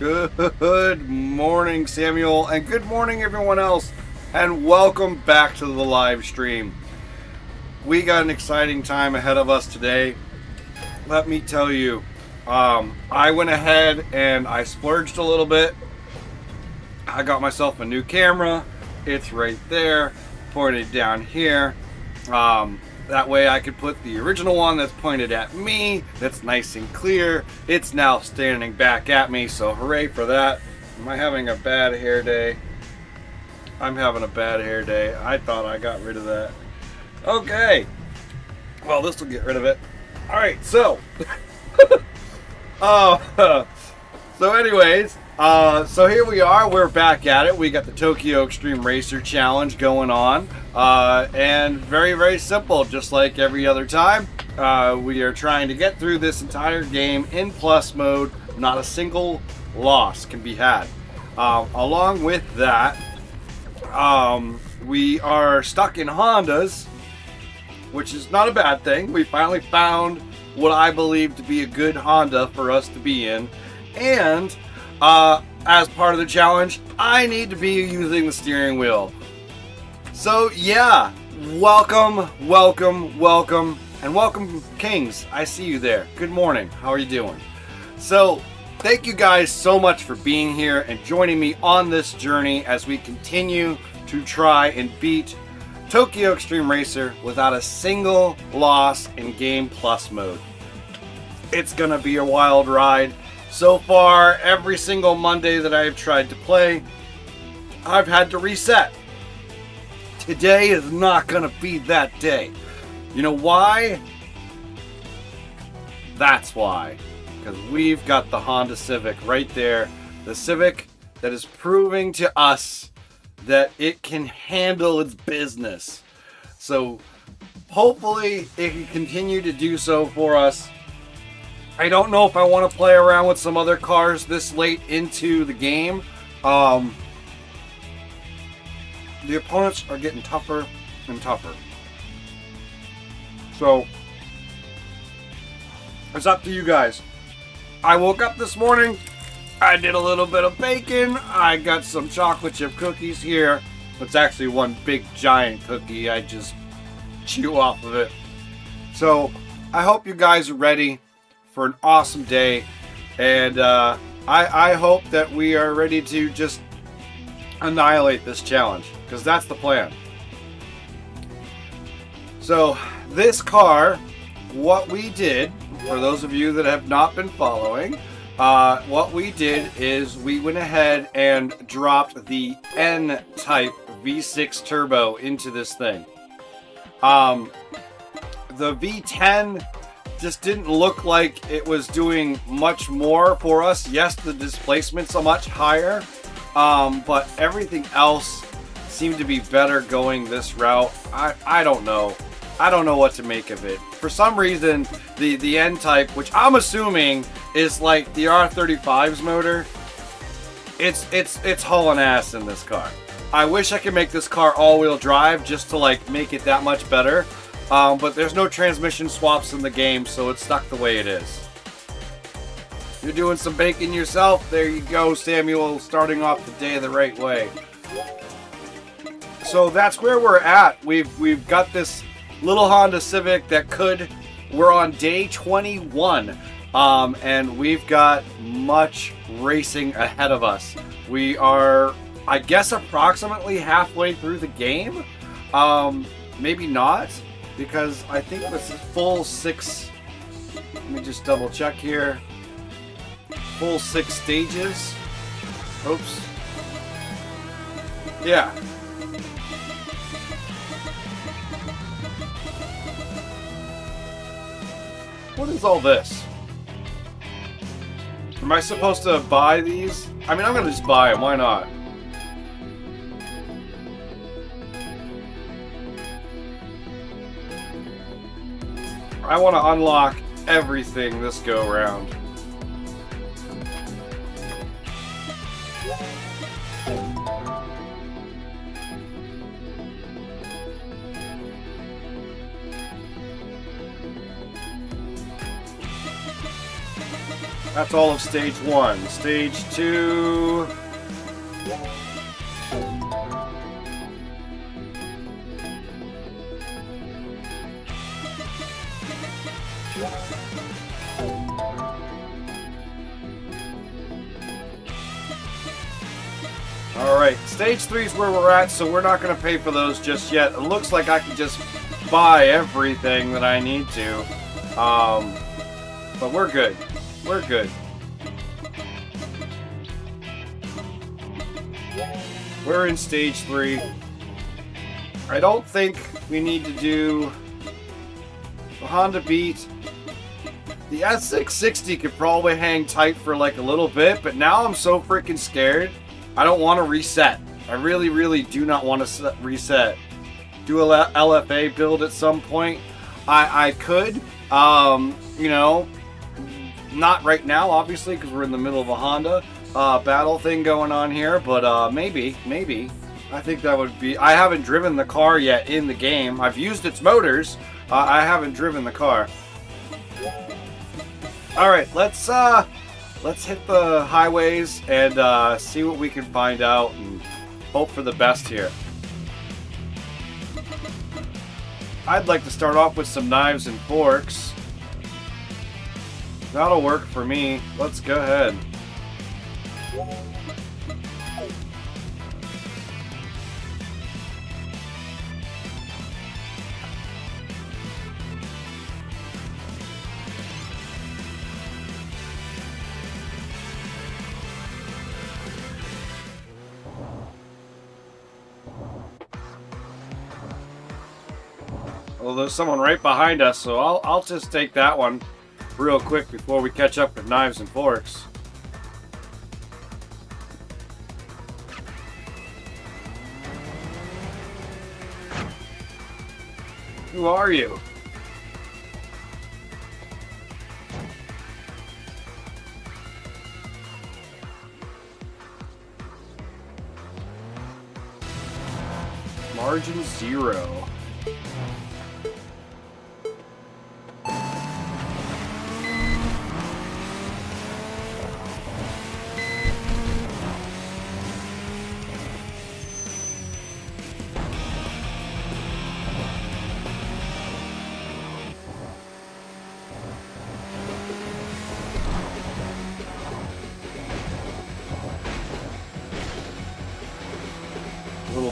Good morning, Samuel, and good morning, everyone else, and welcome back to the live stream. We got an exciting time ahead of us today. Let me tell you, I went ahead and I splurged a little bit. I got myself a new camera. It's right there, pointed down here. That way I could put the original one that's pointed at me, that's nice and clear. It's now standing back at me, so hooray for that. Am I having a bad hair day? I'm having a bad hair day. I thought I got rid of that. Okay. Well, this will get rid of it. Alright, so. So anyways, so here we are. We're back at it. We got the Tokyo Xtreme Racer challenge going on. And very, very simple, just like every other time. We are trying to get through this entire game in plus mode. Not a single loss can be had. Along with that, we are stuck in Hondas, which is not a bad thing. We finally found what I believe to be a good Honda for us to be in. And as part of the challenge, I need to be using the steering wheel. So yeah, welcome, and welcome, Kings. I see you there. Good morning. How are you doing? So thank you guys so much for being here and joining me on this journey as we continue to try and beat Tokyo Xtreme Racer without a single loss in Game Plus mode. It's gonna be a wild ride. So far, every single Monday that I've tried to play, I've had to reset. Today is not gonna be that day. You know why? That's why. Because we've got the Honda Civic right there. The Civic that is proving to us that it can handle its business. So hopefully it can continue to do so for us. I don't know if I want to play around with some other cars this late into the game. The opponents are getting tougher and tougher. So it's up to you guys. I woke up this morning. I did a little bit of bacon. I got some chocolate chip cookies here. It's actually one big giant cookie. I just chew off of it. So I hope you guys are ready for an awesome day. And I hope that we are ready to just annihilate this challenge, because that's the plan. So this car, what we did, for those of you that have not been following, what we did is we went ahead and dropped the N-type V6 turbo into this thing. The V10 just didn't look like it was doing much more for us. Yes, the displacement's a much higher, but everything else seemed to be better going this route. I don't know. I don't know what to make of it. For some reason, the N-type, which I'm assuming is like the R35's motor, it's hauling ass in this car. I wish I could make this car all-wheel drive just to like make it that much better. But there's no transmission swaps in the game, so it's stuck the way it is. You're doing some baking yourself. There you go, Samuel, starting off the day the right way. So that's where we're at. We've got this little Honda Civic that we're on day 21, and we've got much racing ahead of us. We are, I guess, approximately halfway through the game. Maybe not, because I think this is full 6. Let me just double check here. Full 6 stages. Oops. Yeah. What is all this? Am I supposed to buy these? I mean, I'm gonna just buy them. Why not? I want to unlock everything this go round. That's all of stage 1. Stage 2... Alright, stage 3 is where we're at, so we're not going to pay for those just yet. It looks like I can just buy everything that I need to. But we're good. We're good. We're in stage 3. I don't think we need to do the Honda Beat. The S660 could probably hang tight for like a little bit, but now I'm so freaking scared. I don't want to reset. I really, really do not want to reset. Do a LFA build at some point. I could, you know, not right now, obviously, because we're in the middle of a Honda battle thing going on here, but maybe. I think that would be... I haven't driven the car yet in the game. I've used its motors. I haven't driven the car. Alright, let's hit the highways and see what we can find out and hope for the best here. I'd like to start off with some knives and forks. That'll work for me. Let's go ahead. Well, there's someone right behind us, so I'll just take that one real quick before we catch up with knives and forks. Who are you? Margin 0.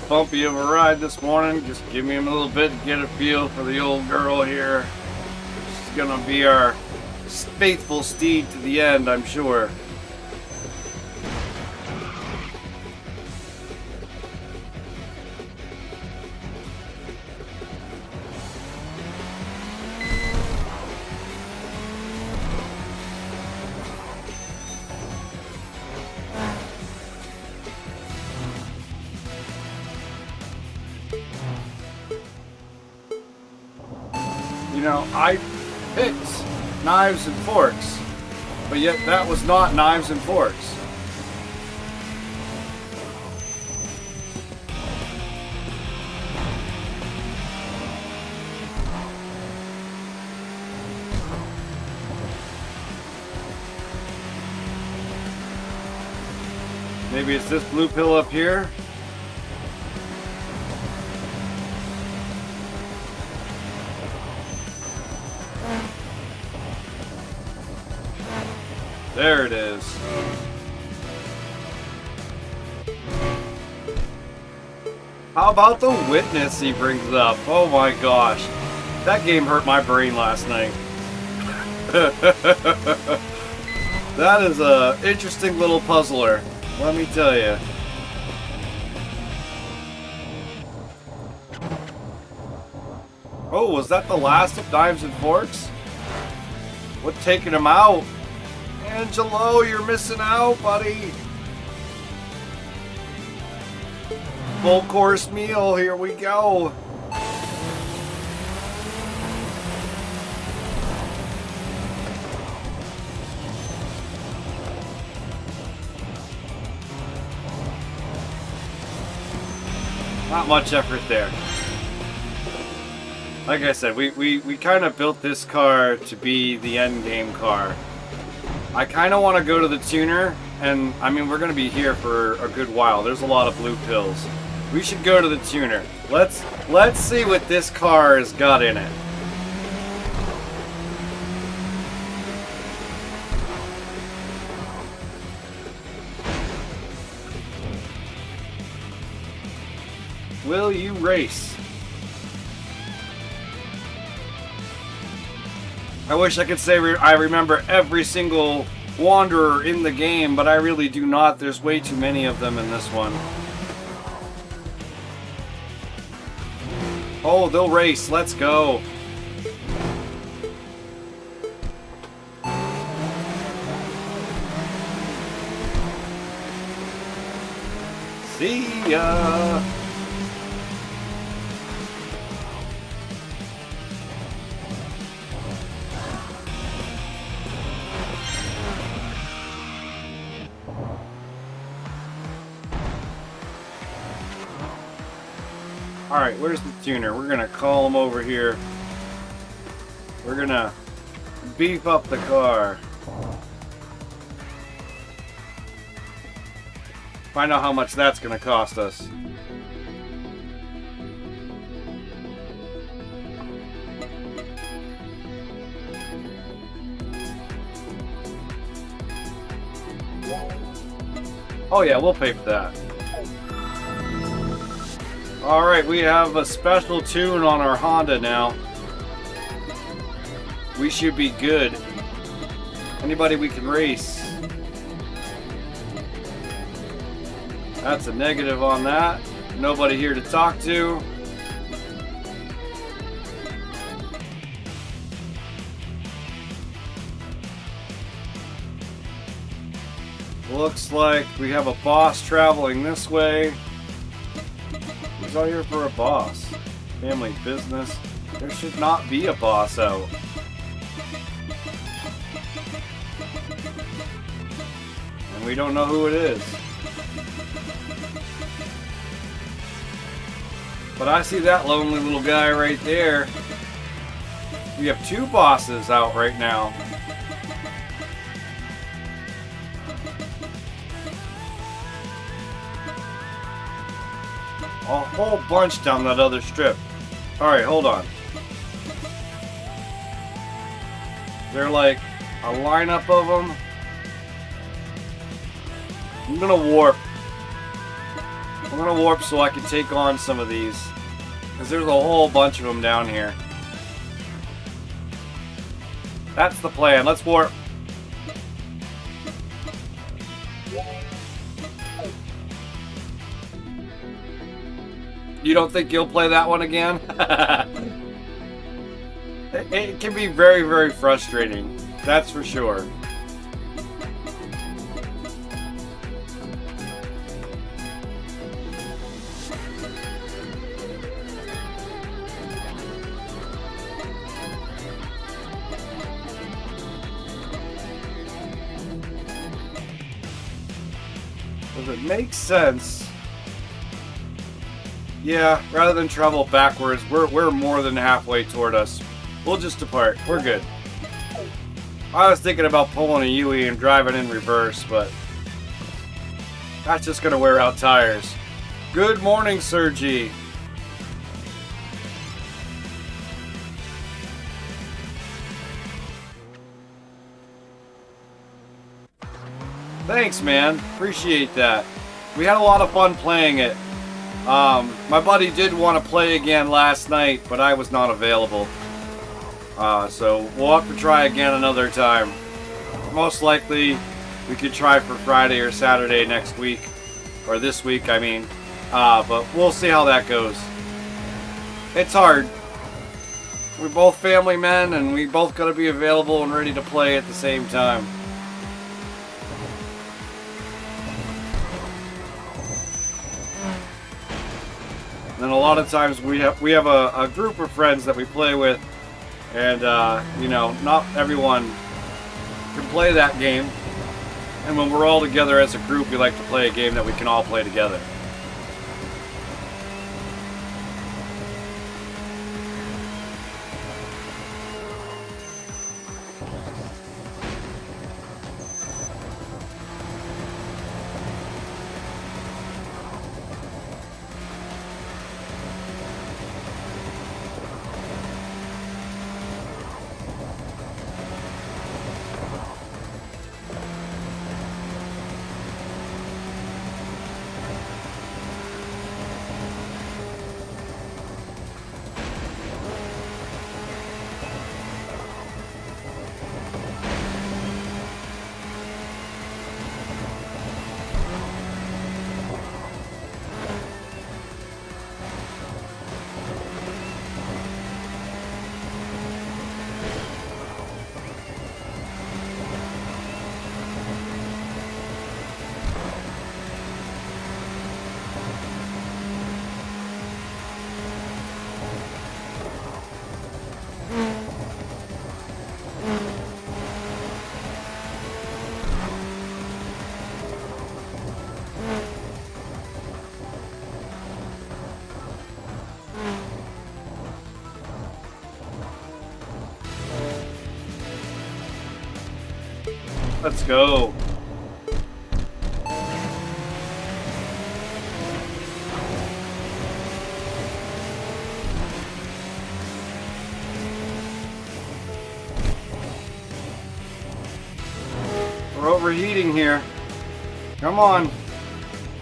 Bumpy of a ride this morning. Just give me a little bit to get a feel for the old girl here. She's gonna be our faithful steed to the end, I'm sure. You know, I picked knives and forks, but yet that was not knives and forks. Maybe it's this blue pill up here. There it is. How about the witness he brings up? Oh my gosh. That game hurt my brain last night. That is a interesting little puzzler, let me tell you. Oh, was that the last of knives and forks? What taking him out? Angelo, you're missing out, buddy. Full course meal, here we go. Not much effort there. Like I said, we kind of built this car to be the end game car. I kind of want to go to the tuner, and I mean, we're going to be here for a good while. There's a lot of blue pills. We should go to the tuner. Let's see what this car has got in it. Will you race? I wish I could say I remember every single wanderer in the game, but I really do not. There's way too many of them in this one. Oh, they'll race. Let's go. See ya. Alright, where's the tuner? We're gonna call him over here. We're gonna beef up the car. Find out how much that's gonna cost us. Oh yeah, we'll pay for that. Alright, we have a special tune on our Honda now. We should be good. Anybody we can race. That's a negative on that. Nobody here to talk to. Looks like we have a boss traveling this way. Who's out here for a boss? Family business. There should not be a boss out. And we don't know who it is. But I see that lonely little guy right there. We have two bosses out right now. A whole bunch down that other strip. Alright, hold on. They're like a lineup of them. I'm gonna warp. I'm gonna warp so I can take on some of these. Because there's a whole bunch of them down here. That's the plan. Let's warp. You don't think you'll play that one again? It can be very, very frustrating. That's for sure. Does it make sense? Yeah, rather than travel backwards, we're more than halfway toward us. We'll just depart. We're good. I was thinking about pulling a Yui and driving in reverse, but that's just gonna wear out tires. Good morning, Sergi. Thanks, man. Appreciate that. We had a lot of fun playing it. My buddy did want to play again last night, but I was not available. So we'll have to try again another time. Most likely, we could try for Friday or Saturday next week. Or this week, I mean. But we'll see how that goes. It's hard. We're both family men, and we both got to be available and ready to play at the same time. And then a lot of times we have a group of friends that we play with, and you know, not everyone can play that game. And when we're all together as a group, we like to play a game that we can all play together. Let's go. We're overheating here. Come on.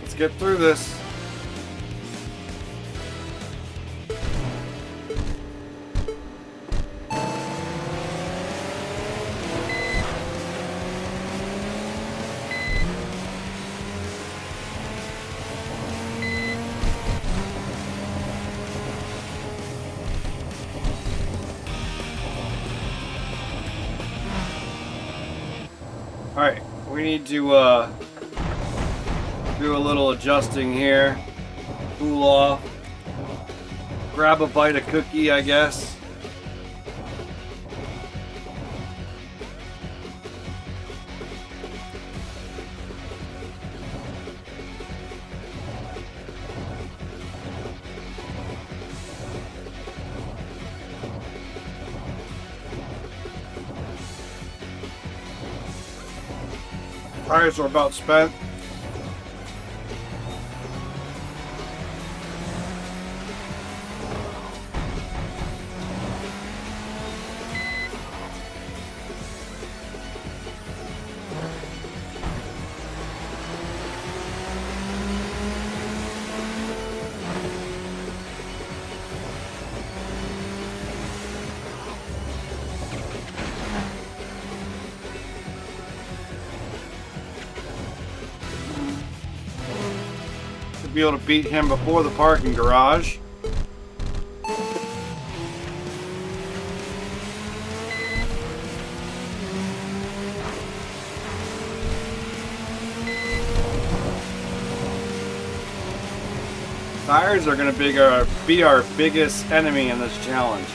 Let's get through this. Alright, we need to do a little adjusting here. Cool off. Grab a bite of cookie, I guess. Tires are about spent. Be able to beat him before the parking garage. Tires are going to be our biggest enemy in this challenge.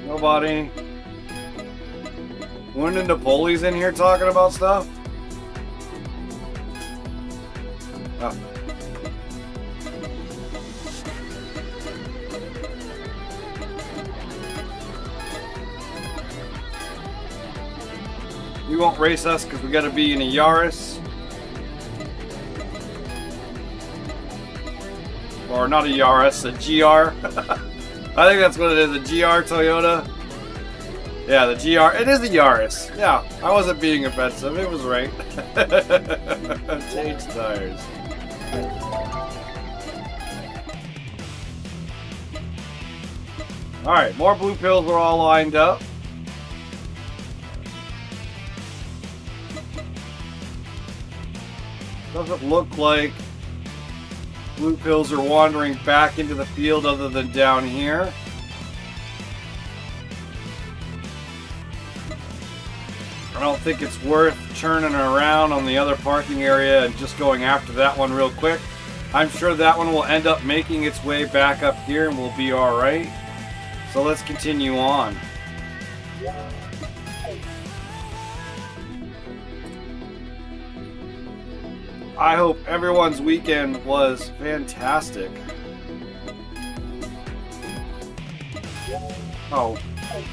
Nobody. When did Napoli's in here talking about stuff? Oh. You won't race us because we got to be in a Yaris. Or not a Yaris, a GR. I think that's what it is, a GR Toyota. Yeah, the GR. It is a Yaris. Yeah, I wasn't being offensive. It was right. Change tires. Alright, more blue pills are all lined up. Doesn't look like blue pills are wandering back into the field other than down here. I don't think it's worth churning around on the other parking area and just going after that one real quick. I'm sure that one will end up making its way back up here and we'll be alright. So let's continue on. I hope everyone's weekend was fantastic. Oh,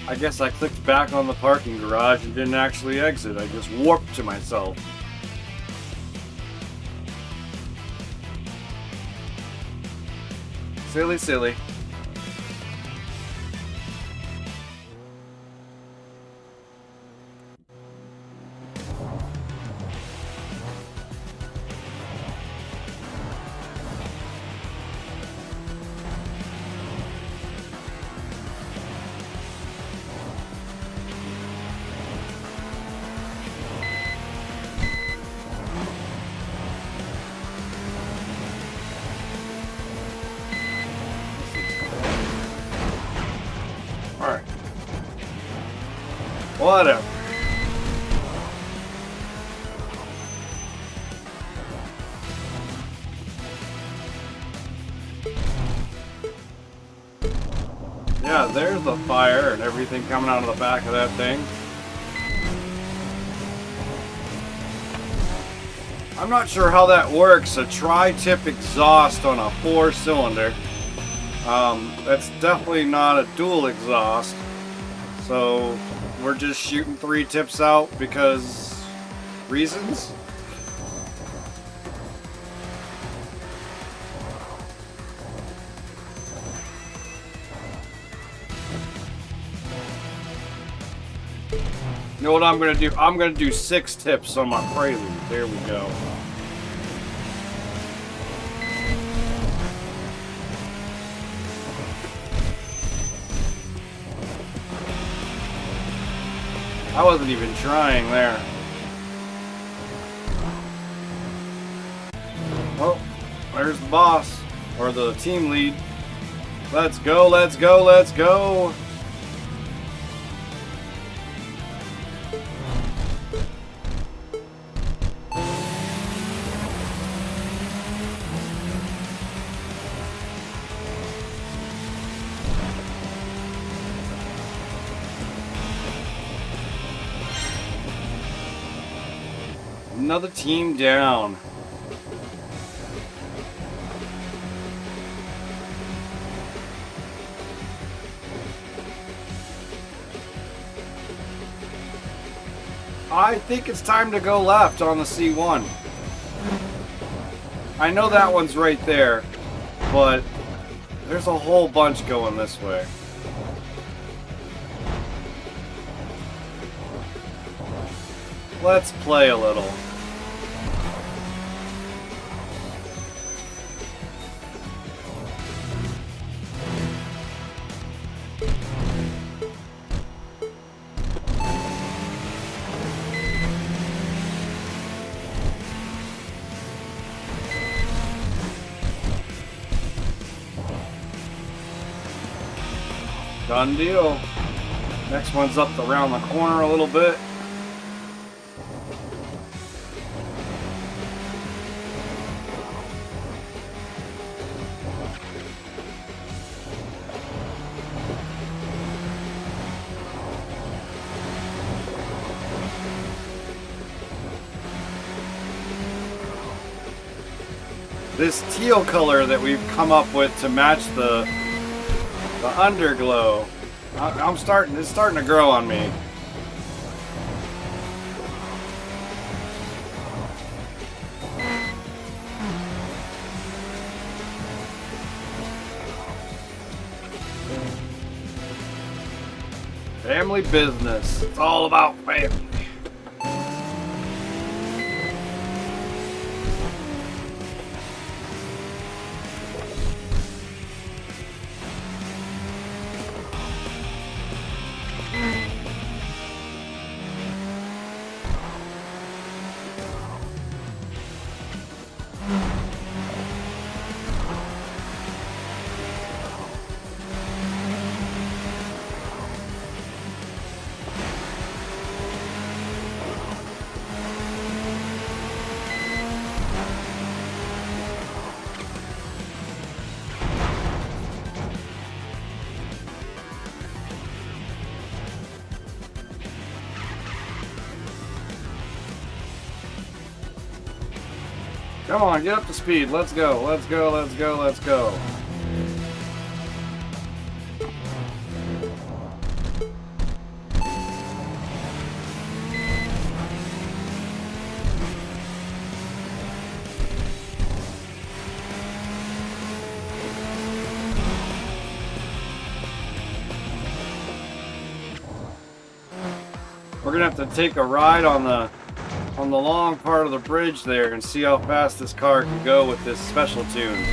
I guess I clicked back on the parking garage and didn't actually exit. I just warped to myself. Silly, silly. Alright. Whatever. Yeah, fire and everything coming out of the back of that thing. I'm not sure how that works, a tri-tip exhaust on a 4-cylinder. That's definitely not a dual exhaust. So we're just shooting 3 tips out because reasons? You know what I'm gonna do? I'm gonna do 6 tips on my Prelude. There we go. I wasn't even trying there. Oh, there's the boss, or the team lead. Let's go, let's go, let's go. Another team down. I think it's time to go left on the C1. I know that one's right there, but there's a whole bunch going this way. Let's play a little. Done deal. Next one's up around the corner a little bit. This teal color that we've come up with to match the underglow, it's starting to grow on me. Family business. It's all about family. Come on, get up to speed. Let's go, let's go, let's go, let's go. We're gonna have to take a ride on the long part of the bridge there and see how fast this car can go with this special tune.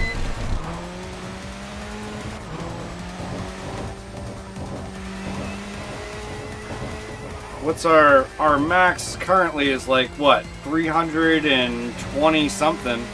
What's our max currently is like what, 320 something.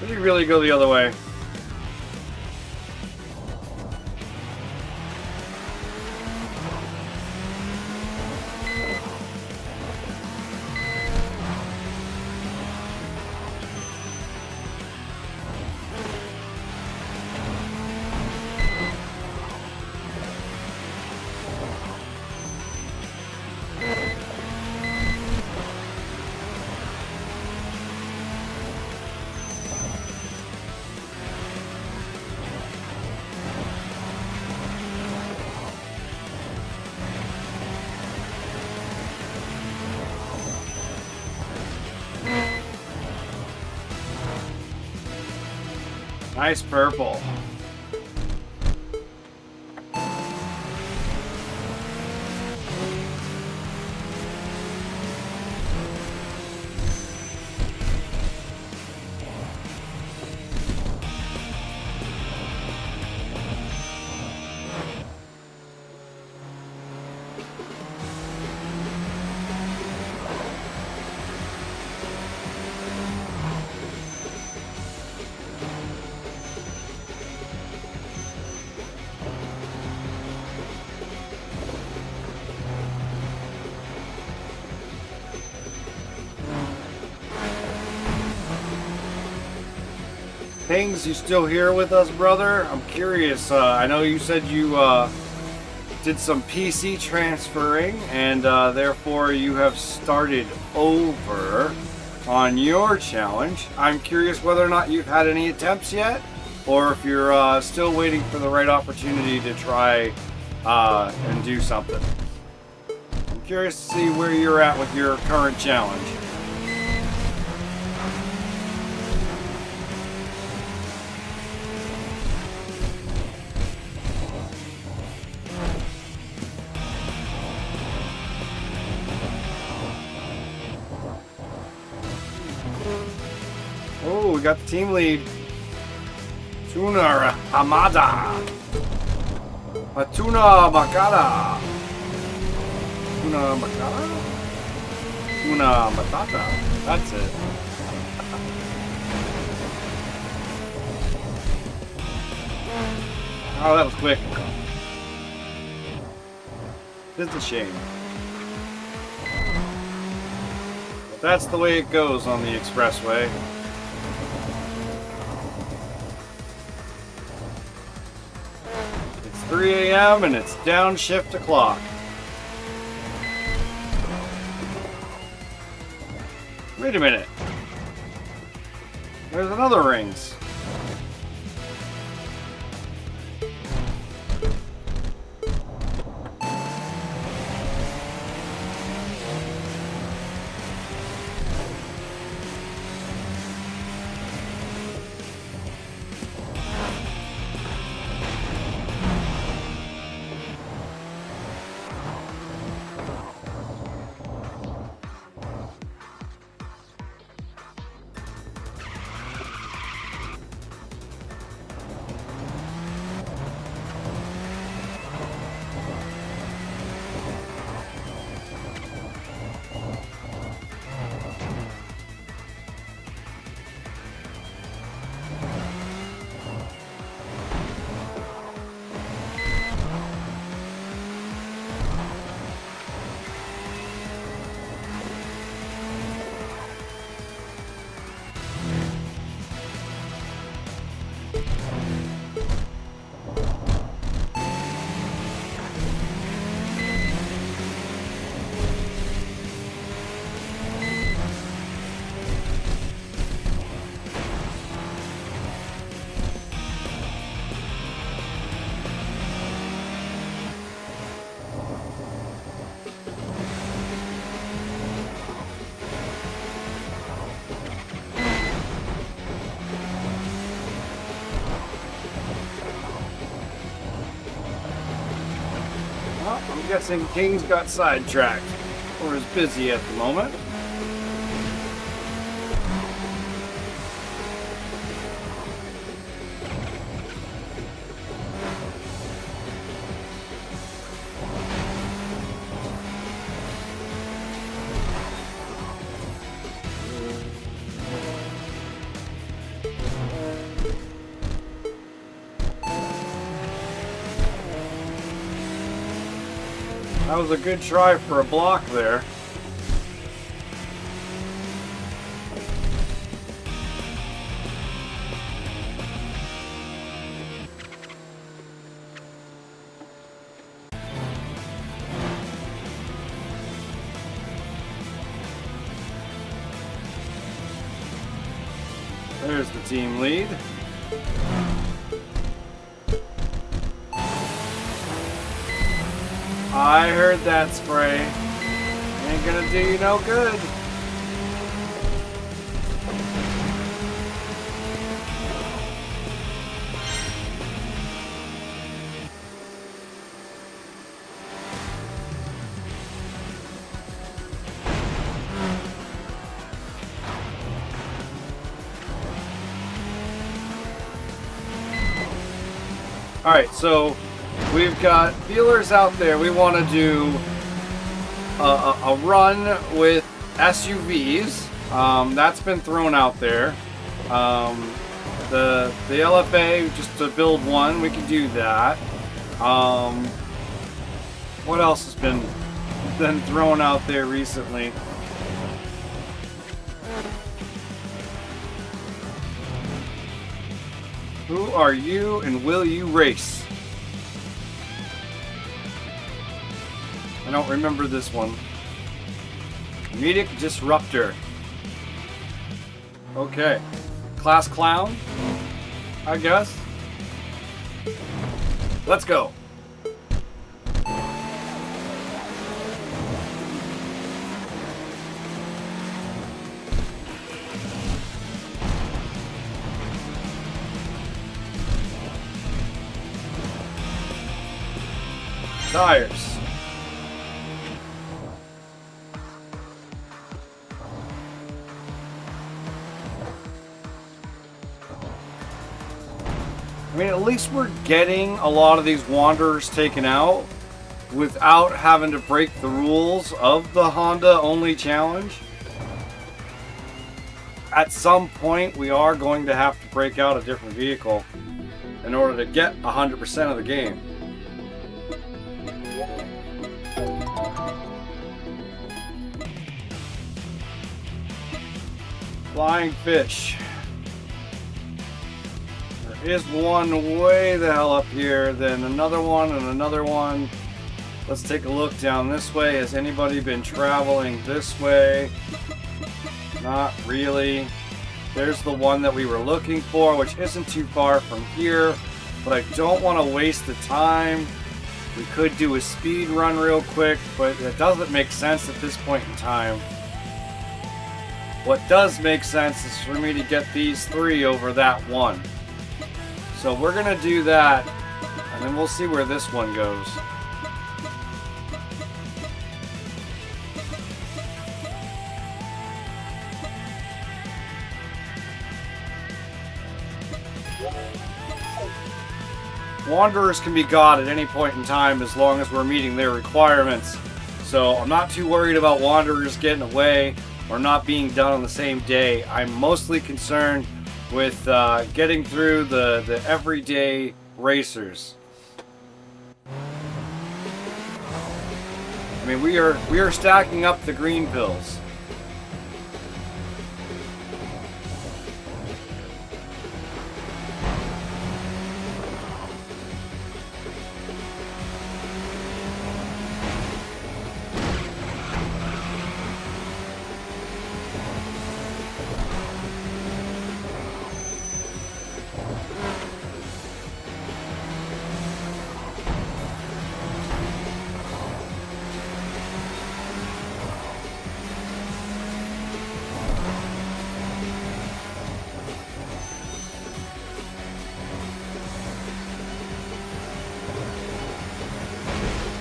Did he really go the other way? Nice purple. Kings, you still here with us, brother? I'm curious. I know you said you did some PC transferring, and therefore you have started over on your challenge. I'm curious whether or not you've had any attempts yet, or if you're still waiting for the right opportunity to try and do something. I'm curious to see where you're at with your current challenge. Oh, we got the team lead. Tuna Hamada. Tuna Makata. Tuna Makata? Tuna Matata. That's it. Oh, that was quick. It's a shame. But that's the way it goes on the expressway. It's 3 a.m. and it's downshift o'clock. Wait a minute. There's another rings. I'm guessing King's got sidetracked or is busy at the moment. That was a good try for a block there. There's the team lead. I heard that spray. Ain't gonna do you no good. All right, so we've got feelers out there. We want to do a run with SUVs. That's been thrown out there. The LFA, just to build one, we can do that. What else has been thrown out there recently? Who are you and will you race? I don't remember this one. Comedic Disruptor. Okay. Class Clown, I guess. Let's go. Tires. I mean, at least we're getting a lot of these wanderers taken out without having to break the rules of the Honda only challenge. At some point, we are going to have to break out a different vehicle in order to get 100% of the game. Flying fish. There is one way the hell up here, then another one and another one. Let's take a look down this way. Has anybody been traveling this way? Not really. There's the one that we were looking for, which isn't too far from here, but I don't want to waste the time. We could do a speed run real quick, but it doesn't make sense at this point in time. What does make sense is for me to get these three over that one. So we're going to do that, and then we'll see where this one goes. Wanderers can be got at any point in time as long as we're meeting their requirements. So I'm not too worried about Wanderers getting away or not being done on the same day. I'm mostly concerned with getting through the everyday racers. I mean, we are stacking up the green pills.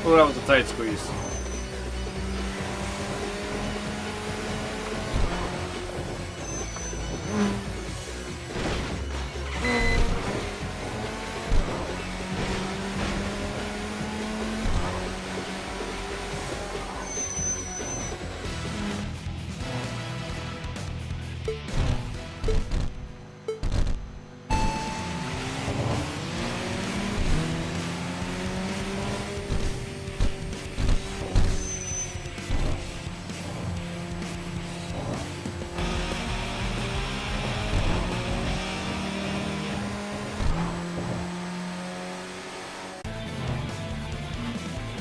Oh, that was a tight squeeze.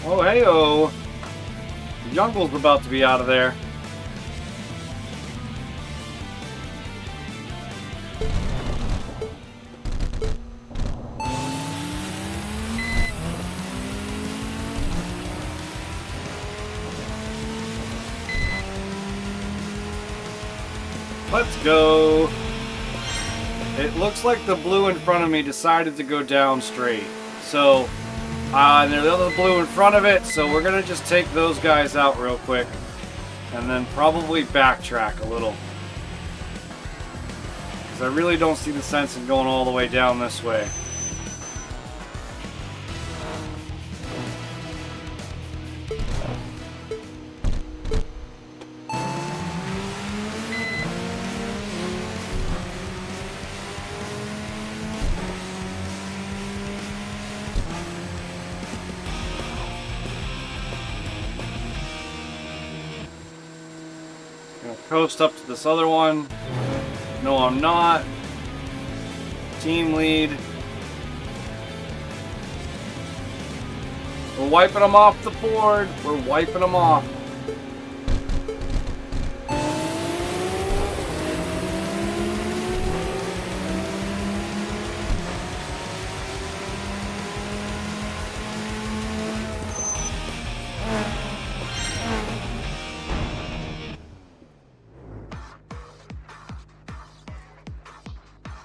Oh, hey-oh. The jungle's about to be out of there. Let's go. It looks like the blue in front of me decided to go down straight. So, and there's the other blue in front of it, so we're going to just take those guys out real quick. And then probably backtrack a little. Because I really don't see the sense in going all the way down this way. Coast up to this other one. No, I'm not. Team lead. We're wiping them off the board. We're wiping them off.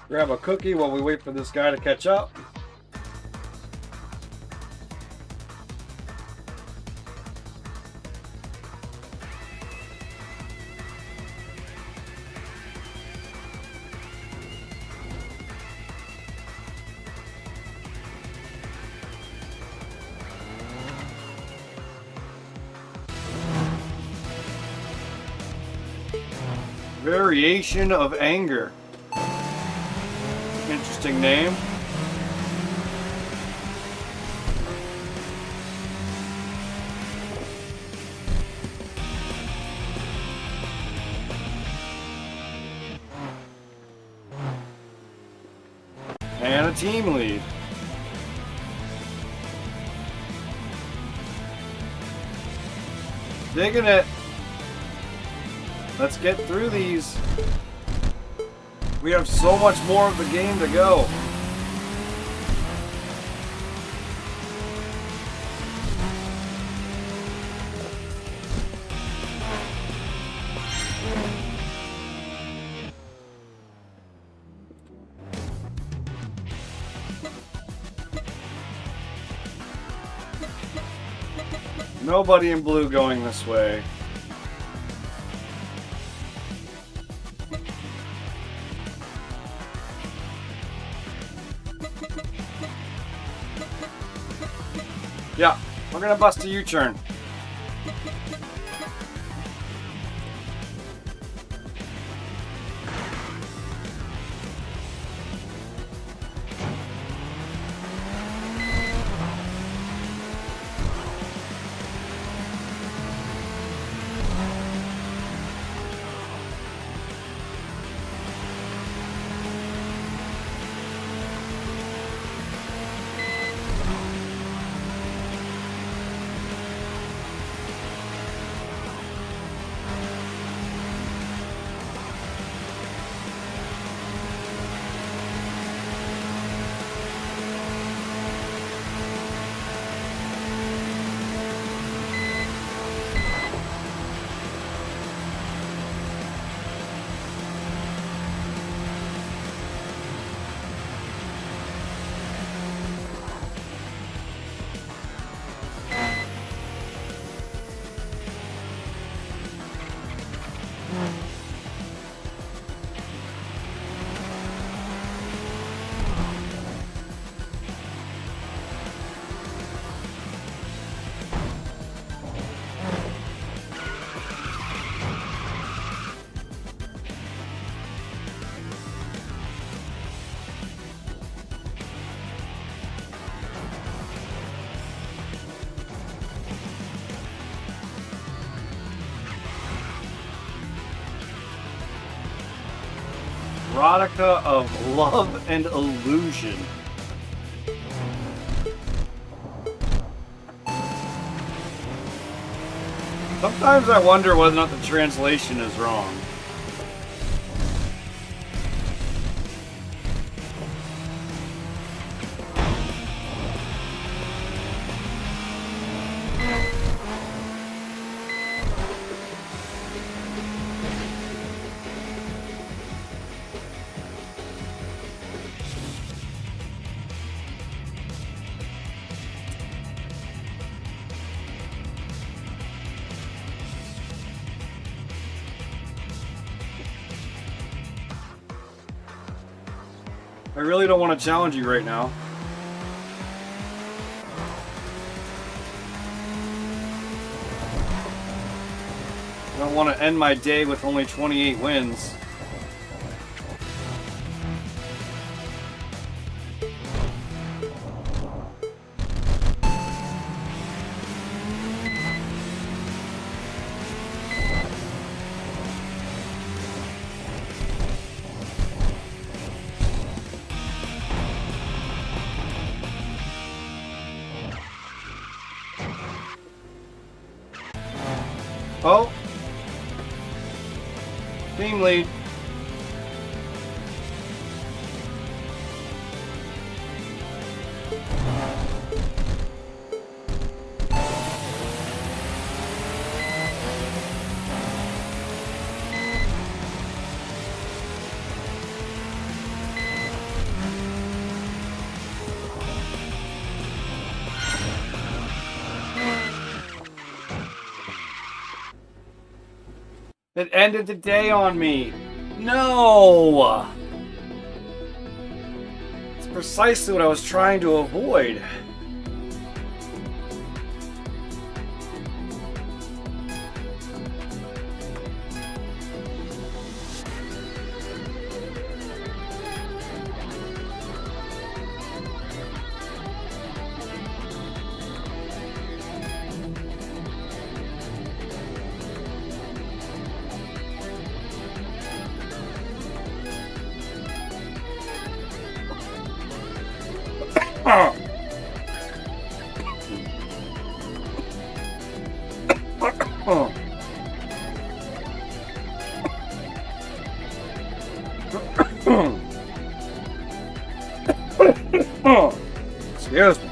Grab a cookie while we wait for this guy to catch up. Variation of Anger. Interesting name. And a team lead. Digging it. Let's get through these. We have so much more of the game to go. Nobody in blue going this way. Yeah, we're gonna bust a U-turn. Erotica of Love and Illusion. Sometimes I wonder whether or not the translation is wrong. I really don't want to challenge you right now. I don't want to end my day with only 28 wins. Oh, team lead. It ended the day on me. No! It's precisely what I was trying to avoid. Excuse me.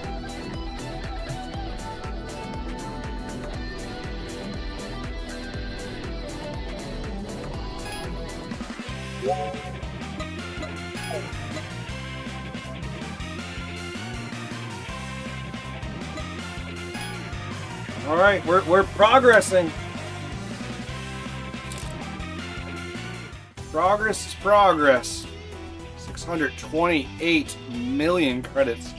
All right, we're progressing. Progress is progress. 628 million credits.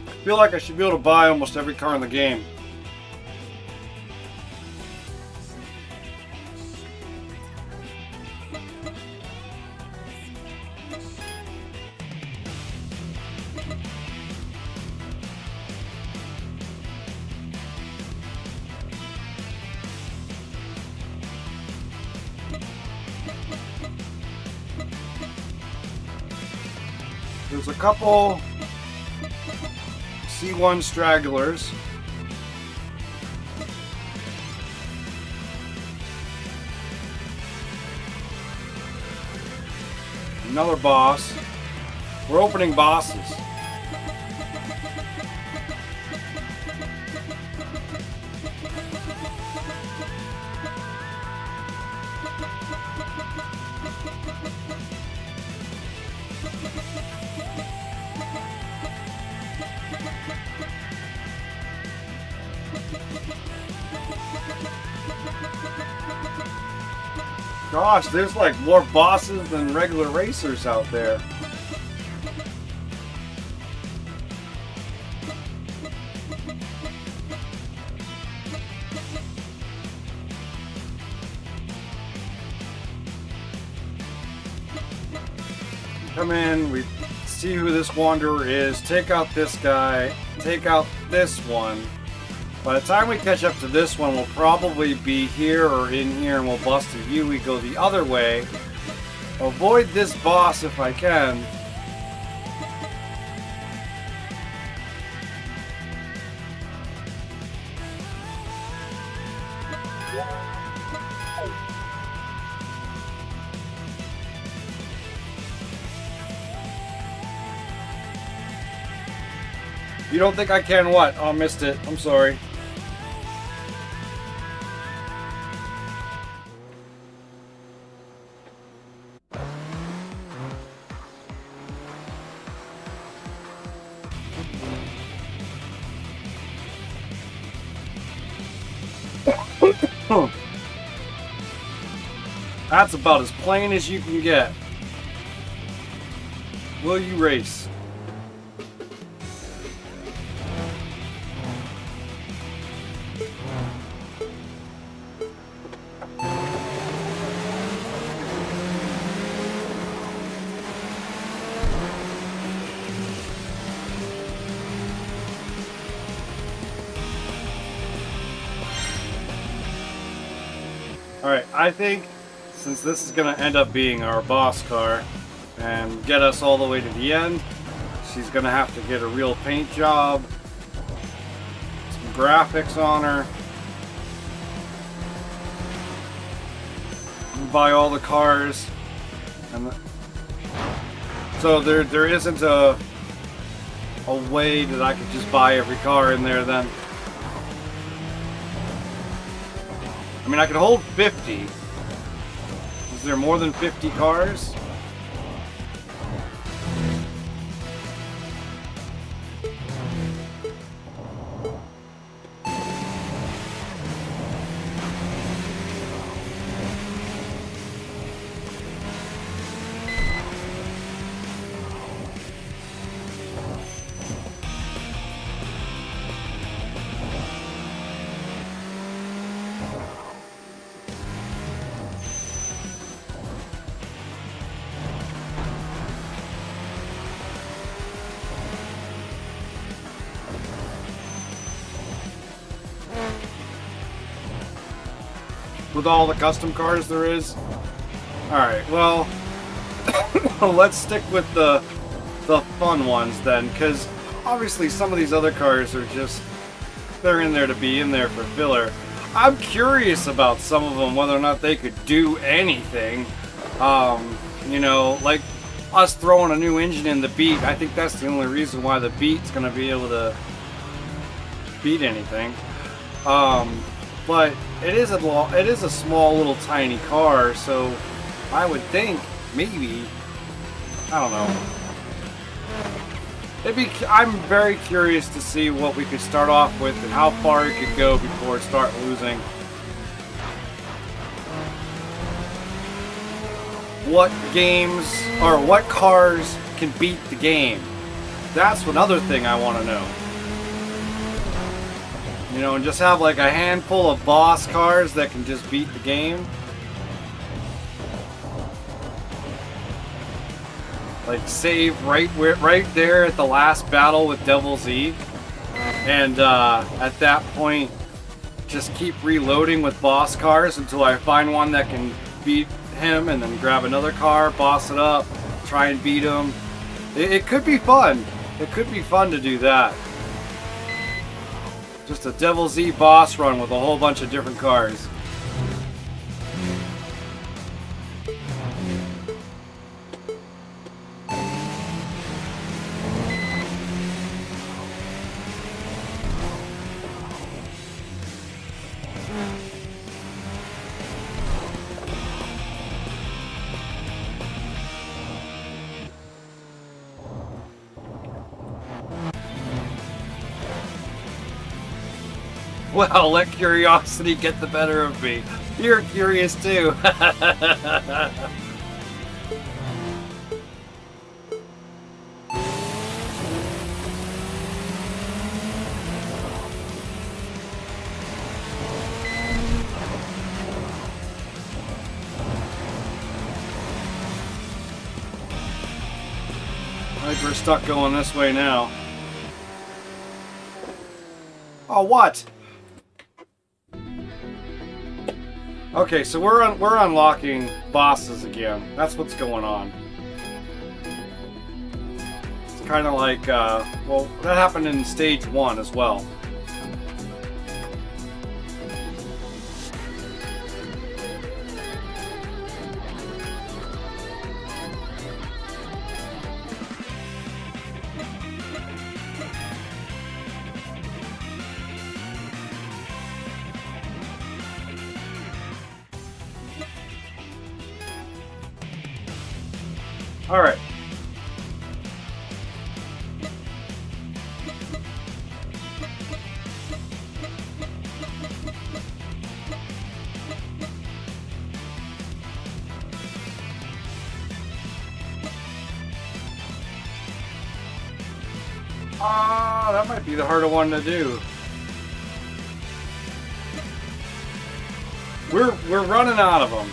I feel like I should be able to buy almost every car in the game. There's a couple C1 stragglers. Another boss. We're opening bosses. Gosh, there's like more bosses than regular racers out there. Come in, we see who this wanderer is, take out this guy, take out this one. By the time we catch up to this one, we'll probably be here or in here, and we'll bust a U. We go the other way. Avoid this boss if I can. You don't think I can what? Oh, I missed it. I'm sorry. That's about as plain as you can get. Will you race? Alright, I think since this is going to end up being our boss car and get us all the way to the end, she's going to have to get a real paint job, some graphics on her, buy all the cars, and so there isn't a way that I could just buy every car in there then. I mean, I could hold 50. Is there more than 50 cars? With all the custom cars there is? Alright, well, let's stick with the fun ones then, because obviously some of these other cars are just, they're in there to be in there for filler. I'm curious about some of them, whether or not they could do anything. You know, like us throwing a new engine in the Beat, I think that's the only reason why the Beat's going to be able to beat anything. But it is a small little tiny car, so I would think maybe, I don't know. I'm very curious to see what we could start off with and how far it could go before it start losing. What games or what cars can beat the game? That's another thing I want to know. You know, and just have like a handful of boss cars that can just beat the game. Like save right there at the last battle with Devil's Eve. And at that point, just keep reloading with boss cars until I find one that can beat him, and then grab another car, boss it up, try and beat him. It could be fun. It could be fun to do that. Just a Devil's Eve boss run with a whole bunch of different cars. Well, let curiosity get the better of me. You're curious too. I think we're stuck going this way now. Oh, what? Okay, so we're unlocking bosses again. That's what's going on. It's kind of like, well, that happened in stage 1 as well. All right. That might be the harder one to do. We're running out of them.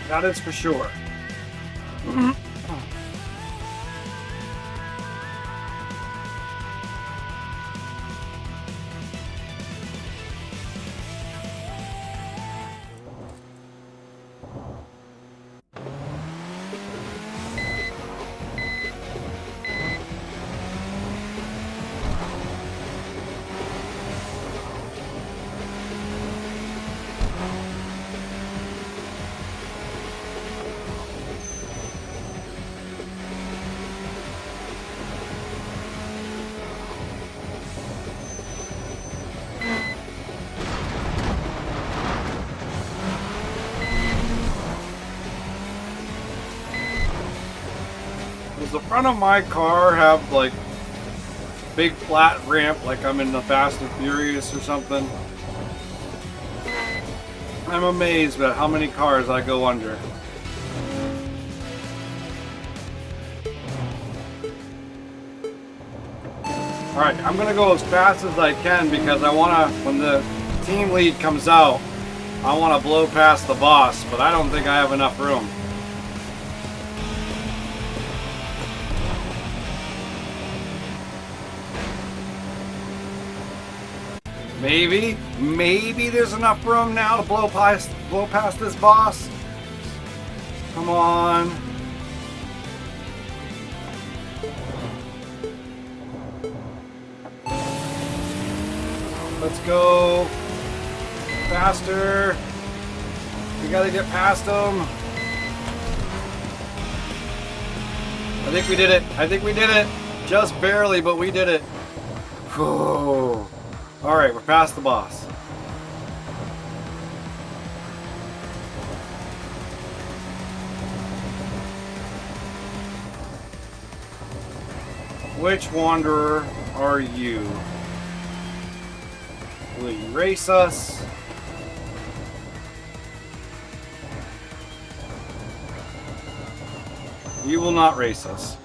That is for sure. Does the front of my car have like big flat ramp like I'm in the Fast and Furious or something? I'm amazed at how many cars I go under. Alright, I'm gonna go as fast as I can because I wanna, when the team lead comes out, I wanna blow past the boss, but I don't think I have enough room. Maybe there's enough room now to blow past this boss. Come on. Let's go. Faster. We gotta get past them. I think we did it. I think we did it. Just barely, but we did it. Whew. Alright, we're past the boss. Which wanderer are you? Will you race us? You will not race us.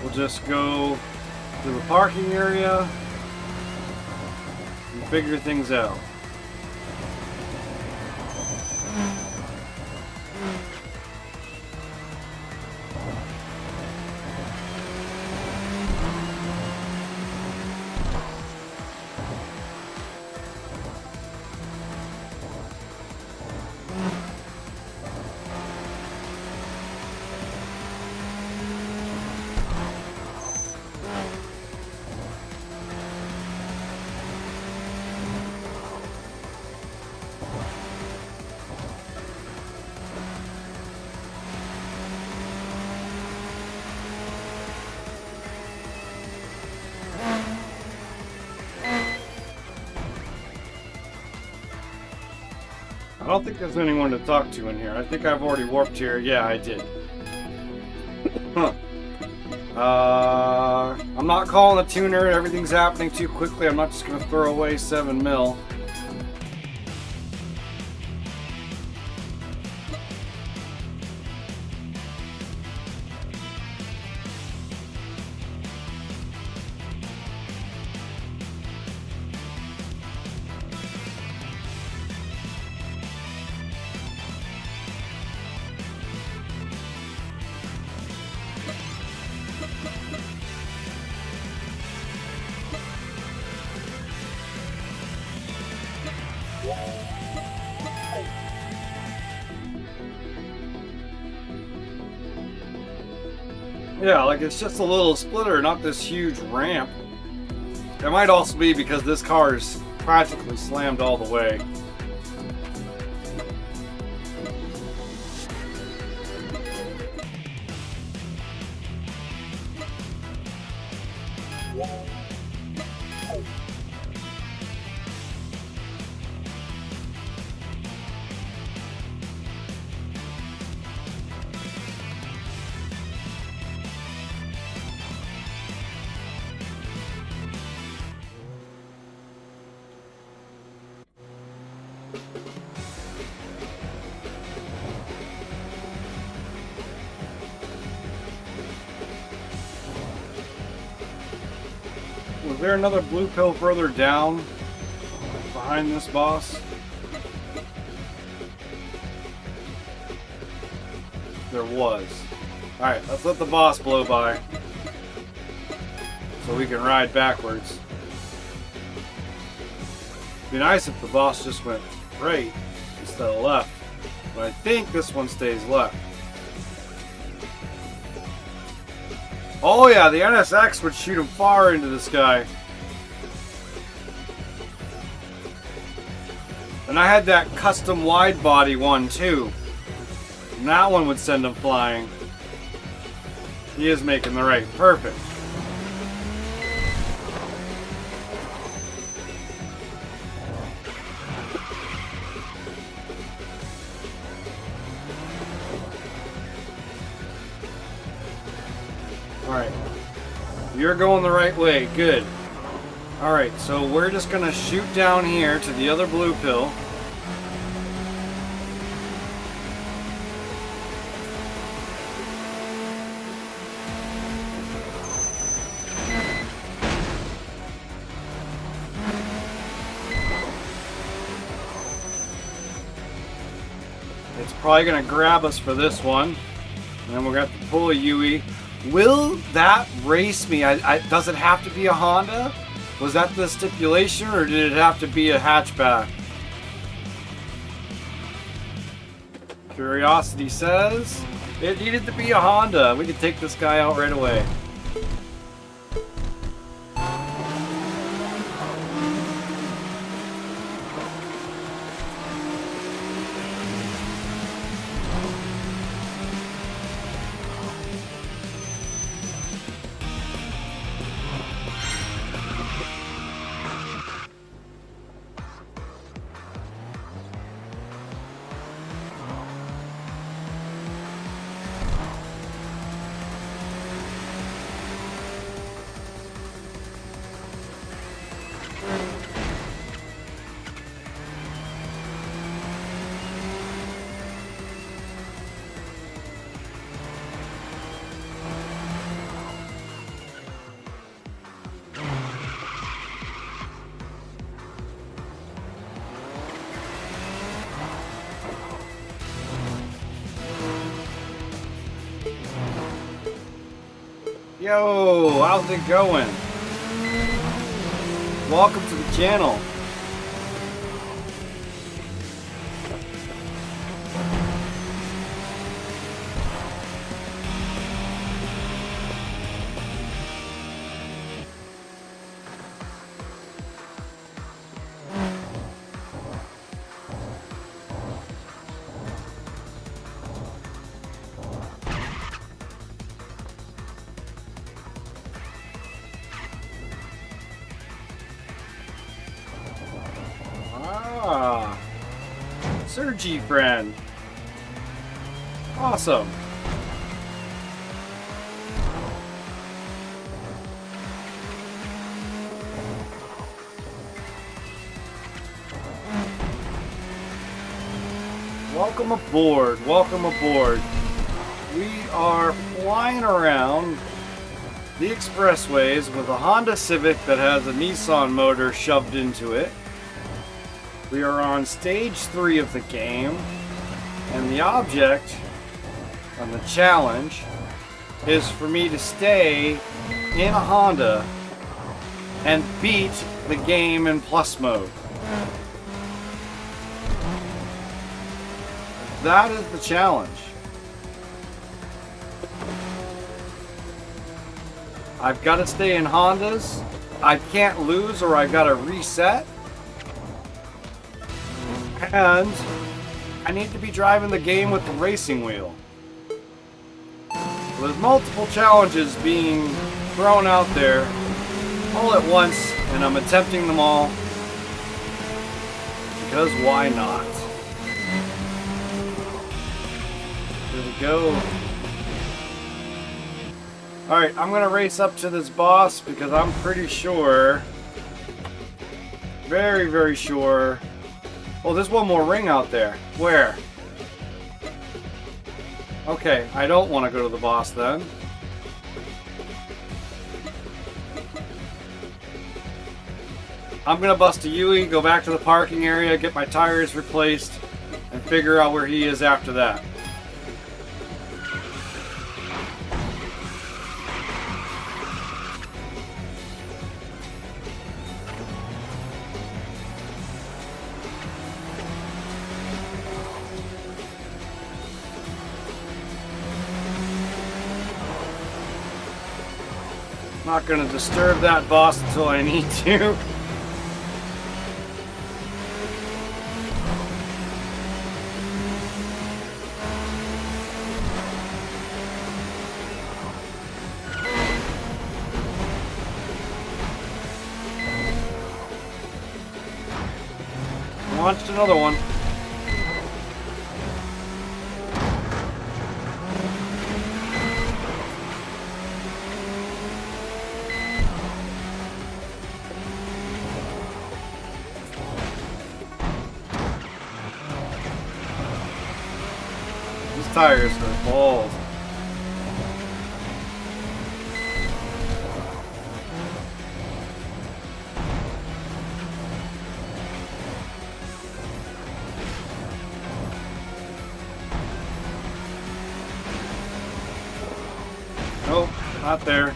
We'll just go to the parking area and figure things out. I don't think there's anyone to talk to in here. I think I've already warped here. Yeah, I did. Huh. I'm not calling a tuner. Everything's happening too quickly. I'm not just going to throw away 7 mil. Yeah, like it's just a little splitter, not this huge ramp. It might also be because this car is practically slammed all the way. Was there another blue pill further down behind this boss? There was. Alright, let's let the boss blow by so we can ride backwards. It'd be nice if the boss just went right instead of left, but I think this one stays left. Oh yeah, the NSX would shoot him far into the sky. And I had that custom wide body one too. And that one would send him flying. He is making the right. Perfect. Alright. You're going the right way. Good. Alright, so we're just going to shoot down here to the other blue pill. It's probably going to grab us for this one. And then we're going to have to pull a Yui. Will that race me? Does it have to be a Honda? Was that the stipulation, or did it have to be a hatchback? Curiosity says it needed to be a Honda. We could take this guy out right away. Yo, how's it going? Welcome to the channel. Sergi friend. Awesome. Welcome aboard. Welcome aboard. We are flying around the expressways with a Honda Civic that has a Nissan motor shoved into it. We are on stage 3 of the game, and the object and the challenge is for me to stay in a Honda and beat the game in plus mode. That is the challenge. I've got to stay in Hondas. I can't lose or I've got to reset. And I need to be driving the game with the racing wheel. There's multiple challenges being thrown out there all at once, and I'm attempting them all because why not? Here we go. Alright, I'm gonna race up to this boss because I'm pretty sure, very, very sure. Oh, there's one more ring out there. Where? Okay, I don't want to go to the boss then. I'm gonna bust a Yui, go back to the parking area, get my tires replaced, and figure out where he is after that. Not gonna disturb that boss until I need to. Launched another one. These tires are bald. Nope, not there.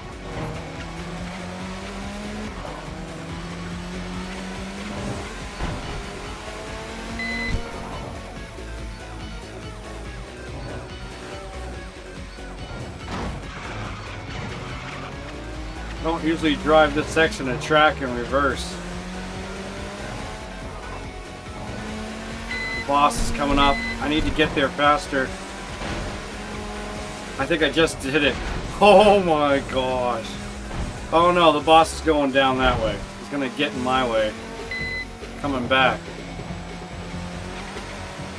Don't usually drive this section of track in reverse. The boss is coming up. I need to get there faster. I think I just did it. Oh my gosh. Oh no, the boss is going down that way. He's gonna get in my way. Coming back.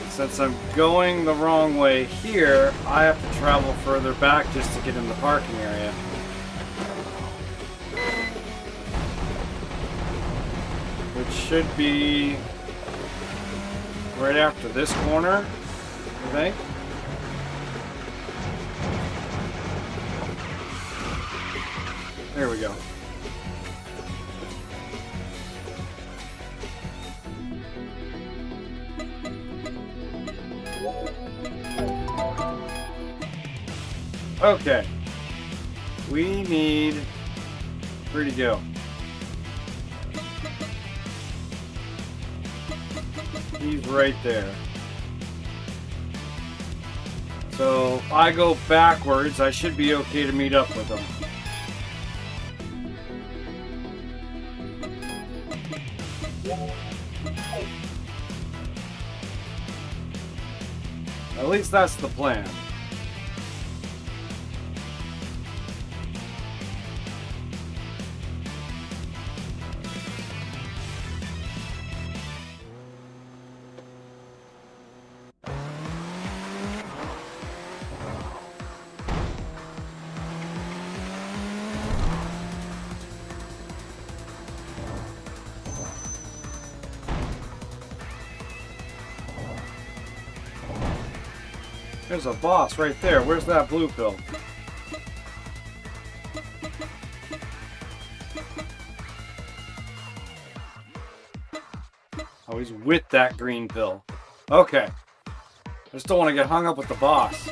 Since I'm going the wrong way here, I have to travel further back just to get in the parking area. Which should be right after this corner, I think. There we go. Okay. We need... Where'd he go? He's right there. So if I go backwards, I should be okay to meet up with him. At least that's the plan. There's a boss right there. Where's that blue pill? Oh, he's with that green pill. Okay. I just don't want to get hung up with the boss.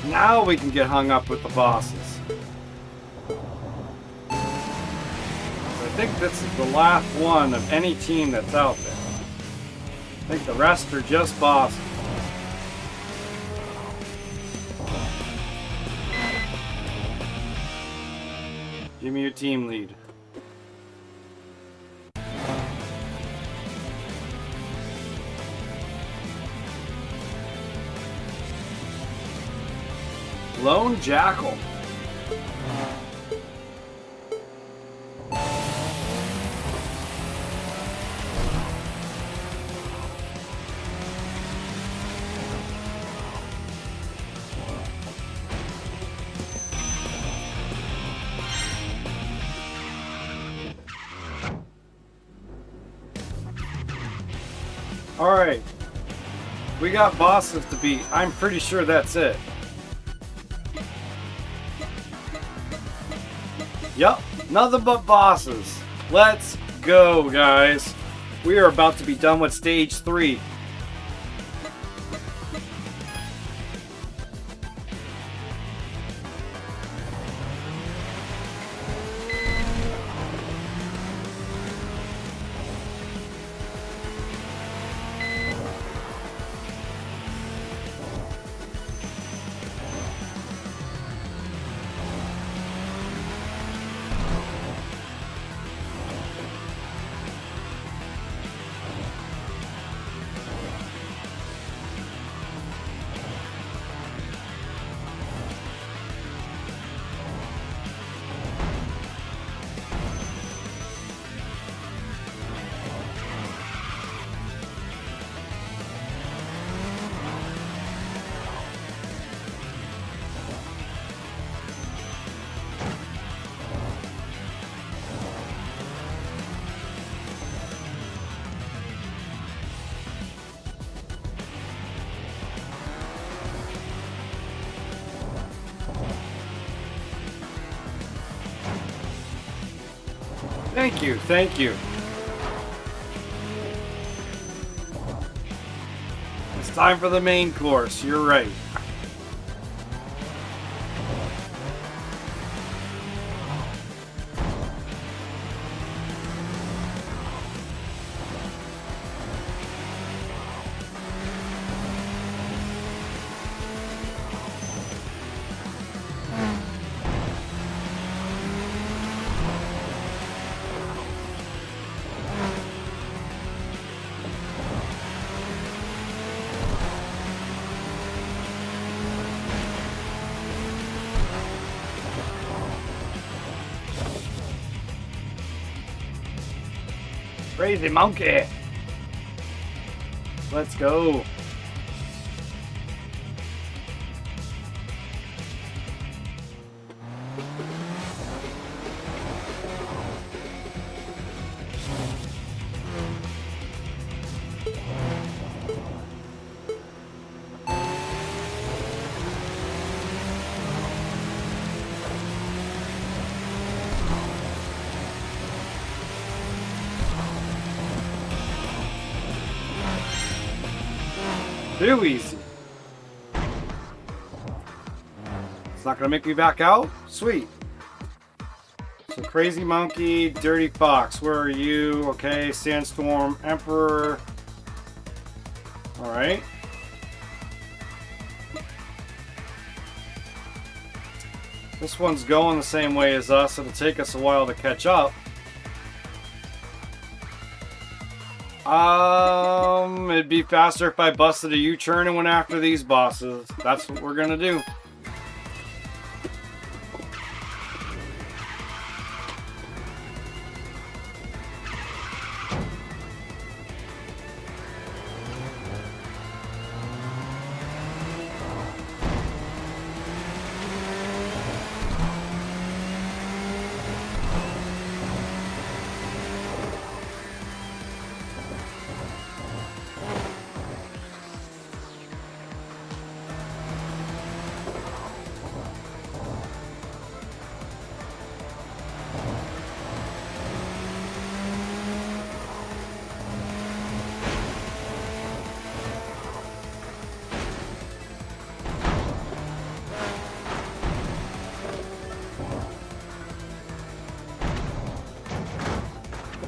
Now we can get hung up with the bosses. I think this is the last one of any team that's out there. I think the rest are just bosses. Give me your team lead. Lone Jackal. All right, we got bosses to beat. I'm pretty sure that's it. Yep, nothing but bosses. Let's go, guys. We are about to be done with stage 3. Thank you, thank you. It's time for the main course, you're right. Crazy monkey. Let's go. Too easy. It's not gonna make me back out? Sweet. So Crazy Monkey, Dirty Fox, where are you? Okay, Sandstorm, Emperor. Alright. This one's going the same way as us. It'll take us a while to catch up. It'd be faster if I busted a U-turn and went after these bosses. That's what we're gonna do.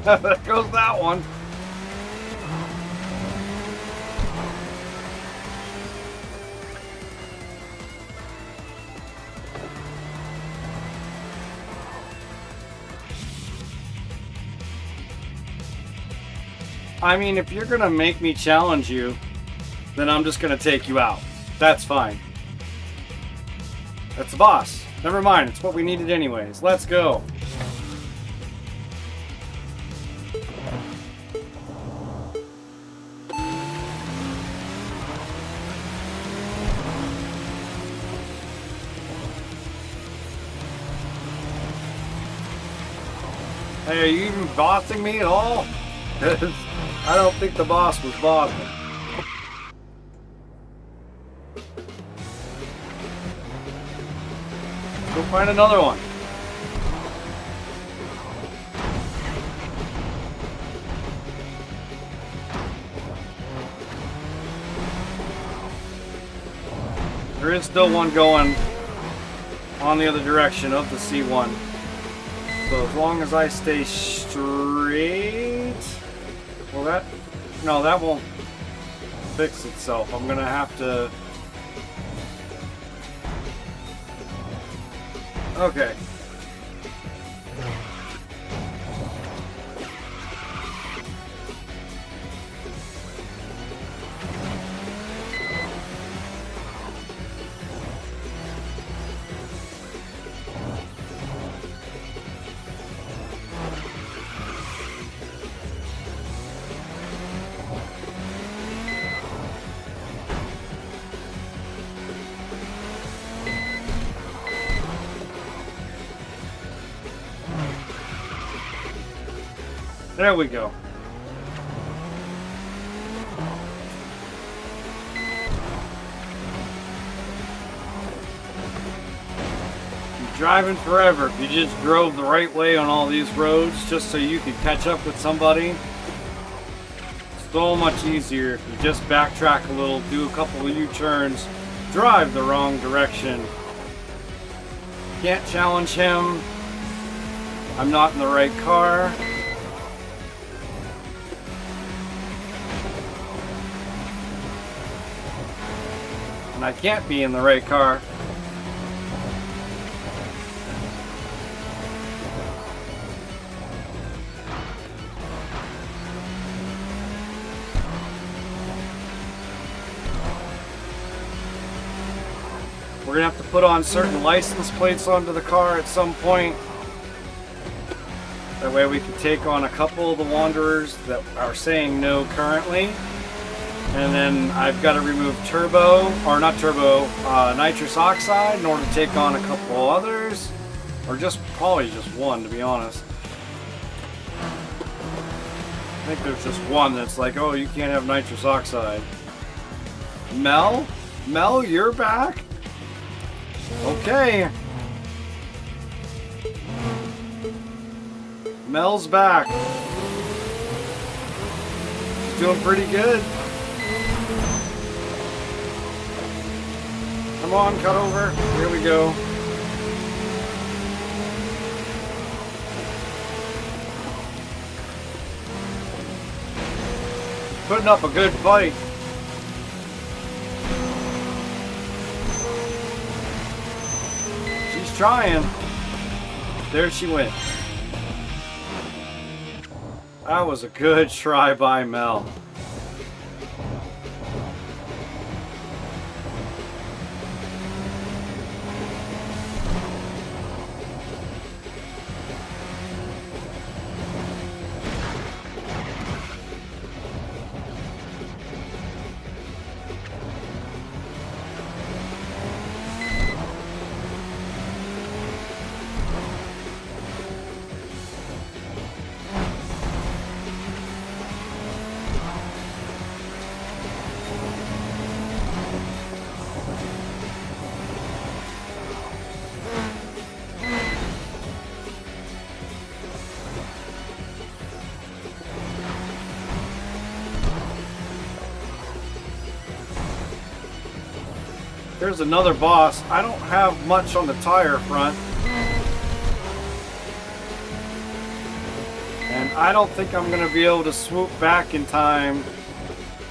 There goes that one. I mean, if you're gonna make me challenge you, then I'm just gonna take you out. That's fine. That's the boss. Never mind, it's what we needed anyways. Let's go. Hey, are you even bossing me at all? I don't think the boss was bossing. Go find another one. There is still one going on the other direction of the C1. So as long as I stay straight... Well, that won't fix itself. I'm gonna have to... Okay. There we go. You're driving forever if you just drove the right way on all these roads just so you could catch up with somebody. So much easier if you just backtrack a little, do a couple of U-turns, drive the wrong direction. Can't challenge him. I'm not in the right car. And I can't be in the right car. We're gonna have to put on certain license plates onto the car at some point. That way we can take on a couple of the wanderers that are saying no currently. And then I've got to remove nitrous oxide in order to take on a couple others. Or probably just one, to be honest. I think there's just one that's like, oh, you can't have nitrous oxide. Mel? Mel, you're back? Okay. Mel's back. She's doing pretty good. Come on, cut over. Here we go. Putting up a good fight. She's trying. There she went. That was a good try by Mel. There's another boss. I don't have much on the tire front. And I don't think I'm going to be able to swoop back in time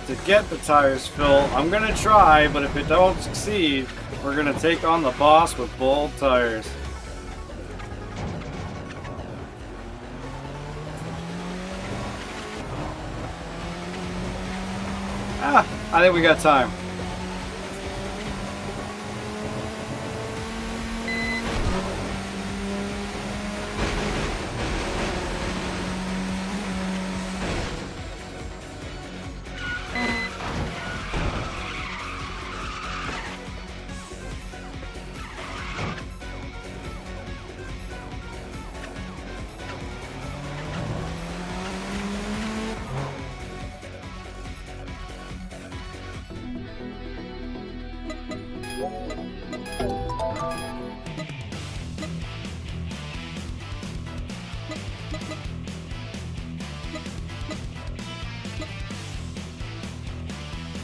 to get the tires filled. I'm going to try, but if it don't succeed, we're going to take on the boss with bold tires. I think we got time.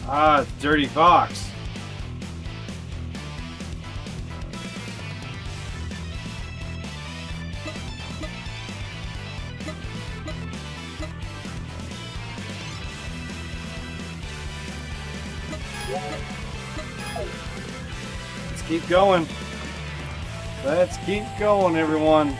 Ah, Dirty Fox. Let's keep going. Let's keep going, everyone.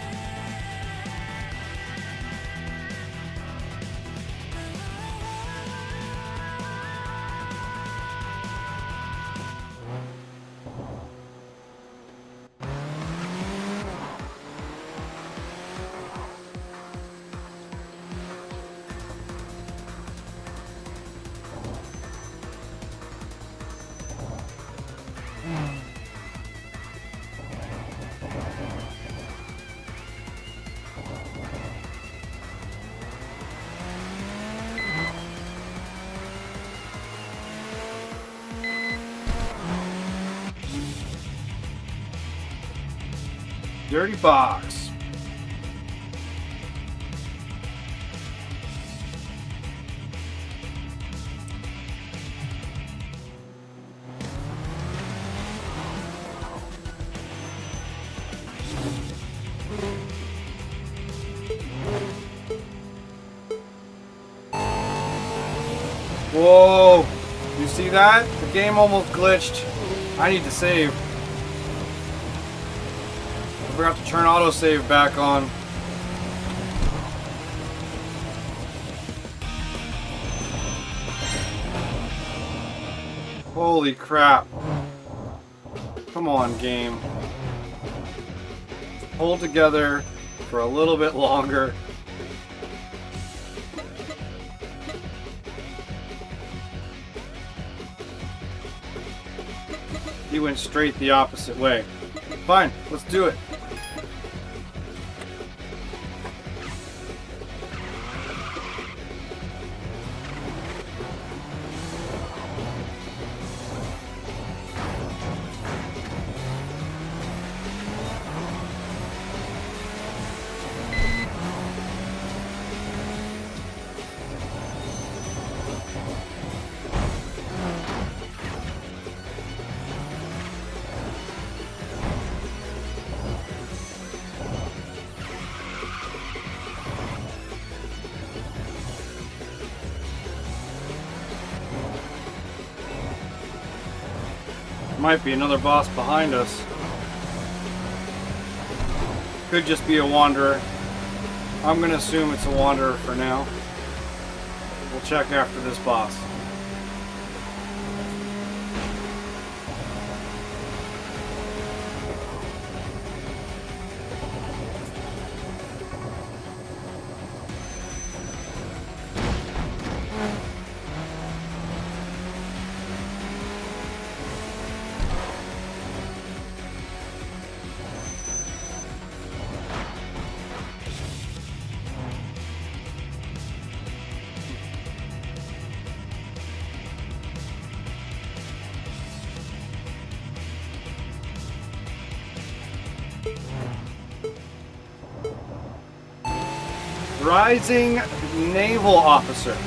Dirty Fox. Whoa! You see that? The game almost glitched. I need to save. I forgot to turn autosave back on. Holy crap. Come on, game. Hold together for a little bit longer. He went straight the opposite way. Fine, let's do it. Might be another boss behind us. Could just be a wanderer. I'm gonna assume it's a wanderer for now. We'll check after this boss. Rising Naval Officer.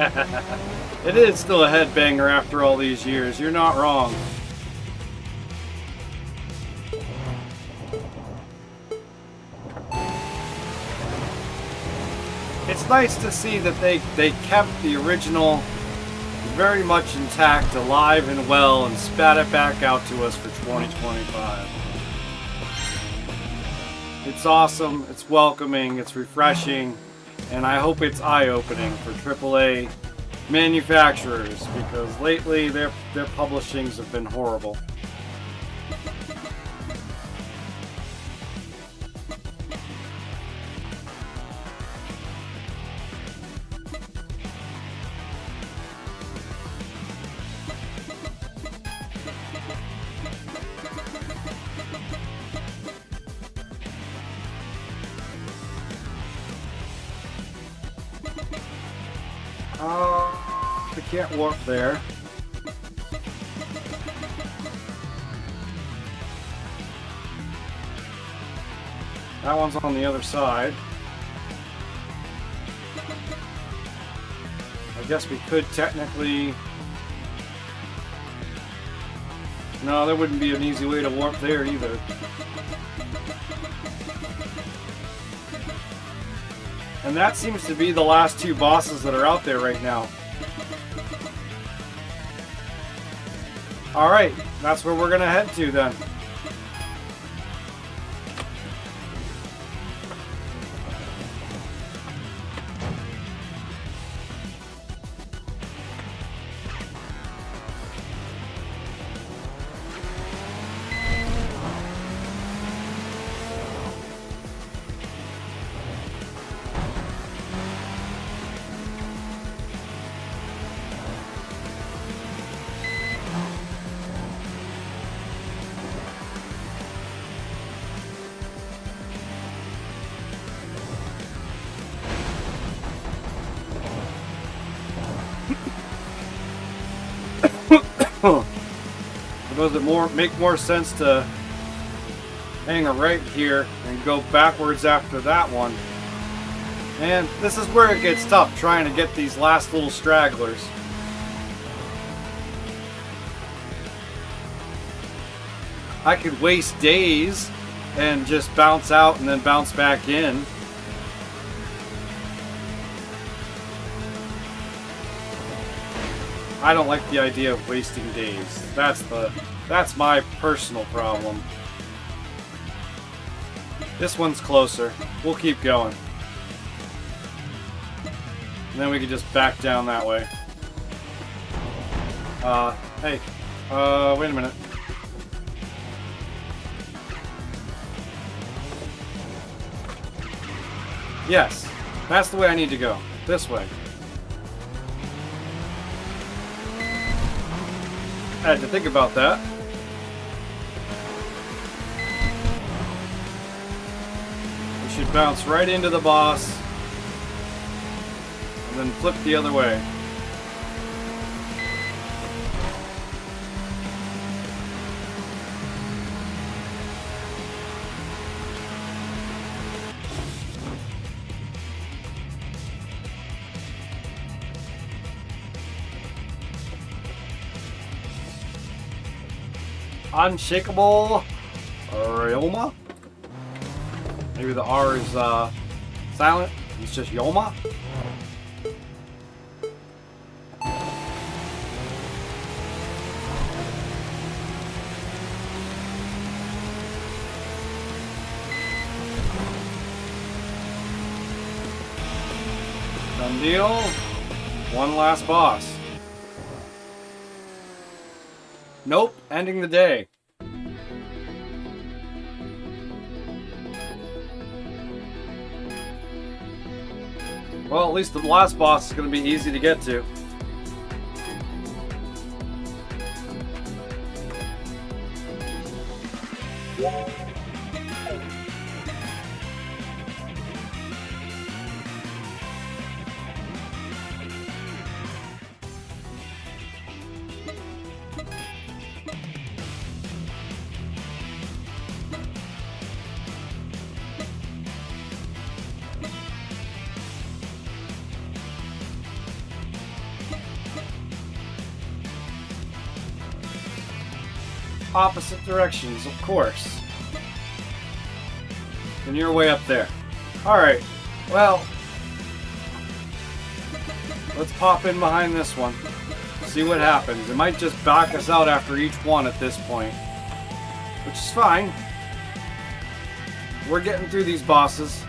It is still a headbanger after all these years. You're not wrong. It's nice to see that they kept the original very much intact, alive and well, and spat it back out to us for 2025. It's awesome, it's welcoming, it's refreshing, and I hope it's eye-opening for AAA manufacturers, because lately their publishings have been horrible. I can't warp there. That one's on the other side. I guess we could technically... No, there wouldn't be an easy way to warp there either. And that seems to be the last two bosses that are out there right now. Alright, that's where we're gonna head to then. Does it make more sense to hang a right here and go backwards after that one? And this is where it gets tough, trying to get these last little stragglers. I could waste days and just bounce out and then bounce back in. I don't like the idea of wasting days. That's my personal problem. This one's closer. We'll keep going. And then we can just back down that way. Hey. Wait a minute. Yes, that's the way I need to go. This way. I had to think about that. We should bounce right into the boss and then flip the other way. Unshakable Ryoma? Maybe the R is silent. It's just Yoma. Done deal. One last boss. Nope, ending the day. Well, at least the last boss is going to be easy to get to. opposite directions, of course. And you're way up there. Alright, well, let's pop in behind this one. See what happens. It might just back us out after each one at this point. Which is fine. We're getting through these bosses.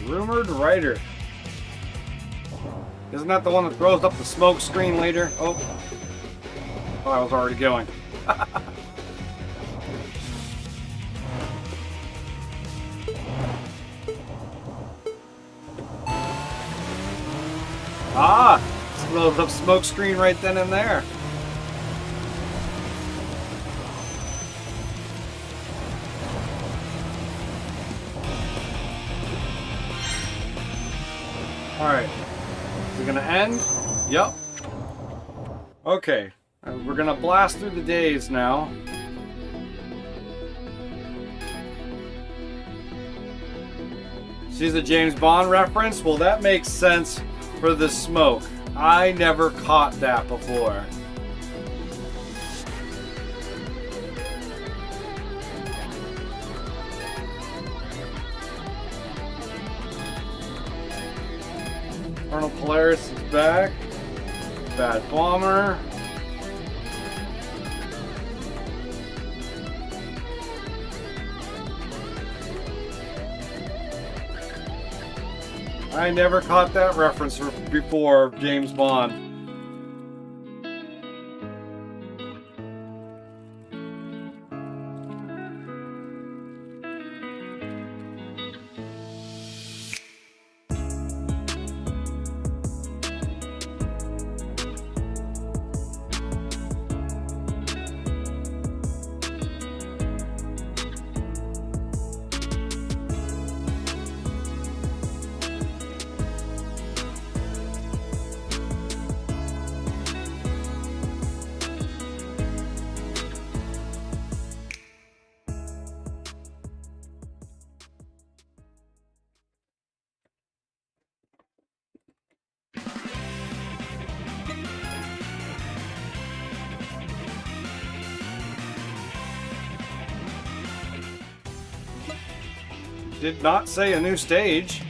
Rumored writer. Isn't that the one that throws up the smoke screen later? Oh, I was already going. Ah, throws up smoke screen right then and there. Alright, is it gonna end? Yep. Okay, we're gonna blast through the days now. See the James Bond reference? Well, that makes sense for the smoke. I never caught that before. Colonel Polaris is back. Bad Bomber. I never caught that reference before, James Bond. Did not say a new stage.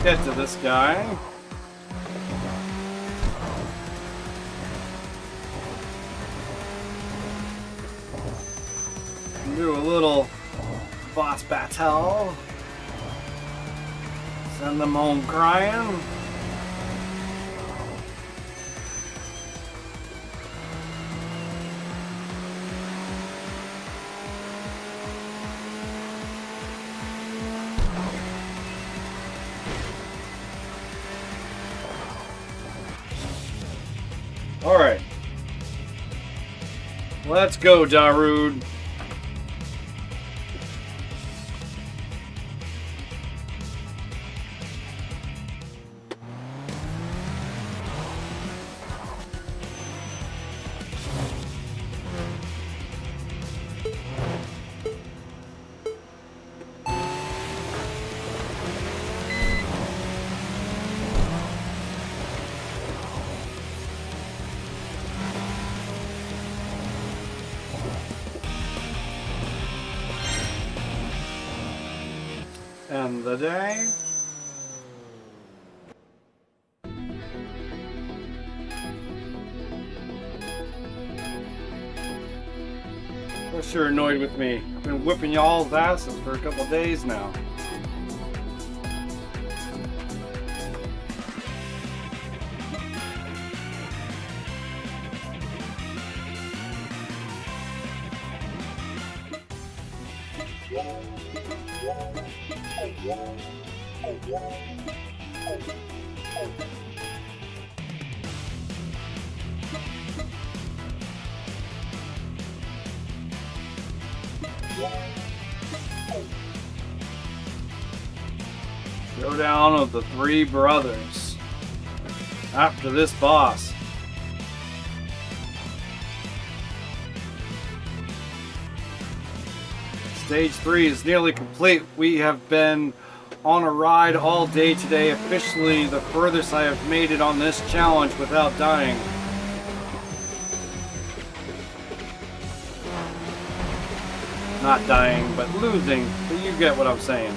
Get to this guy. Do a little boss battle. Send them home crying. Alright. Let's go, Darude. And the day. You're sure annoyed with me. I've been whipping y'all's asses for a couple days now. Showdown of the three brothers. After this boss. Stage 3 is nearly complete. We have been on a ride all day today. Officially the furthest I have made it on this challenge without dying. Not dying, but losing. But you get what I'm saying.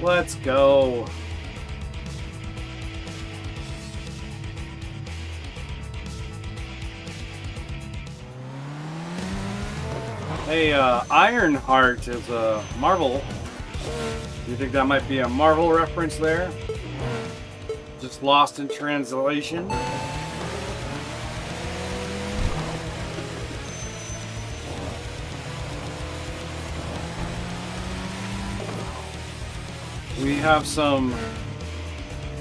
Let's go. Hey, Ironheart is a Marvel. Do you think that might be a Marvel reference there? Just lost in translation. We have some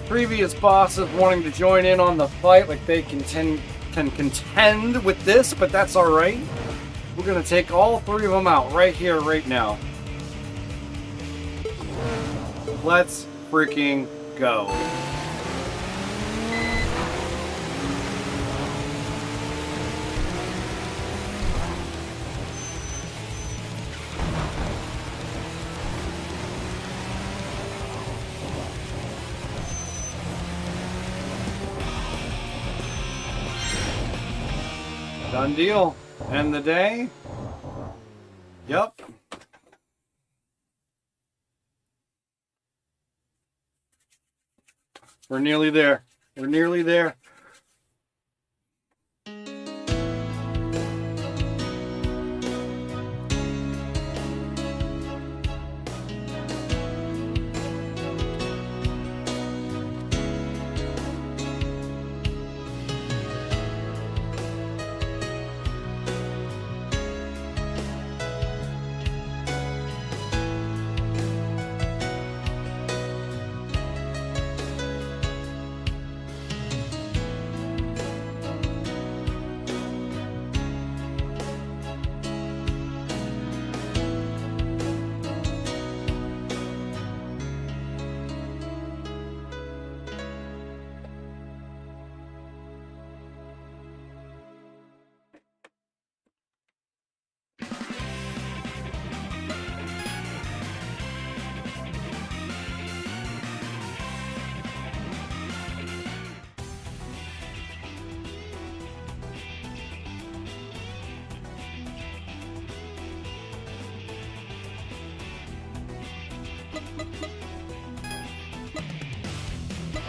previous bosses wanting to join in on the fight, like they can contend with this, but that's alright. We're gonna take all three of them out right here, right now. Let's freaking go. Done deal. End the day. Yep. We're nearly there. We're nearly there.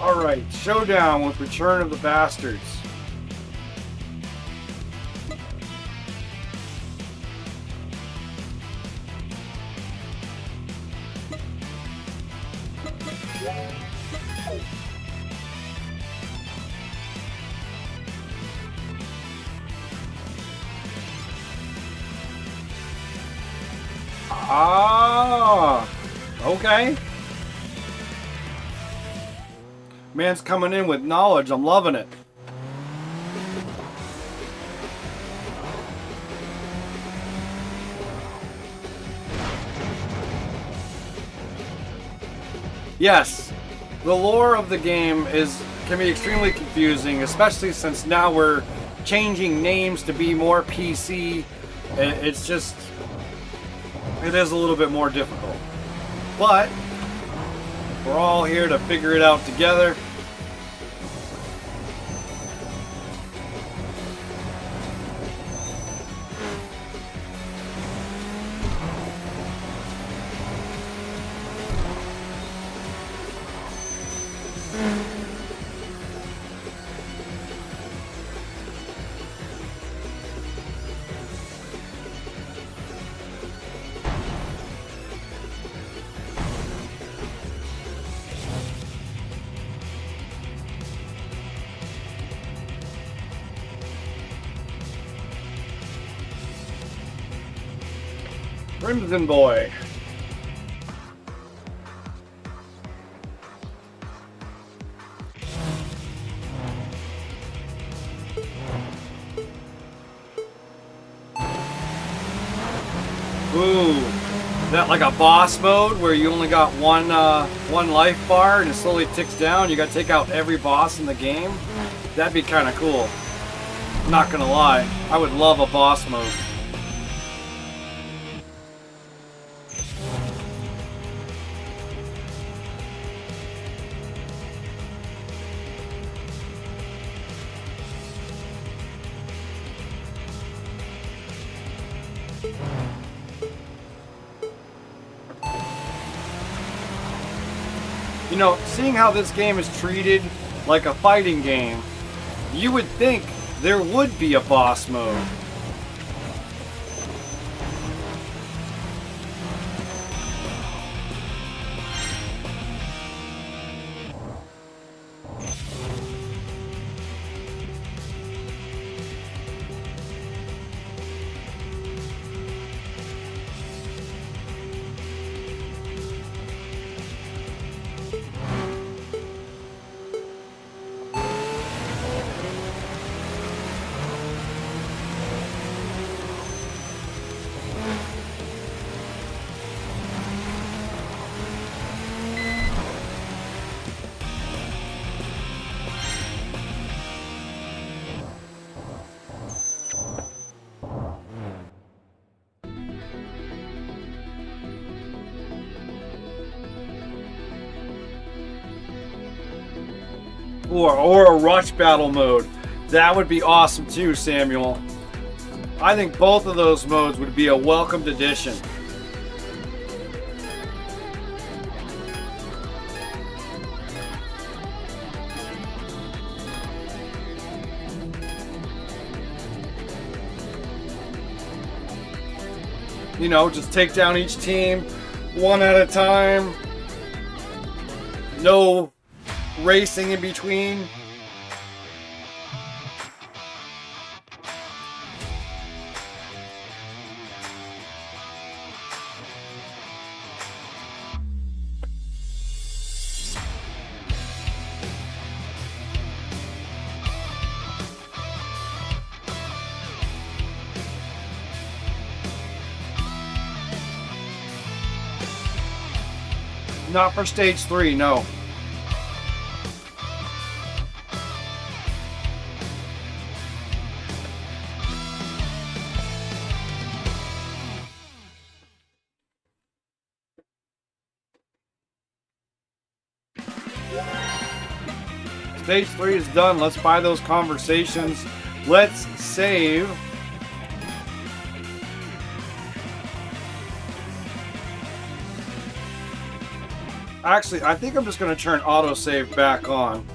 Alright, showdown with Return of the Bastards. Ah, okay. Man's coming in with knowledge. I'm loving it. Yes, the lore of the game can be extremely confusing, especially since now we're changing names to be more PC. It is a little bit more difficult. but we're all here to figure it out together. Crimson Boy. Ooh, is that like a boss mode where you only got one life bar and it slowly ticks down? You got to take out every boss in the game? That'd be kind of cool. Not gonna lie, I would love a boss mode. You know, seeing how this game is treated like a fighting game, you would think there would be a boss mode. Or a rush battle mode. That would be awesome too, Samuel. I think both of those modes would be a welcomed addition. You know, just take down each team one at a time. No racing in between. Not for stage 3, no. Stage 3 is done. Let's buy those conversations. Let's save. Actually, I think I'm just going to turn autosave back on.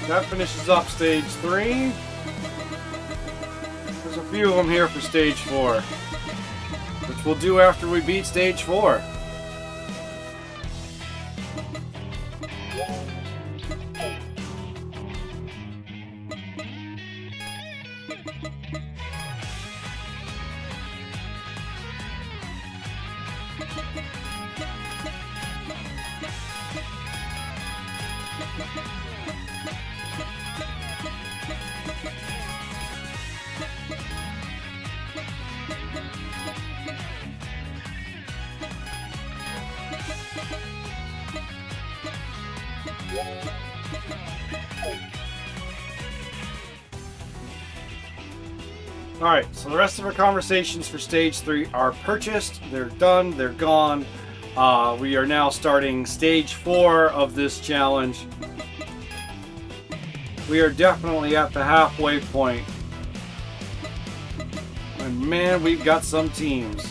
That finishes up stage 3. There's a few of them here for stage 4, which we'll do after we beat stage 4. Alright, so the rest of our conversations for stage 3 are purchased. They're done. They're gone. We are now starting stage 4 of this challenge. We are definitely at the halfway point. And man, we've got some teams.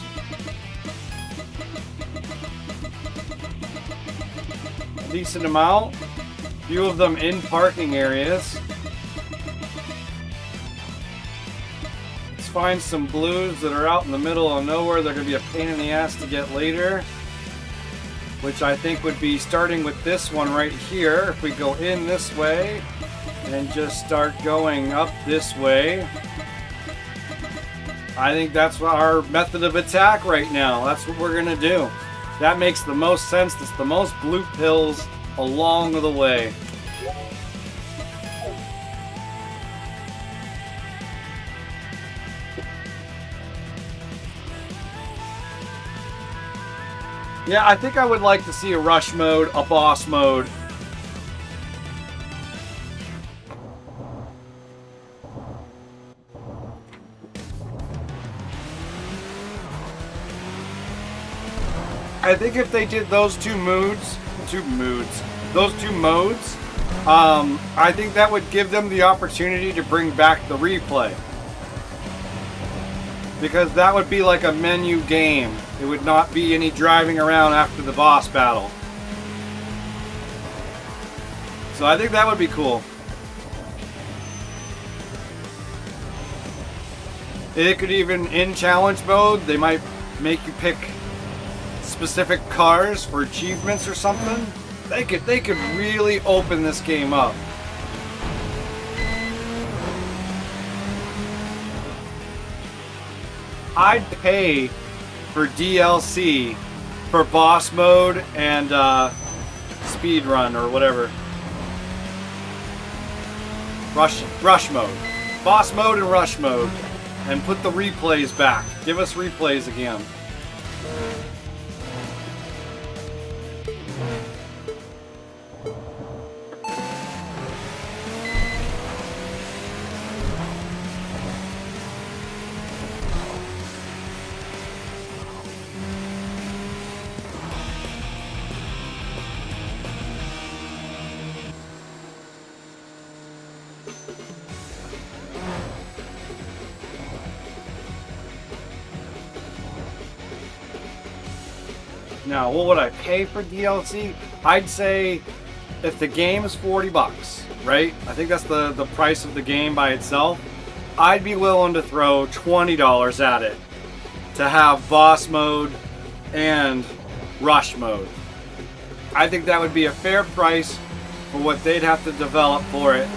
A decent amount. Few of them in parking areas. Let's find some blues that are out in the middle of nowhere. They're going to be a pain in the ass to get later. Which I think would be starting with this one right here. If we go in this way and just start going up this way. I think that's our method of attack right now. That's what we're going to do. That makes the most sense. That's the most blue pills along the way. Yeah, I think I would like to see a rush mode, a boss mode. I think if they did those two modes, I think that would give them the opportunity to bring back the replay. Because that would be like a menu game. It would not be any driving around after the boss battle. So I think that would be cool. It could even, in challenge mode, they might make you pick specific cars for achievements or something. They could really open this game up. I'd pay for DLC for boss mode and speed run or whatever. Rush mode. Boss mode and rush mode. And put the replays back. Give us replays again. Now, what would I pay for DLC? I'd say if the game is $40, right? I think that's the price of the game by itself. I'd be willing to throw $20 at it to have boss mode and rush mode. I think that would be a fair price for what they'd have to develop for it.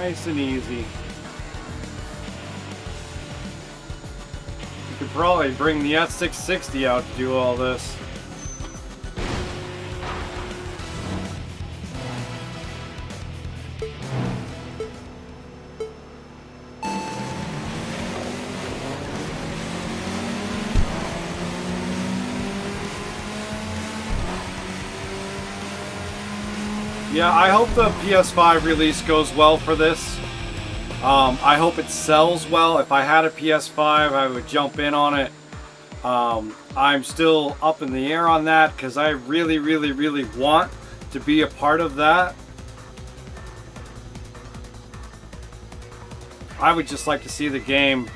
Nice and easy. You could probably bring the S660 out to do all this. Yeah, I hope the PS5 release goes well for this. I hope it sells well. If I had a PS5, I would jump in on it. I'm still up in the air on that because I really, really, really want to be a part of that. I would just like to see the game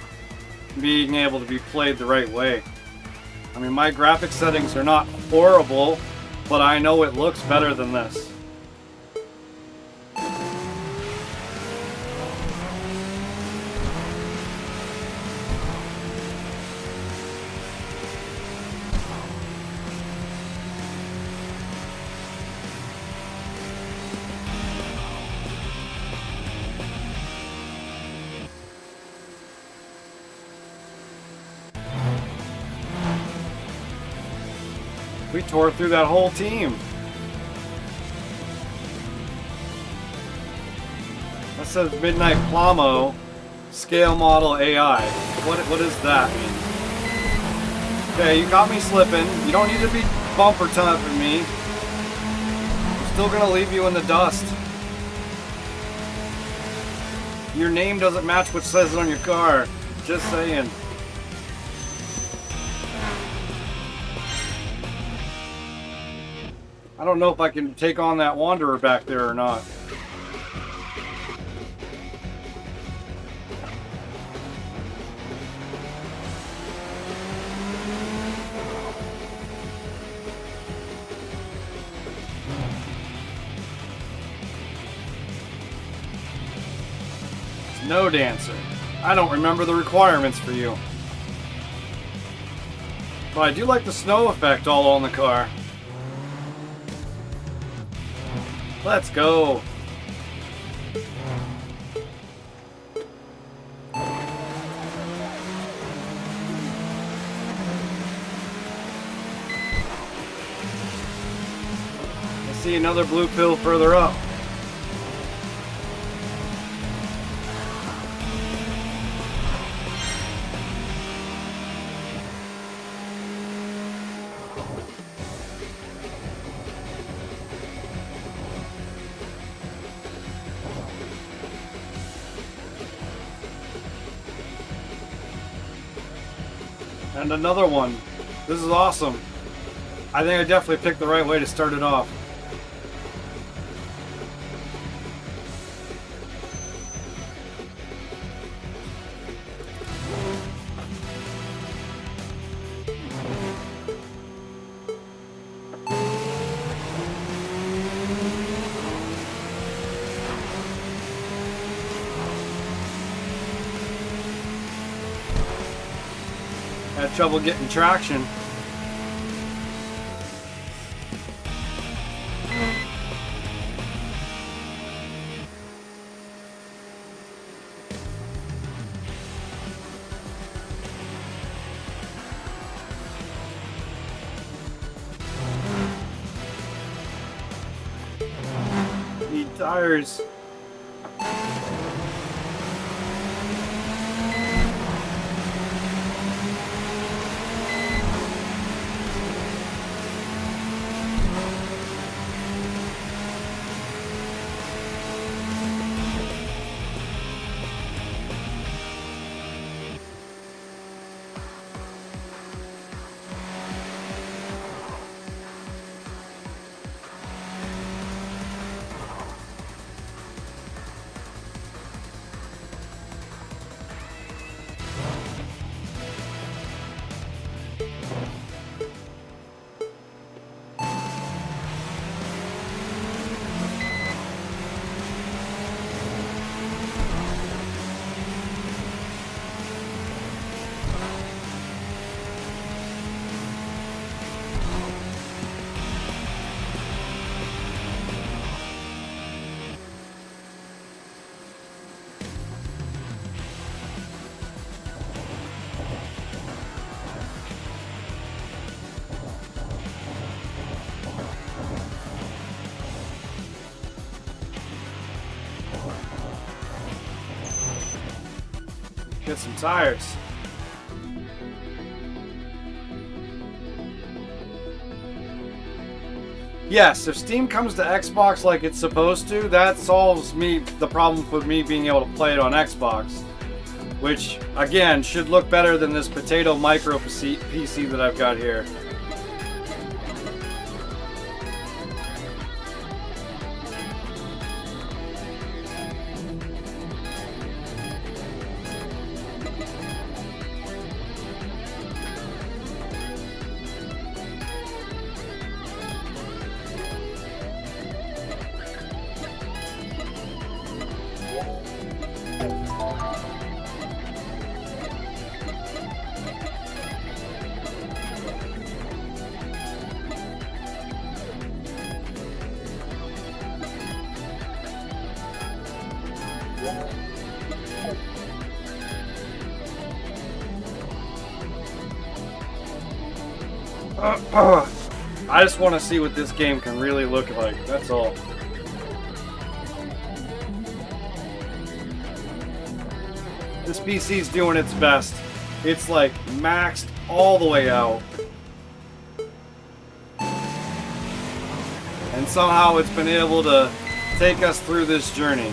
being able to be played the right way. I mean, my graphic settings are not horrible, but I know it looks better than this. We tore through that whole team. That says Midnight Plamo Scale Model AI. What does that mean? Okay, you got me slipping. You don't need to be bumper topping me. I'm still gonna leave you in the dust. Your name doesn't match what says it on your car. Just saying. I don't know if I can take on that Wanderer back there or not. No dancer. I don't remember the requirements for you. But I do like the snow effect all on the car. Let's go. I see another blue pill further up. And another one. This is awesome. I think I definitely picked the right way to start it off. Had trouble getting traction. Need tires. Get some tires. Yes, if Steam comes to Xbox like it's supposed to, that solves the problem with me being able to play it on Xbox. Which, again, should look better than this potato micro PC that I've got here. I just want to see what this game can really look like, that's all. This PC's doing its best. It's like maxed all the way out. And somehow it's been able to take us through this journey.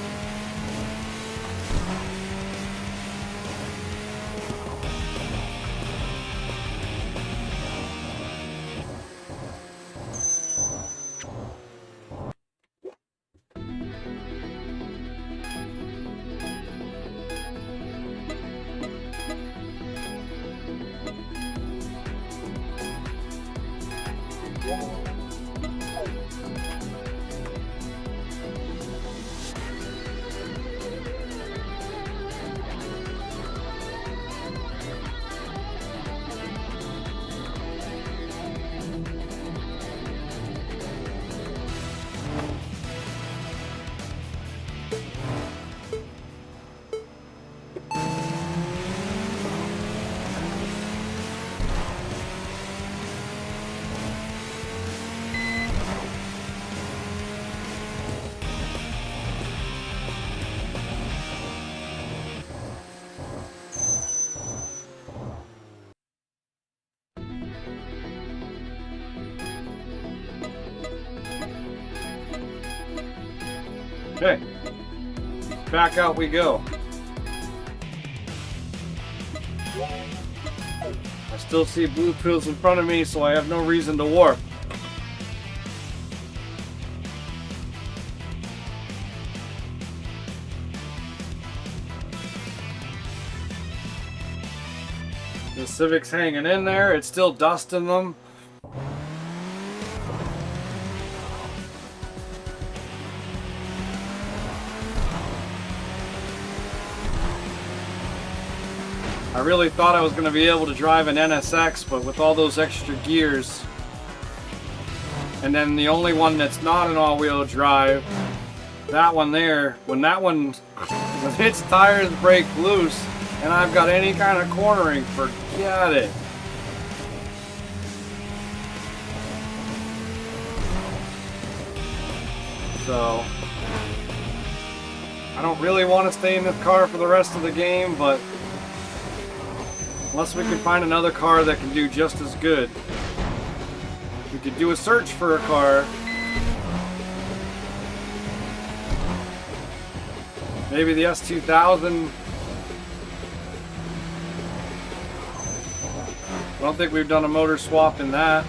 Okay, back out we go. I still see blue pills in front of me, so I have no reason to warp. The Civic's hanging in there, it's still dusting them. I really thought I was going to be able to drive an NSX, but with all those extra gears, and then the only one that's not an all-wheel drive, that one there, when its tires break loose, and I've got any kind of cornering, forget it. So, I don't really want to stay in this car for the rest of the game, but unless we can find another car that can do just as good. We could do a search for a car. Maybe the S2000. I don't think we've done a motor swap in that.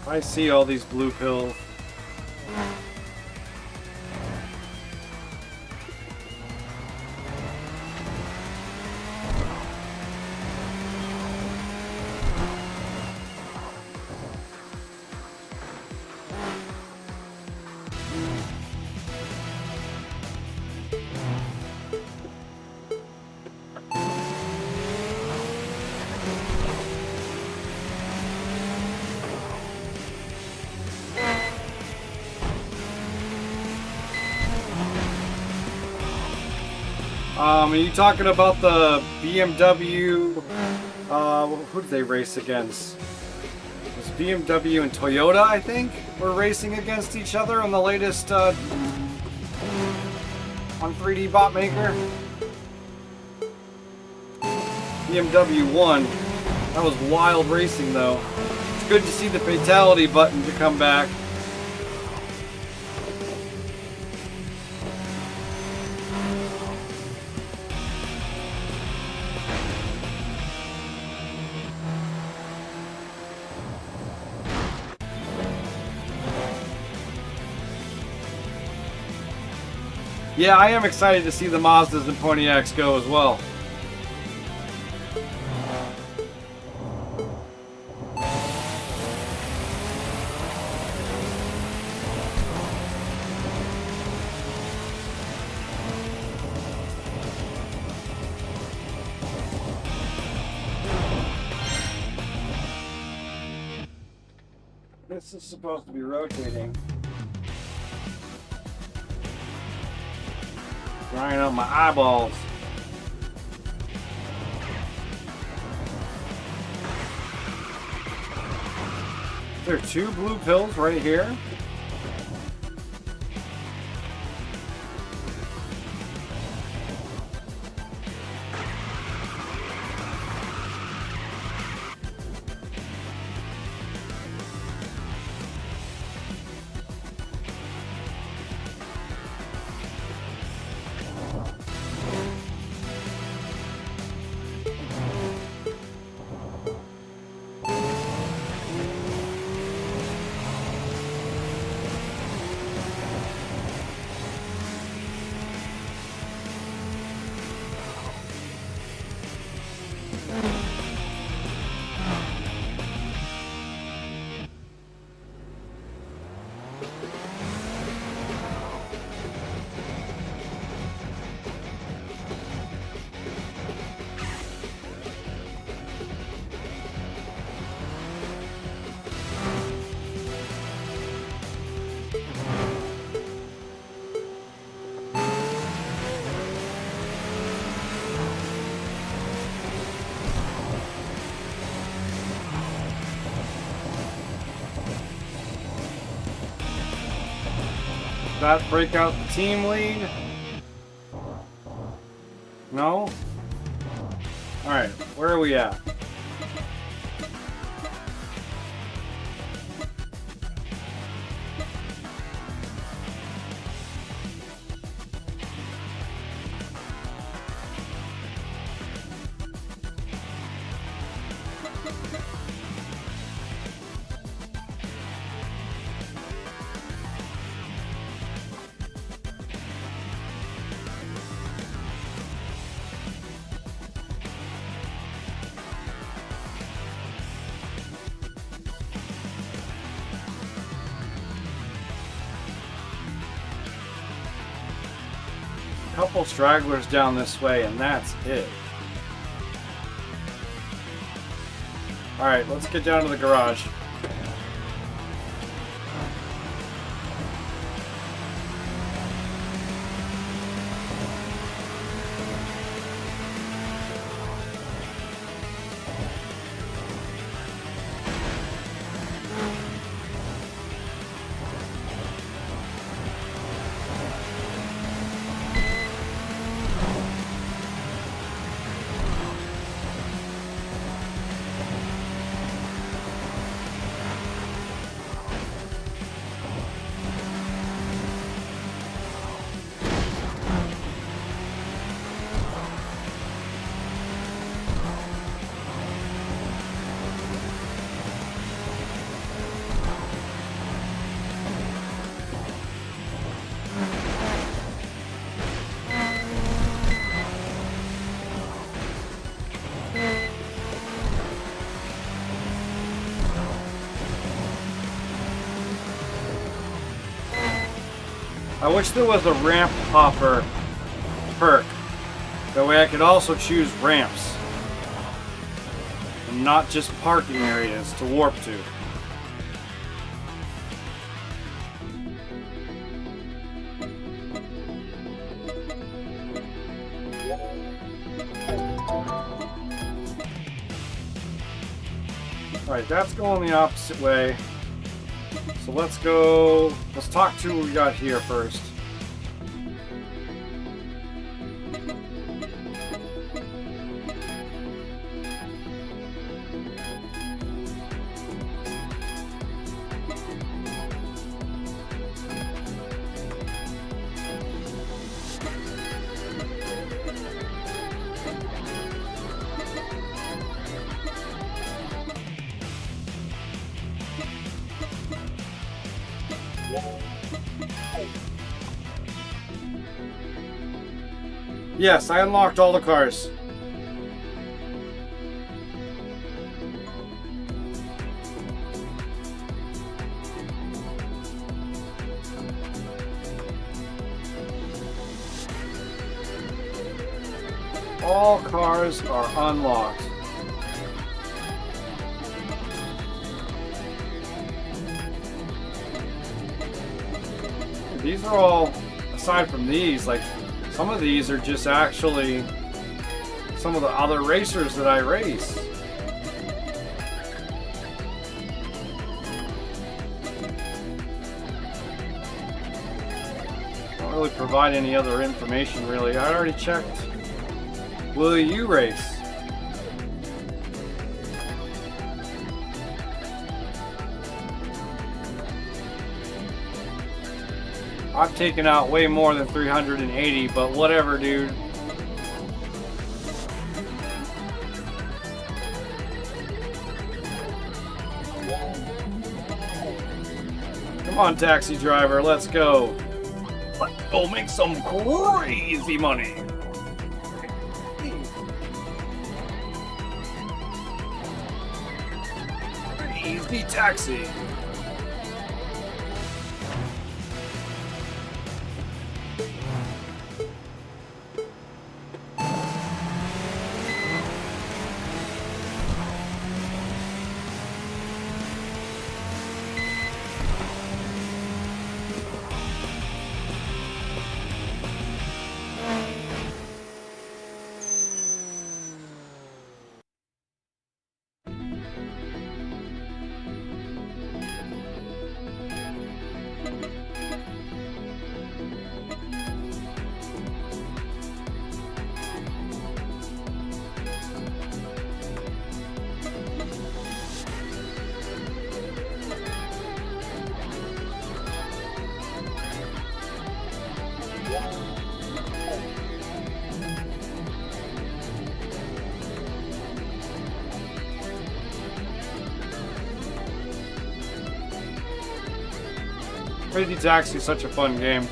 I see all these blue pills. Are you talking about the BMW? Who did they race against? It was BMW and Toyota, I think, were racing against each other on the latest on 3D Bot Maker. BMW won. That was wild racing, though. It's good to see the fatality button to come back. Yeah, I am excited to see the Mazdas and Pontiacs go as well. This is supposed to be rotating. Drying out my eyeballs. There are 2 blue pills right here. That break out the team lead? No? Alright, where are we at? Couple stragglers down this way, and that's it. Alright, let's get down to the garage. I wish there was a ramp hopper perk. That way I could also choose ramps. And not just parking areas to warp to. Alright, that's going the opposite way. So let's go, let's talk to what we got here first. Yes, I unlocked all the cars. All cars are unlocked. These are all, aside from these, like, some of these are just actually some of the other racers that I race. Don't really provide any other information, really. I already checked. Will you race? I've taken out way more than 380, but whatever, dude. Come on, taxi driver, let's go. Let's go make some crazy money. Crazy taxi. Crazy Taxi is such a fun game.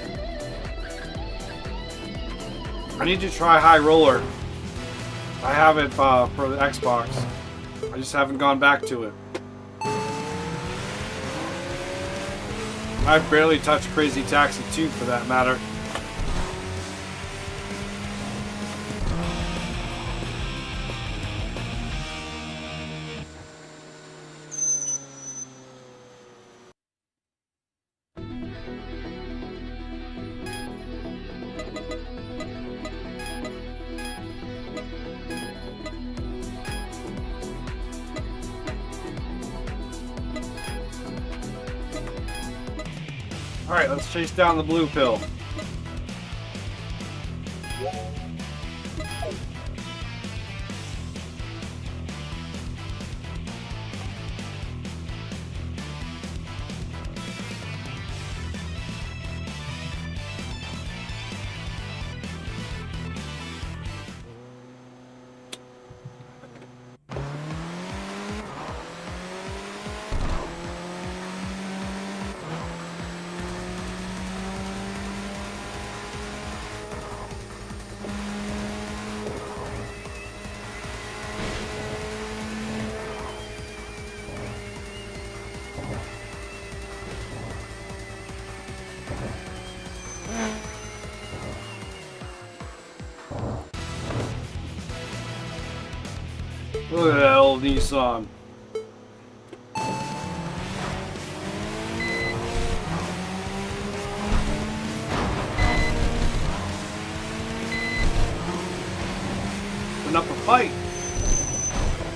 I need to try High Roller. I have it for the Xbox. I just haven't gone back to it. I've barely touched Crazy Taxi 2 for that matter. Alright, let's chase down the blue pill. Look at that old Nissan. Putting up a fight.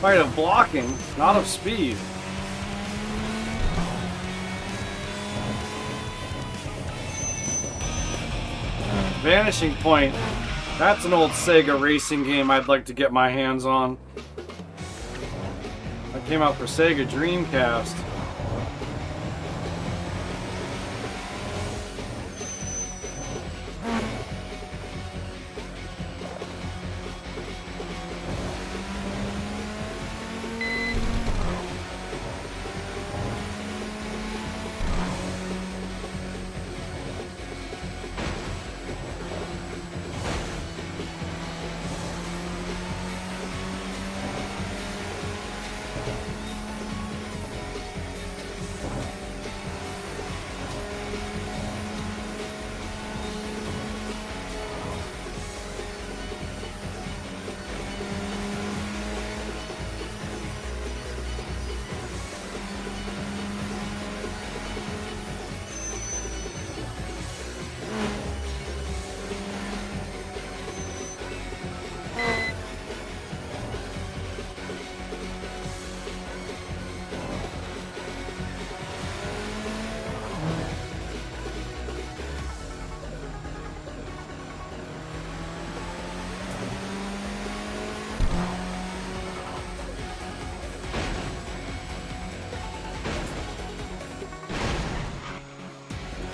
Fight of blocking, not of speed. Vanishing Point. That's an old Sega racing game I'd like to get my hands on. That came out for Sega Dreamcast.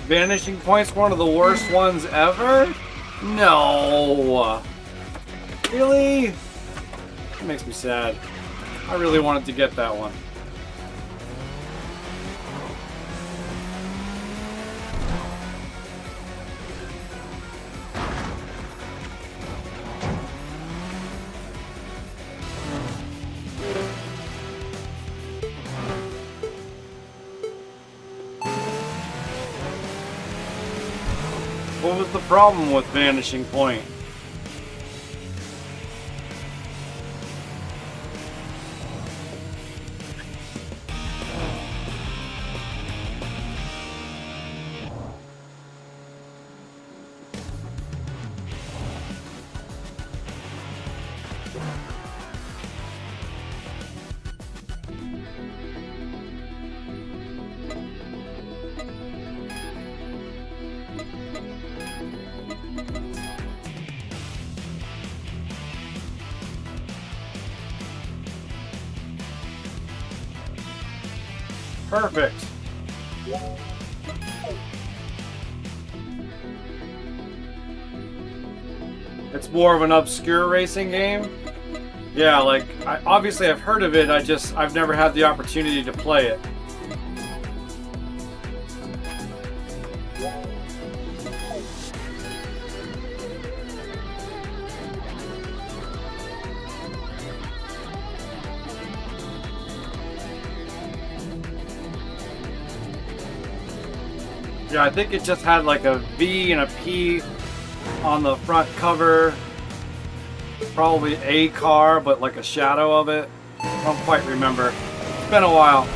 Vanishing Point's one of the worst ones ever? No. Really? That makes me sad. I really wanted to get that one. What was the problem with Vanishing Point? Perfect. It's more of an obscure racing game. Yeah, like obviously I've heard of it. I've never had the opportunity to play it. Yeah, I think it just had like a V and a P on the front cover. Probably a car, but like a shadow of it. I don't quite remember. It's been a while.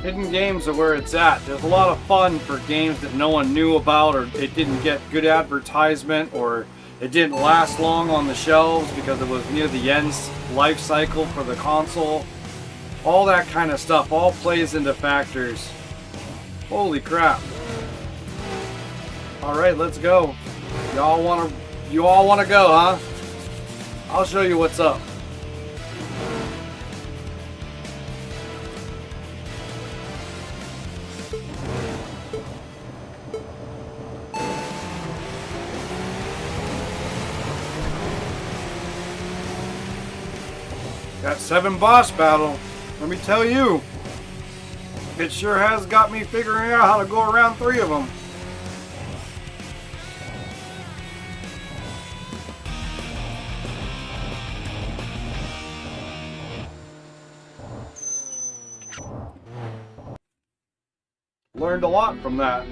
Hidden games are where it's at. There's a lot of fun for games that no one knew about, or it didn't get good advertisement, or it didn't last long on the shelves because it was near the end life cycle for the console. All that kind of stuff all plays into factors. Holy crap. Alright, let's go. You all wanna go, huh? I'll show you what's up. Got 7 boss battle. Let me tell you, it sure has got me figuring out how to go around 3 of them. Learned a lot from that.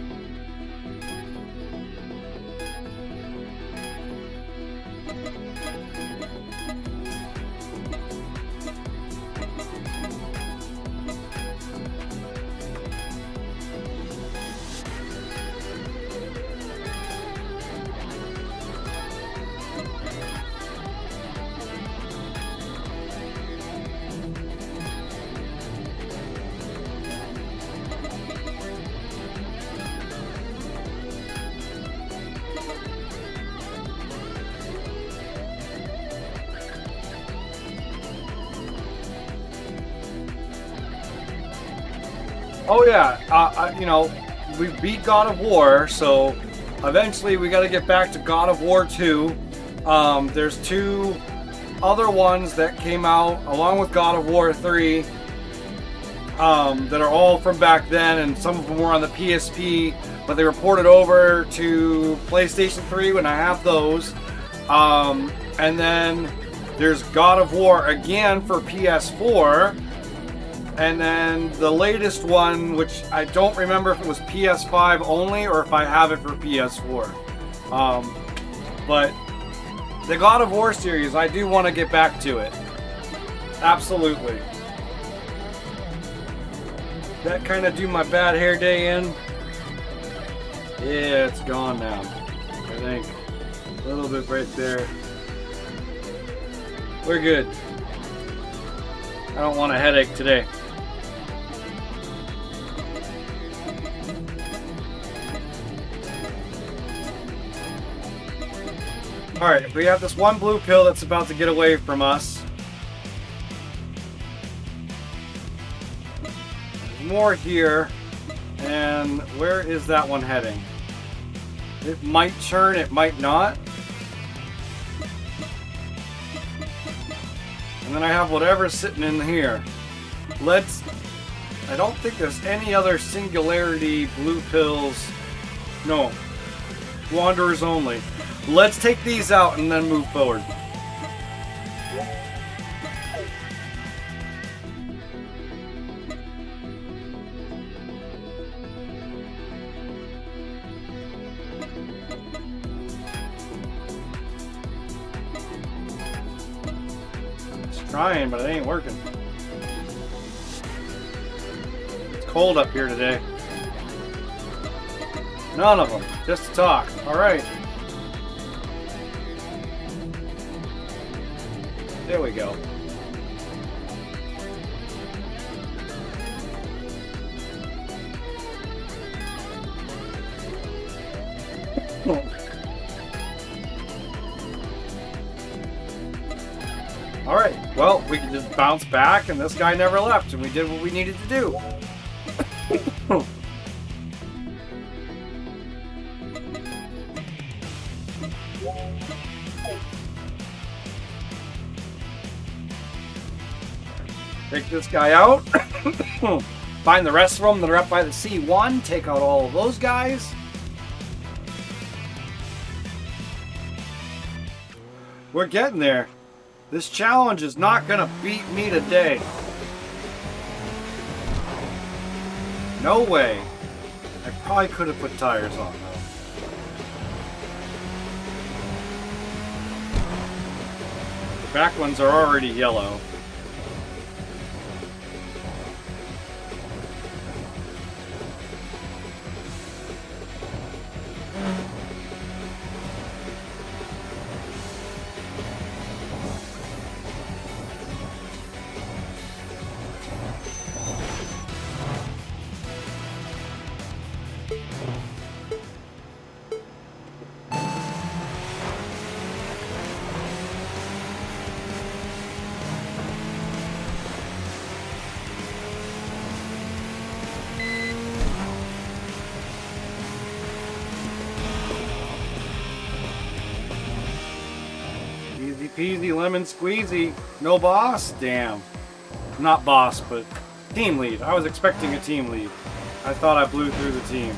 Oh yeah, you know, we beat God of War, so eventually we got to get back to God of War 2. There's 2 other ones that came out along with God of War 3 that are all from back then, and some of them were on the PSP, but they were ported over to PlayStation 3 when I have those. And then there's God of War again for PS4. And then the latest one, which I don't remember if it was PS5 only or if I have it for PS4. But the God of War series, I do want to get back to it. Absolutely. That kind of do my bad hair day in. Yeah, it's gone now. I think. A little bit right there. We're good. I don't want a headache today. Alright, we have this one blue pill that's about to get away from us. There's more here. And where is that one heading? It might turn, it might not. And then I have whatever's sitting in here. I don't think there's any other singularity blue pills. No. Wanderers only. Let's take these out and then move forward. It's trying, but it ain't working. It's cold up here today. None of them. Just to talk. Alright. There we go. Alright, well, we can just bounce back, and this guy never left, and we did what we needed to do. Take this guy out. Find the rest of them that are up by the C1. Take out all of those guys. We're getting there. This challenge is not going to beat me today. No way. I probably could have put tires on though. The back ones are already yellow. peasy lemon squeezy. No boss? Damn. Not boss, but team lead. I was expecting a team lead. I thought I blew through the team.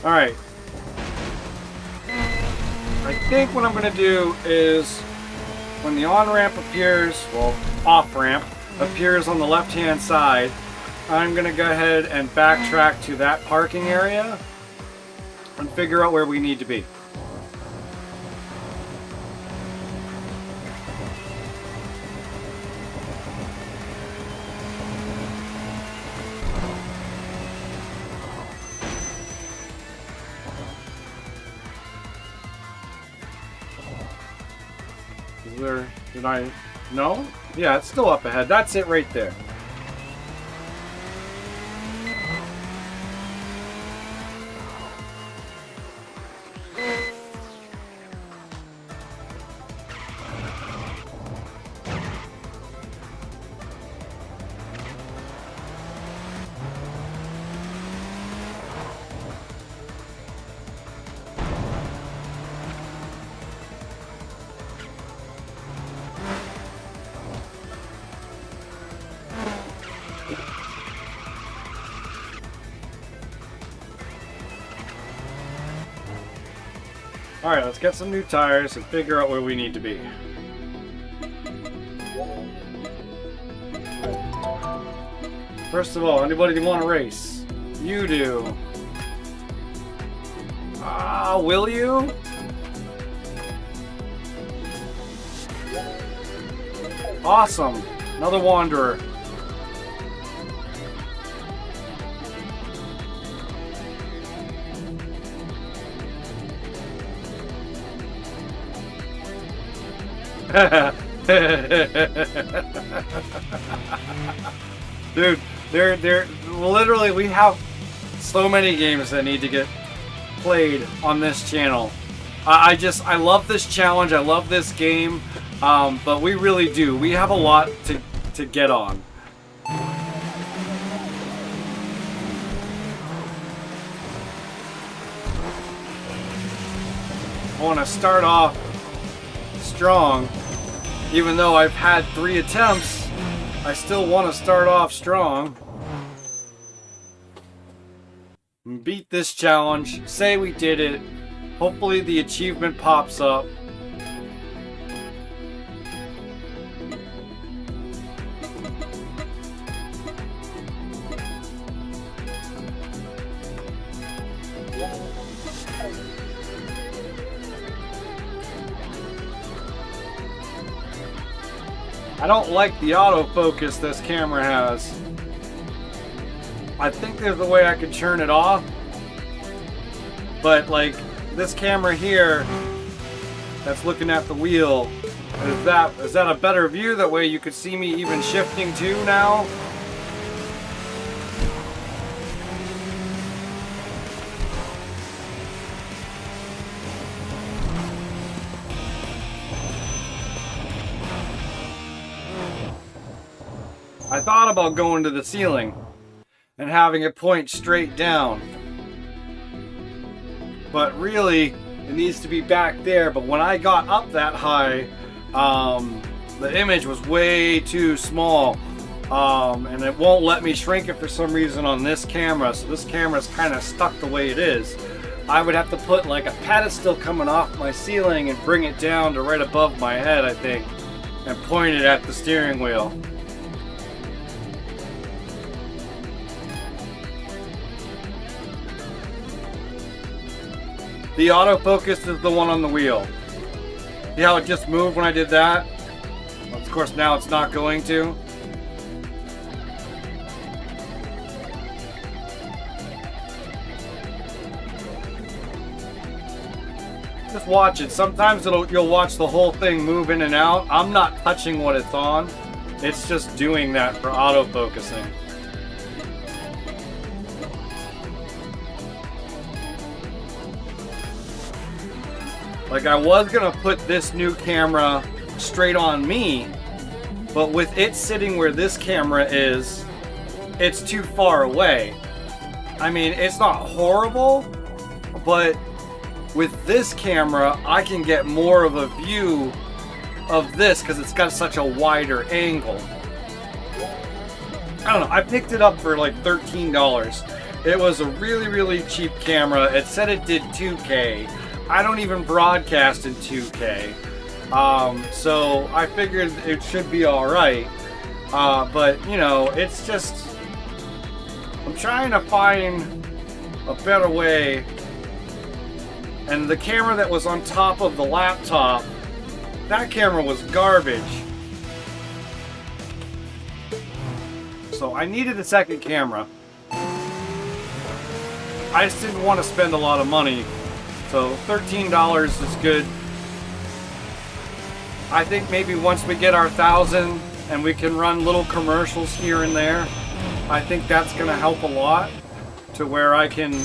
Alright. I think what I'm going to do is when the on-ramp appears, well, off-ramp appears on the left-hand side, I'm going to go ahead and backtrack to that parking area and figure out where we need to be. Did I? No? Yeah, it's still up ahead. That's it right there. Alright, let's get some new tires and figure out where we need to be. First of all, anybody want to race? You do. Ah, will you? Awesome. Another wanderer. Dude, they're literally, we have so many games that need to get played on this channel. I love this challenge. I love this game, but we really do. We have a lot to get on. I want to start off strong. Even though I've had 3 attempts, I still want to start off strong. Beat this challenge. Say we did it. Hopefully the achievement pops up. I don't like the autofocus this camera has. I think there's a way I could turn it off, but like this camera here that's looking at the wheel, is that a better view? That way you could see me even shifting too now? I thought about going to the ceiling and having it point straight down, but really it needs to be back there. But when I got up that high, the image was way too small, and it won't let me shrink it for some reason on this camera, so this camera's kind of stuck the way it is. I would have to put like a pedestal coming off my ceiling and bring it down to right above my head, I think, and point it at the steering wheel. The autofocus is the one on the wheel. See how it just moved when I did that? Well, of course now it's not going to. Just watch it. Sometimes you'll watch the whole thing move in and out. I'm not touching what it's on. It's just doing that for autofocusing. Like, I was gonna put this new camera straight on me, but with it sitting where this camera is, it's too far away. I mean, it's not horrible, but with this camera, I can get more of a view of this because it's got such a wider angle. I don't know, I picked it up for like $13. It was a really, really cheap camera. It said it did 2K. I don't even broadcast in 2K. So I figured it should be alright. But, you know, it's just... I'm trying to find a better way. And the camera that was on top of the laptop, that camera was garbage. So I needed a second camera. I just didn't want to spend a lot of money. So $13 is good. I think maybe once we get our 1,000 and we can run little commercials here and there, I think that's going to help a lot to where I can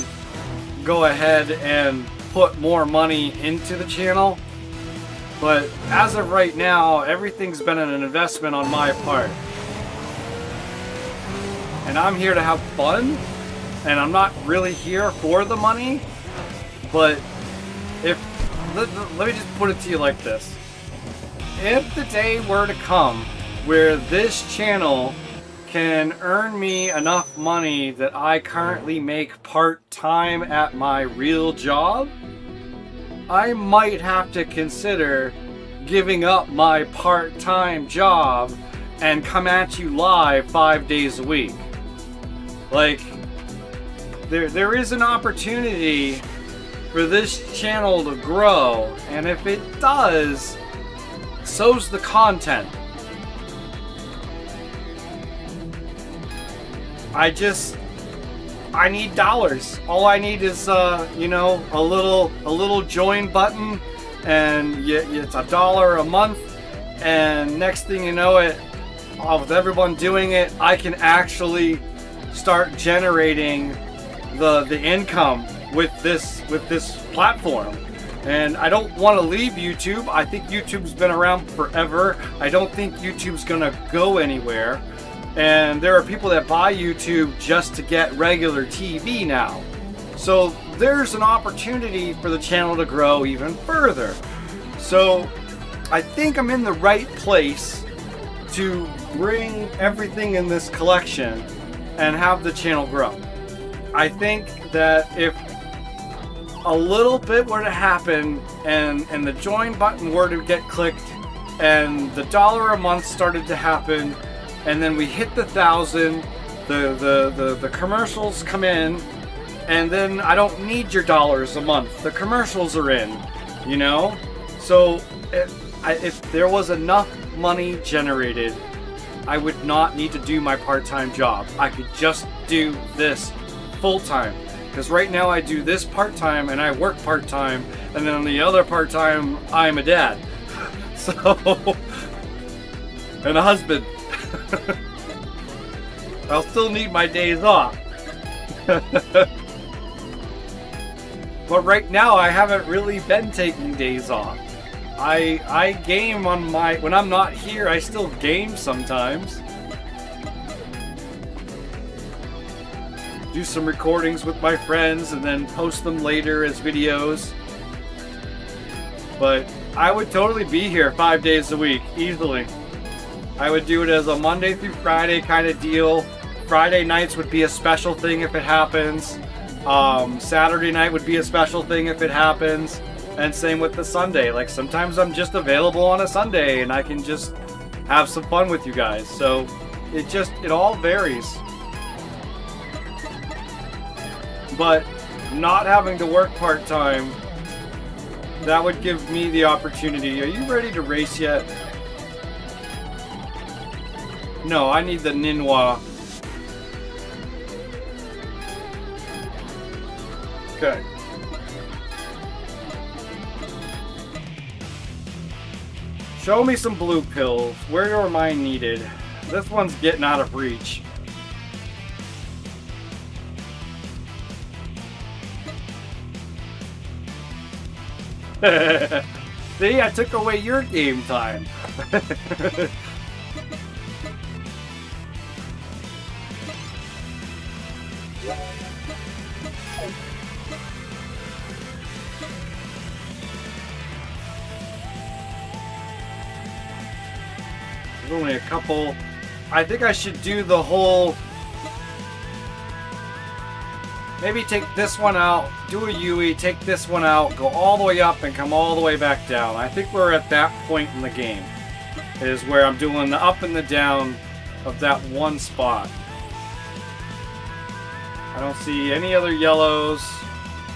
go ahead and put more money into the channel. But as of right now, everything's been an investment on my part. And I'm here to have fun, and I'm not really here for the money. But if, let me just put it to you like this. If the day were to come where this channel can earn me enough money that I currently make part-time at my real job, I might have to consider giving up my part-time job and come at you live 5 days a week. Like, there is an opportunity for this channel to grow, and if it does, so's the content. I need dollars. All I need is, you know, a little join button, and it's $1 a month. And next thing you know, with everyone doing it, I can actually start generating the income with this platform. And I don't want to leave YouTube. I think YouTube's been around forever. I don't think YouTube's gonna go anywhere. And there are people that buy YouTube just to get regular TV now. So there's an opportunity for the channel to grow even further. So I think I'm in the right place to bring everything in this collection and have the channel grow. I think that if a little bit were to happen and the join button were to get clicked and the $1 a month started to happen, and then we hit the 1,000, the commercials come in, and then I don't need your dollars a month. The commercials are in, you know? So if there was enough money generated, I would not need to do my part-time job. I could just do this full-time. Because right now I do this part-time and I work part-time, and then on the other part-time, I'm a dad. So, and a husband. I'll still need my days off. But right now I haven't really been taking days off. I game on when I'm not here, I still game sometimes. Do some recordings with my friends and then post them later as videos. But I would totally be here 5 days a week, easily. I would do it as a Monday through Friday kind of deal. Friday nights would be a special thing if it happens. Saturday night would be a special thing if it happens. And same with the Sunday. Like, sometimes I'm just available on a Sunday and I can just have some fun with you guys. So it all varies. But not having to work part-time, that would give me the opportunity. Are you ready to race yet? No, I need the Ninwa. Okay. Show me some blue pills. Where are mine needed? This one's getting out of reach. See, I took away your game time. There's only a couple. I think I should do the whole... Maybe take this one out, do a Yui, take this one out, go all the way up and come all the way back down. I think we're at that point in the game. Is where I'm doing the up and the down of that one spot. I don't see any other yellows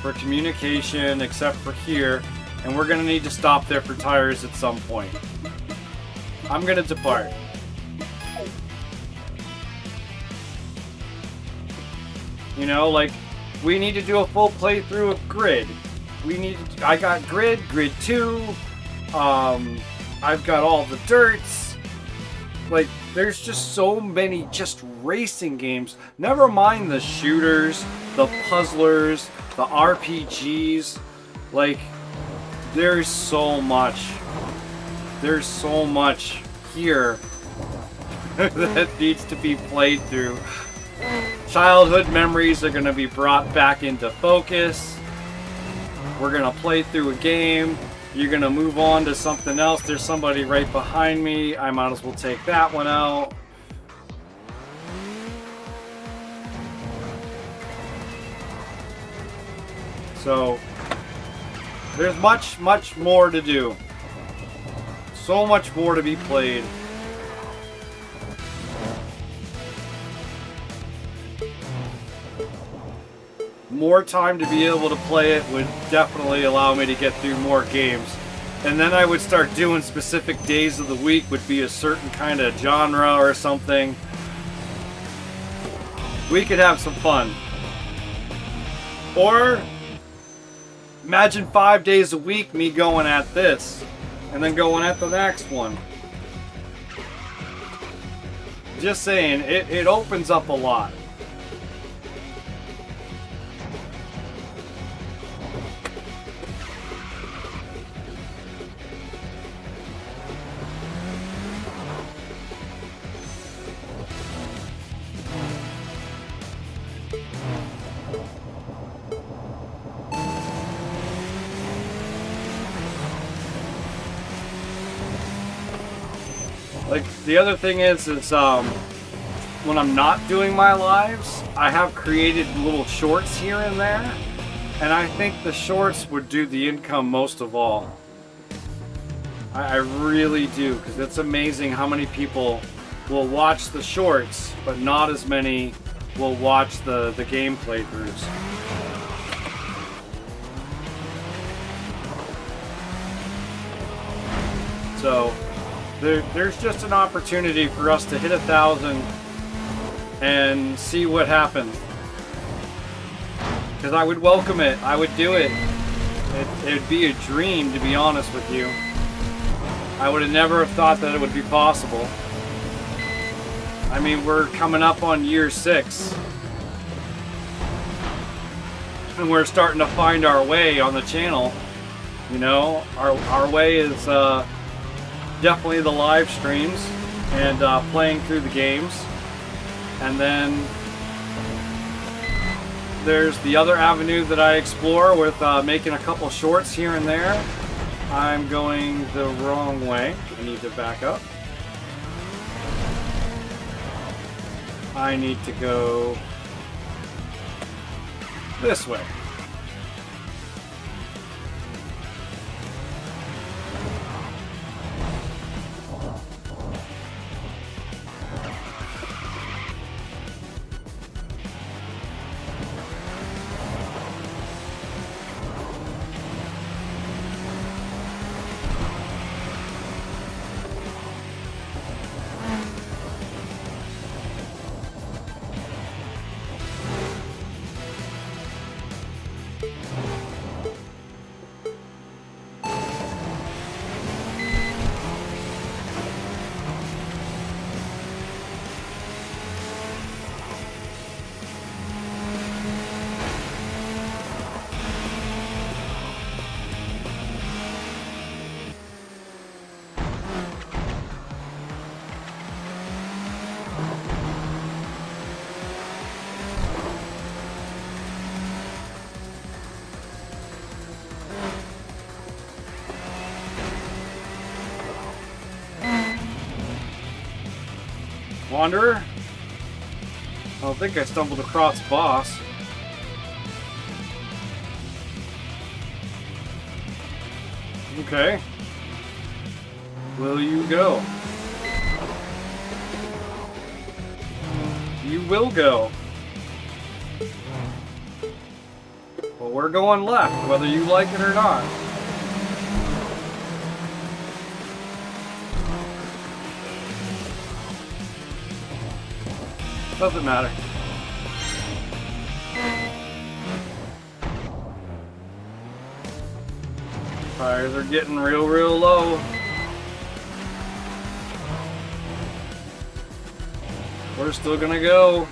for communication except for here. And we're going to need to stop there for tires at some point. I'm going to depart. You know, like, we need to do a full playthrough of Grid. I got Grid 2. I've got all the dirts. Like, there's just so many just racing games. Never mind the shooters, the puzzlers, the RPGs. Like, there's so much. There's so much here that needs to be played through. Childhood memories are going to be brought back into focus. We're going to play through a game. You're going to move on to something else. There's somebody right behind me. I might as well take that one out. So, there's much, much more to do. So much more to be played. More time to be able to play it would definitely allow me to get through more games. And then I would start doing specific days of the week, would be a certain kind of genre or something. We could have some fun. Or imagine 5 days a week me going at this and then going at the next one. Just saying, it opens up a lot. Like, the other thing is when I'm not doing my lives, I have created little shorts here and there, and I think the shorts would do the income most of all. I really do, because it's amazing how many people will watch the shorts, but not as many will watch the game playthroughs. So there's just an opportunity for us to hit 1,000 and see what happens. Because I would welcome it. I would do it. It'd be a dream, to be honest with you. I would have never have thought that it would be possible. I mean, we're coming up on year 6. And we're starting to find our way on the channel. You know, our way is definitely the live streams and playing through the games. And then there's the other avenue that I explore with making a couple shorts here and there. I'm going the wrong way. I need to back up. I need to go this way. Wanderer? I don't think I stumbled across boss. Okay. Will you go? You will go. Well, we're going left, whether you like it or not. Doesn't matter. Tires are getting real low. We're still gonna go.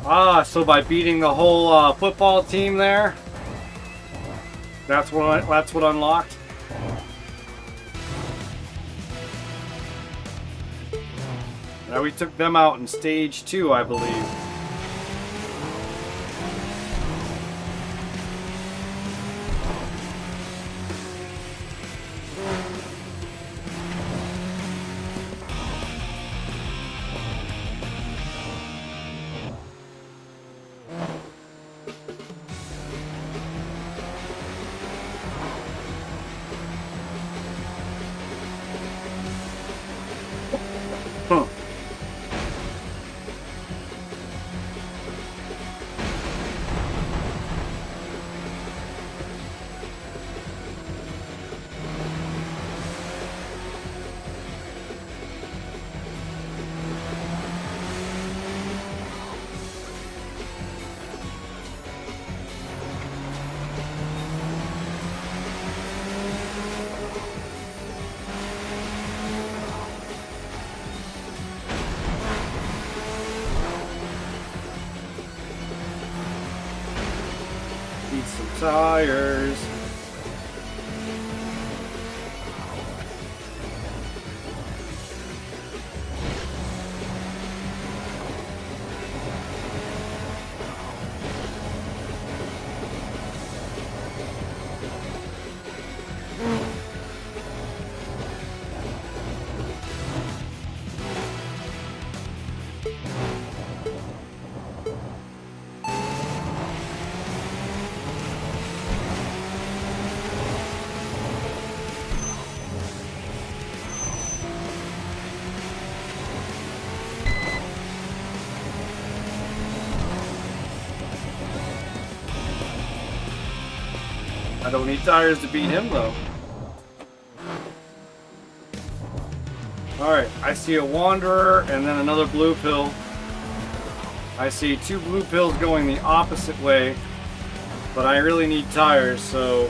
Ah, so by beating the whole football team there, that's what unlocked. Now we took them out in stage 2, I believe. Huh. Need some tires. I don't need tires to beat him, though. Alright, I see a Wanderer and then another blue pill. I see 2 blue pills going the opposite way, but I really need tires, so...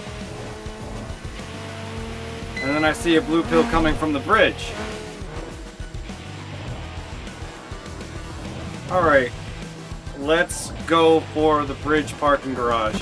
And then I see a blue pill coming from the bridge. Alright, let's go for the bridge parking garage.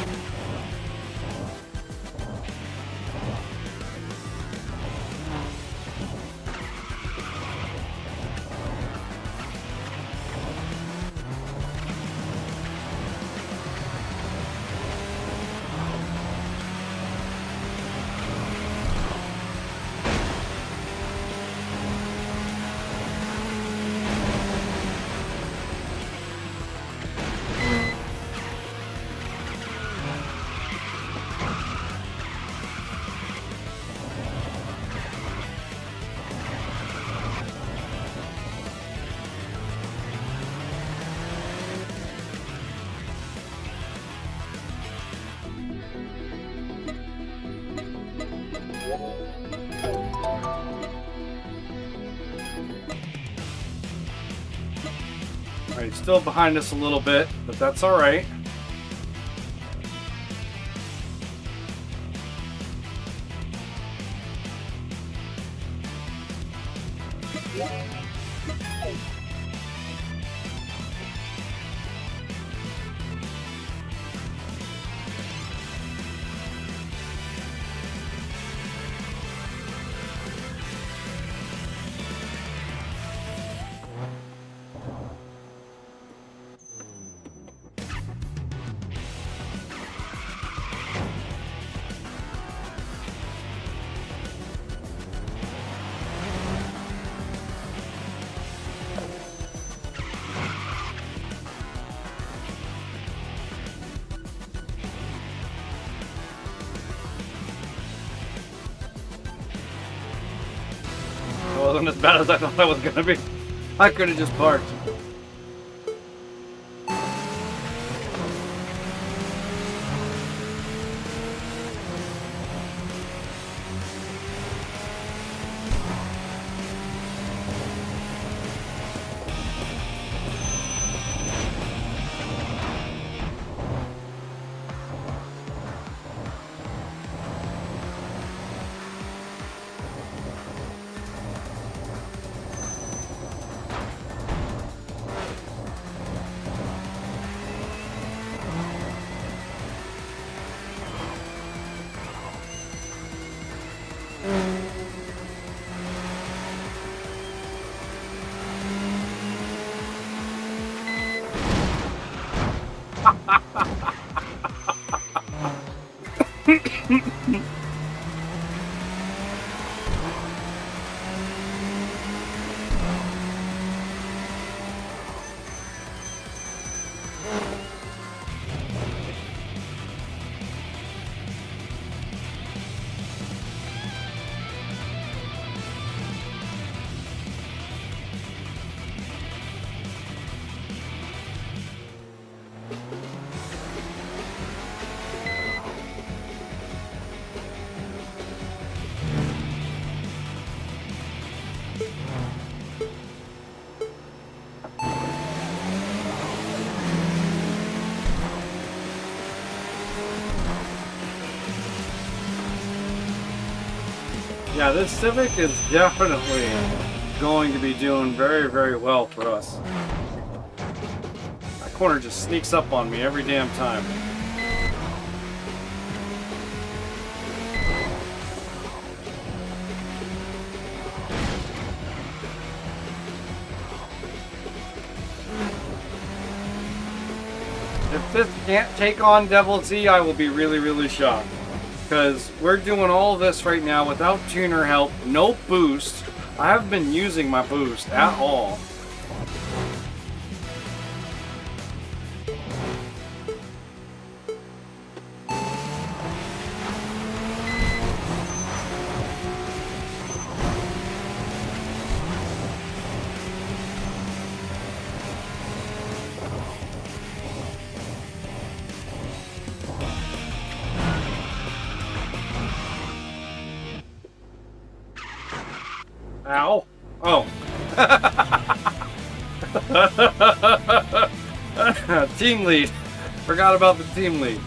Alright, still behind us a little bit, but that's alright. It wasn't as bad as I thought it was gonna be. I could have just parked. Yeah, this Civic is definitely going to be doing very, very well for us. That corner just sneaks up on me every damn time. If this can't take on Devil Z, I will be really, really shocked. Because we're doing all this right now without tuner help, no boost. I haven't been using my boost at all. Ow. Oh. Team lead. Forgot about the team lead.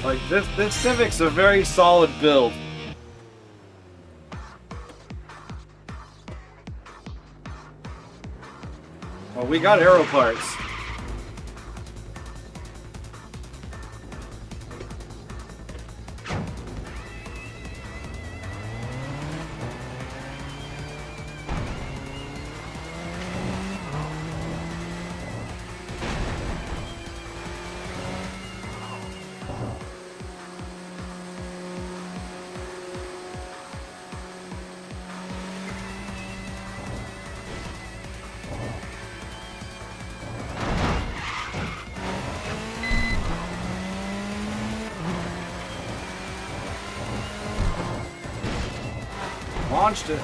Like this Civic's a very solid build. Well, we got aero parts. Launched it.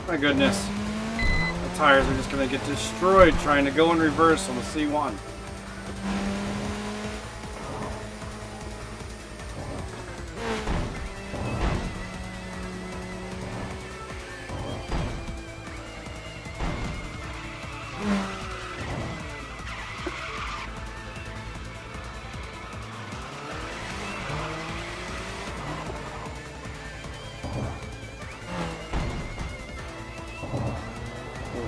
My goodness. The tires are just going to get destroyed trying to go in reverse on the C1.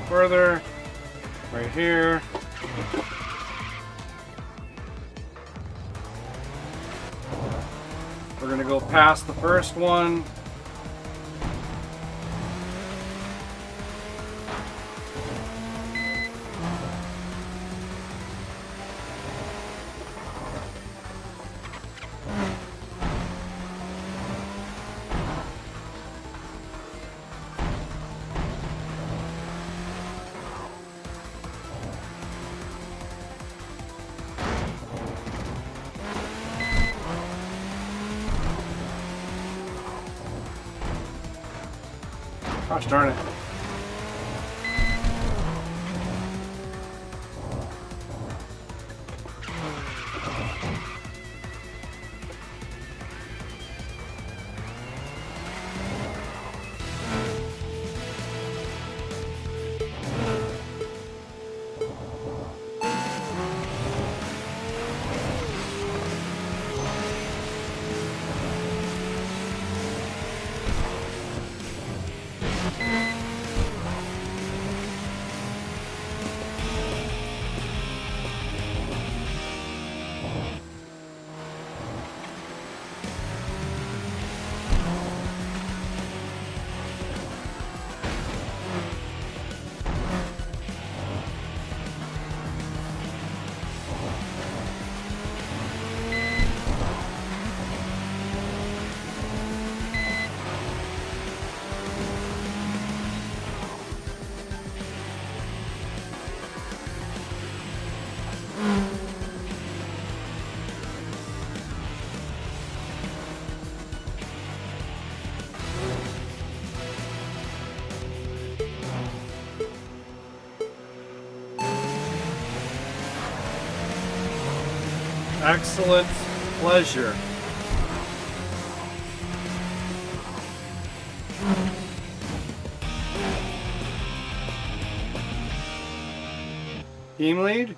Further, right here. We're gonna go past the first one. Gosh darn it. Excellent pleasure. Team lead?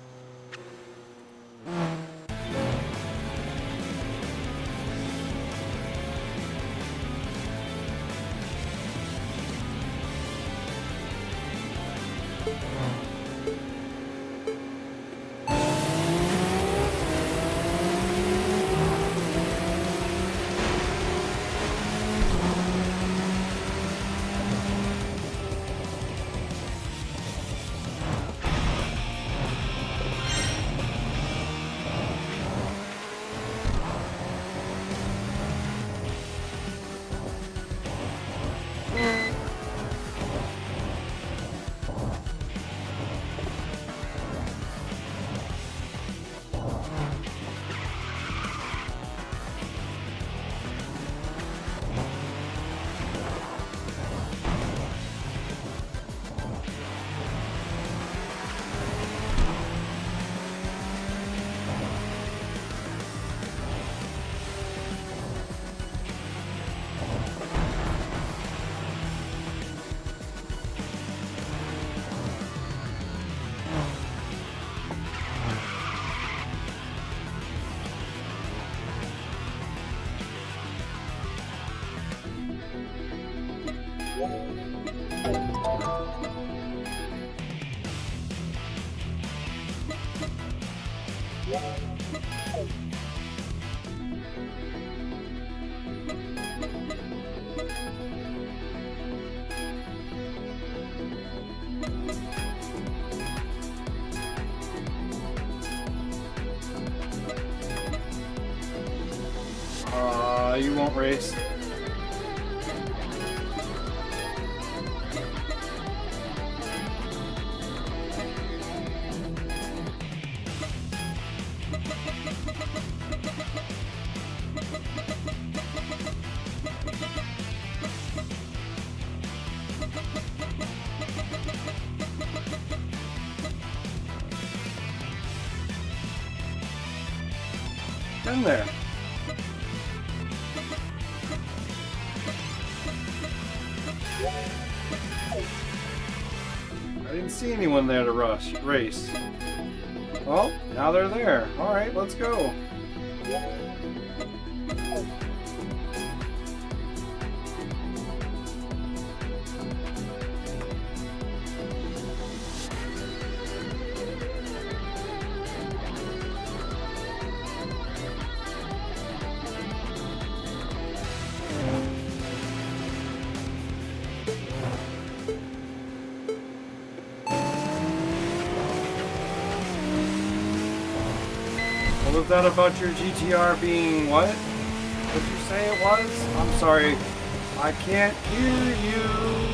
You won't race. in there. I didn't see anyone there to race. Well, now they're there. Alright, let's go. What was that about your GTR being what? What did you say it was? I'm sorry. I can't hear you.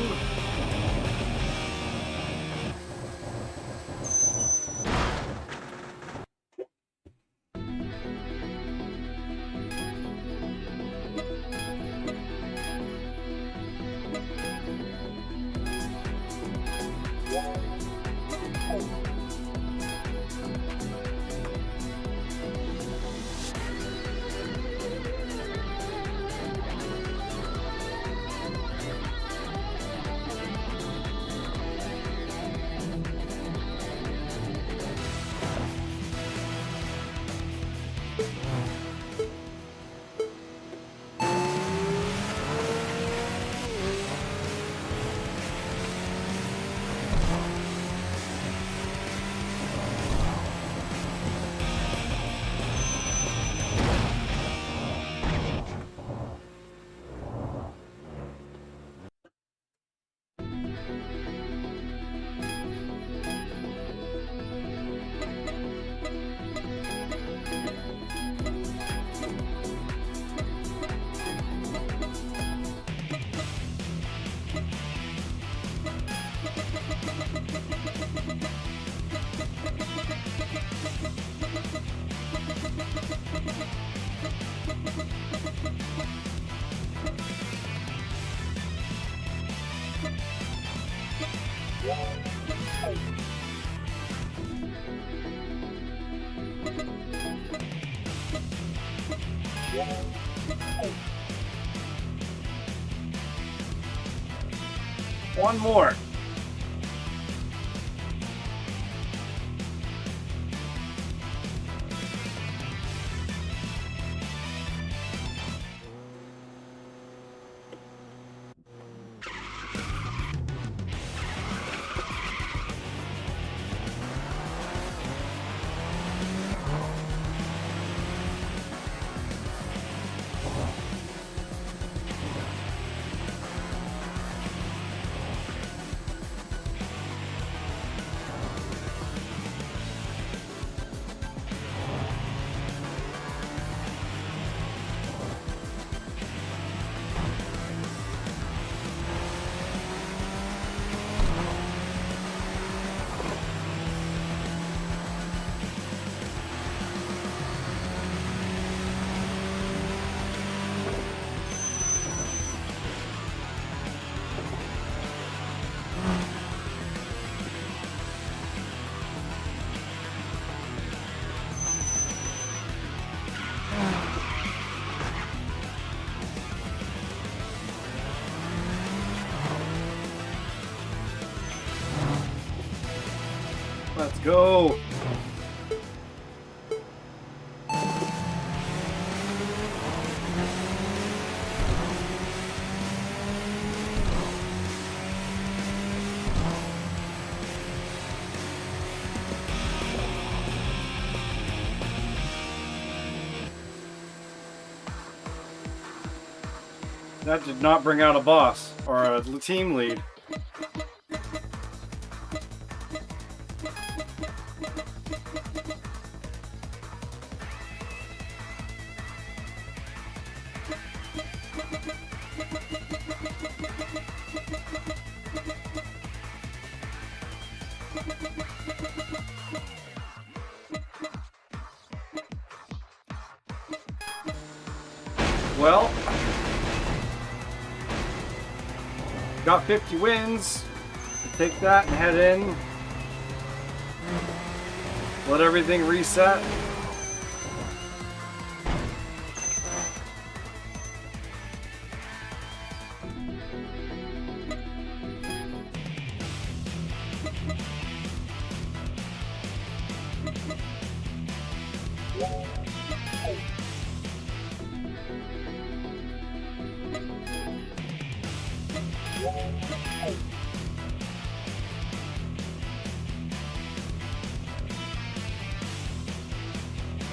One more. Let's go. That did not bring out a boss or a team lead. Well, got 50 wins. Take that and head in. Let everything reset.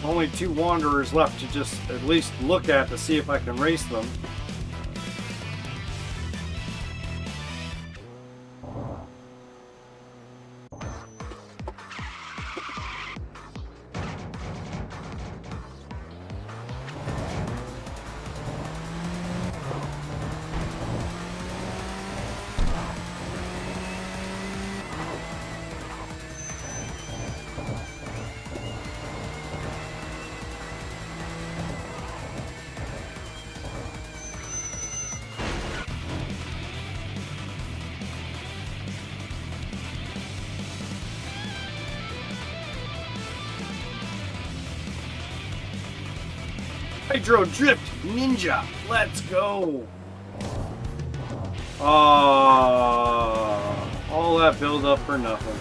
only 2 wanderers left to just at least look at to see if I can race them. Hydro Drift Ninja, let's go! All that build up for nothing.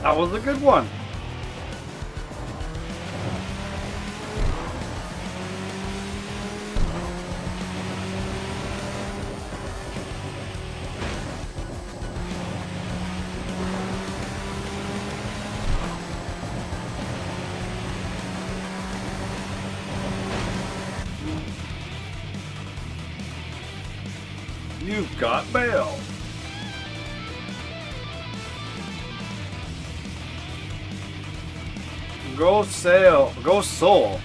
That was a good one. You've got mail. Go sail, go soul.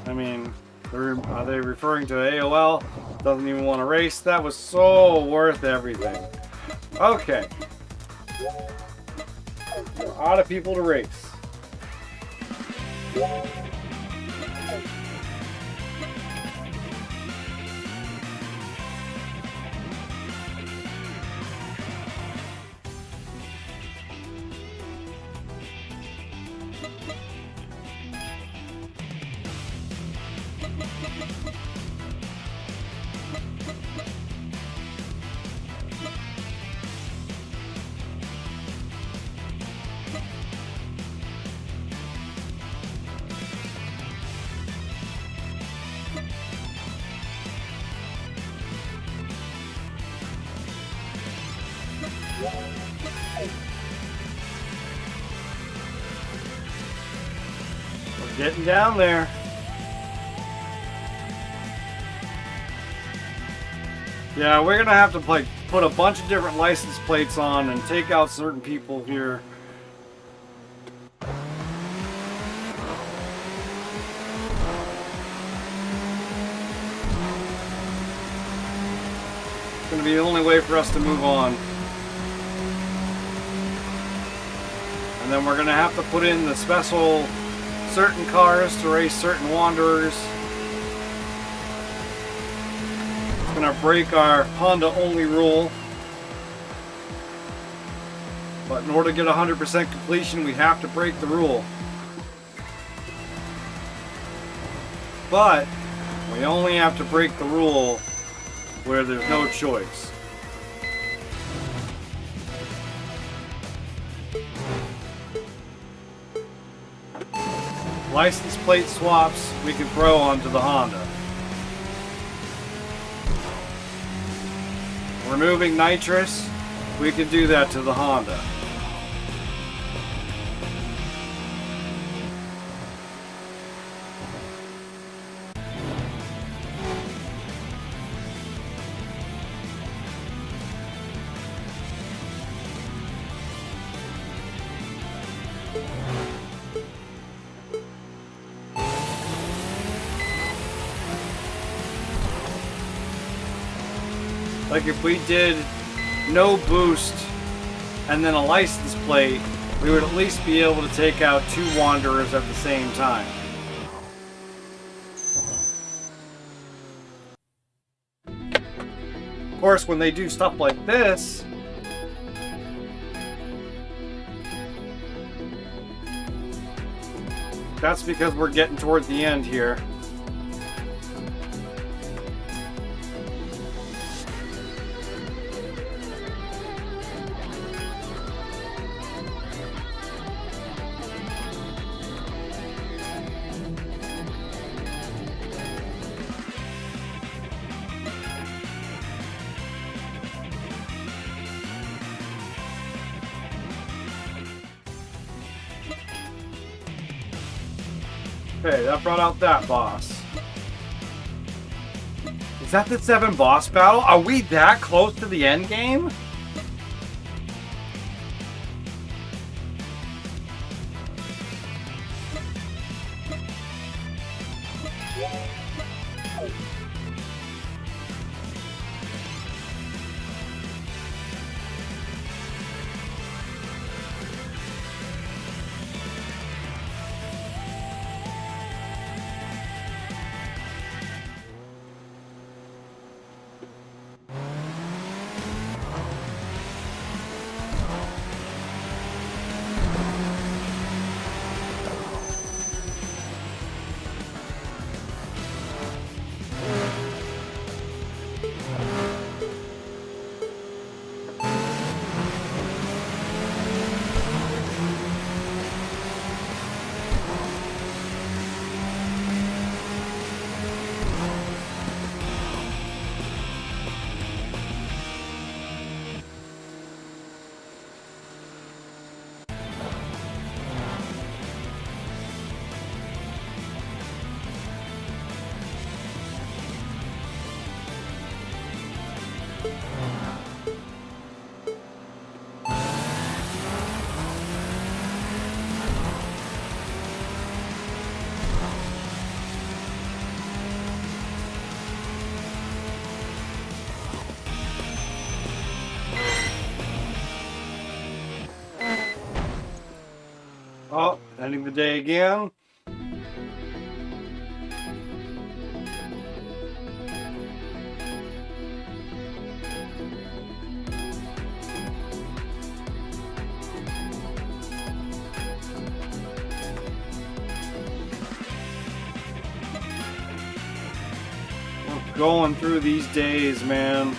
I mean, are they referring to AOL? Doesn't even want to race. That was so worth everything. Okay. We're out of people to race. We're getting down there. Yeah, we're gonna have to put a bunch of different license plates on and take out certain people here. going to be the only way for us to move on. And then we're going to have to put in the special certain cars to race certain Wanderers. It's going to break our Honda only rule. But in order to get 100% completion, we have to break the rule. But we only have to break the rule where there's no choice. License plate swaps we can throw onto the Honda. Removing nitrous, we can do that to the Honda. Like if we did no boost and then a license plate, we would at least be able to take out 2 Wanderers at the same time. Of course, when they do stuff like this, that's because we're getting toward the end here. Okay, that brought out that boss. Is that the 7 boss battle? Are we that close to the end game? Oh, ending the day again. We're going through these days, man.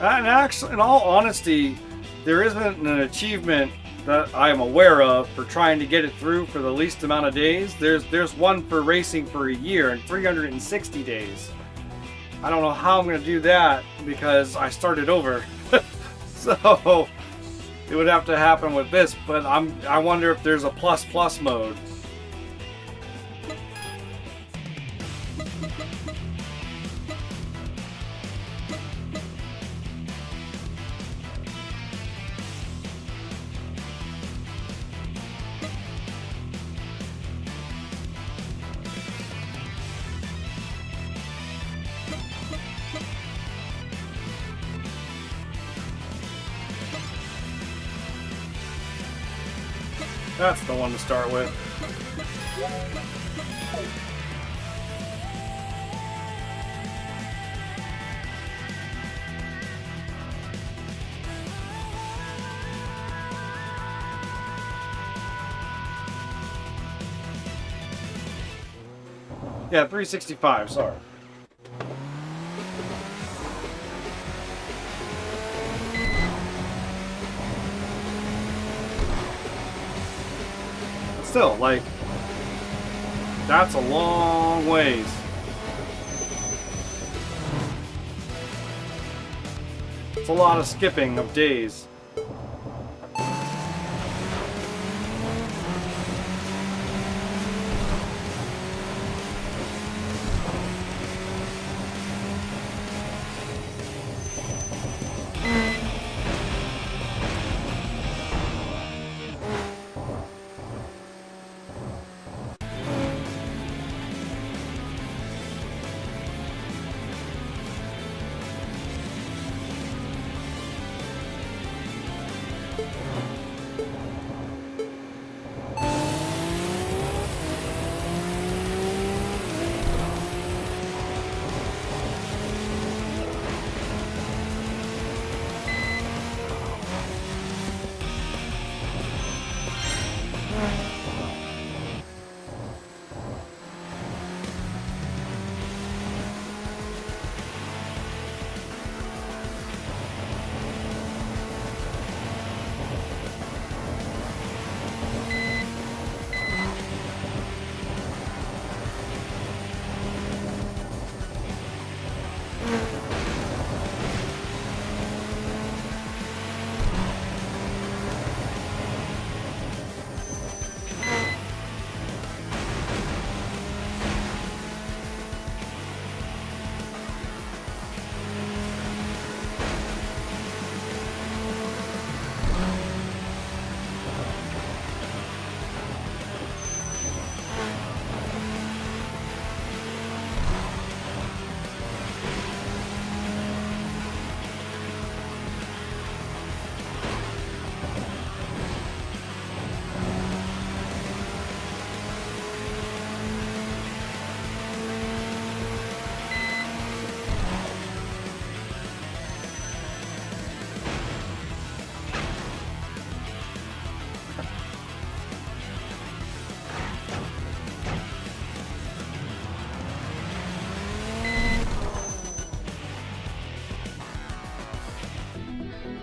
And actually, in all honesty, there isn't an achievement that I am aware of for trying to get it through for the least amount of days. There's one for racing for a year and 360 days. I don't know how I'm going to do that because I started over. So it would have to happen with this, but I wonder if there's a plus mode. That's the one to start with. Yeah, 365, sorry. But still, like, that's a long ways. It's a lot of skipping of days.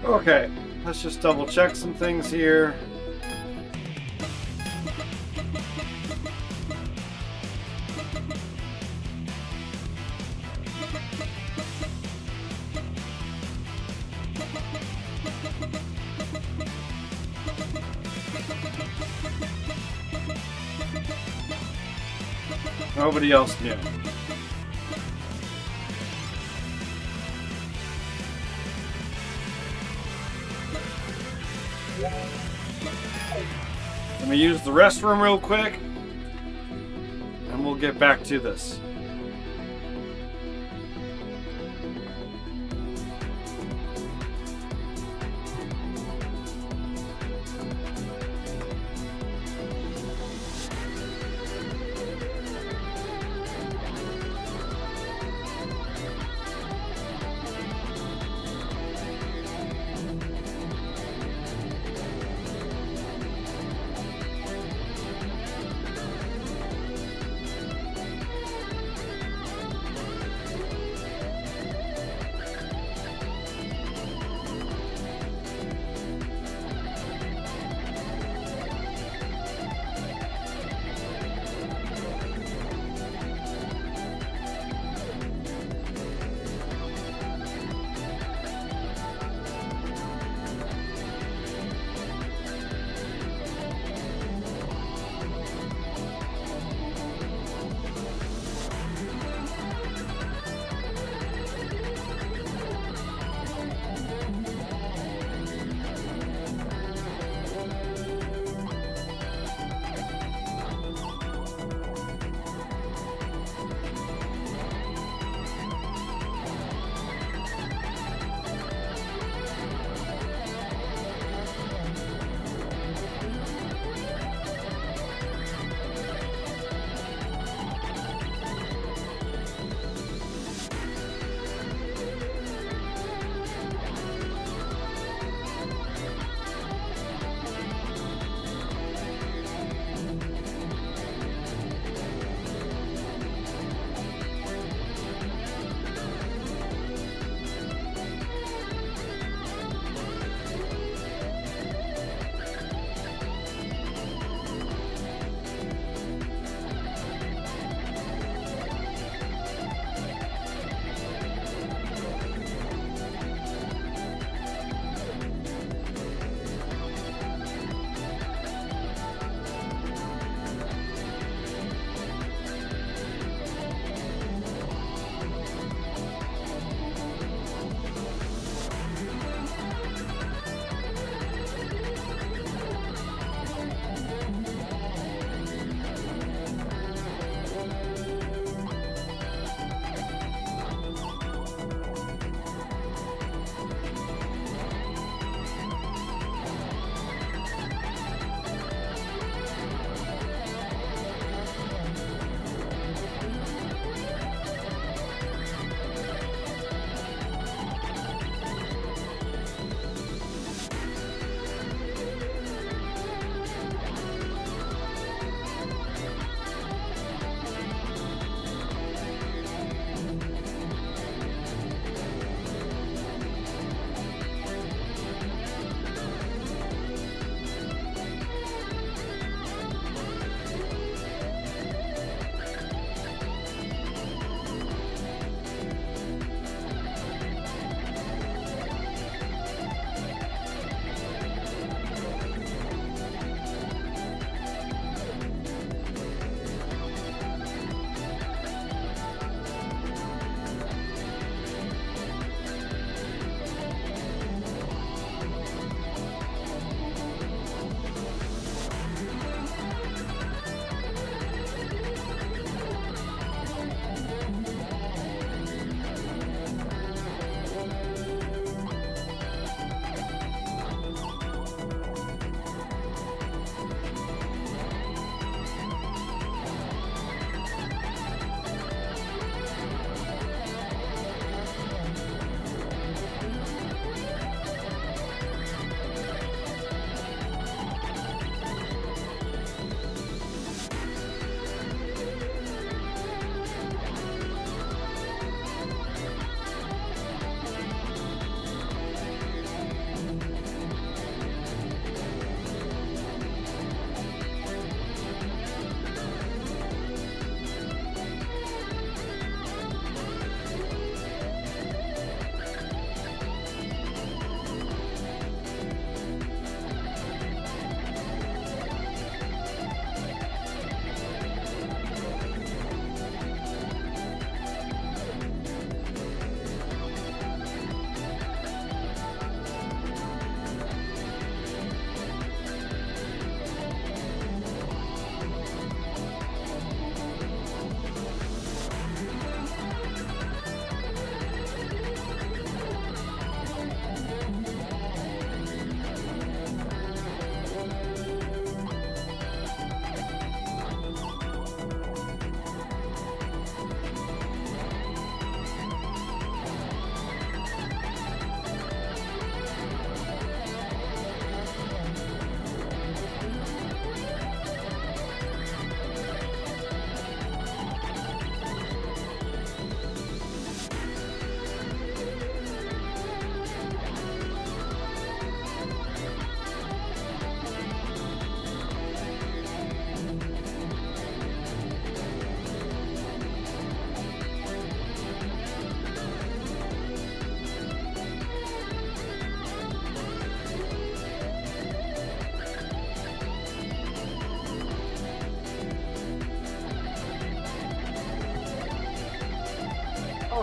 Okay, let's just double check some things here. Nobody else knew. Let me use the restroom real quick, and we'll get back to this.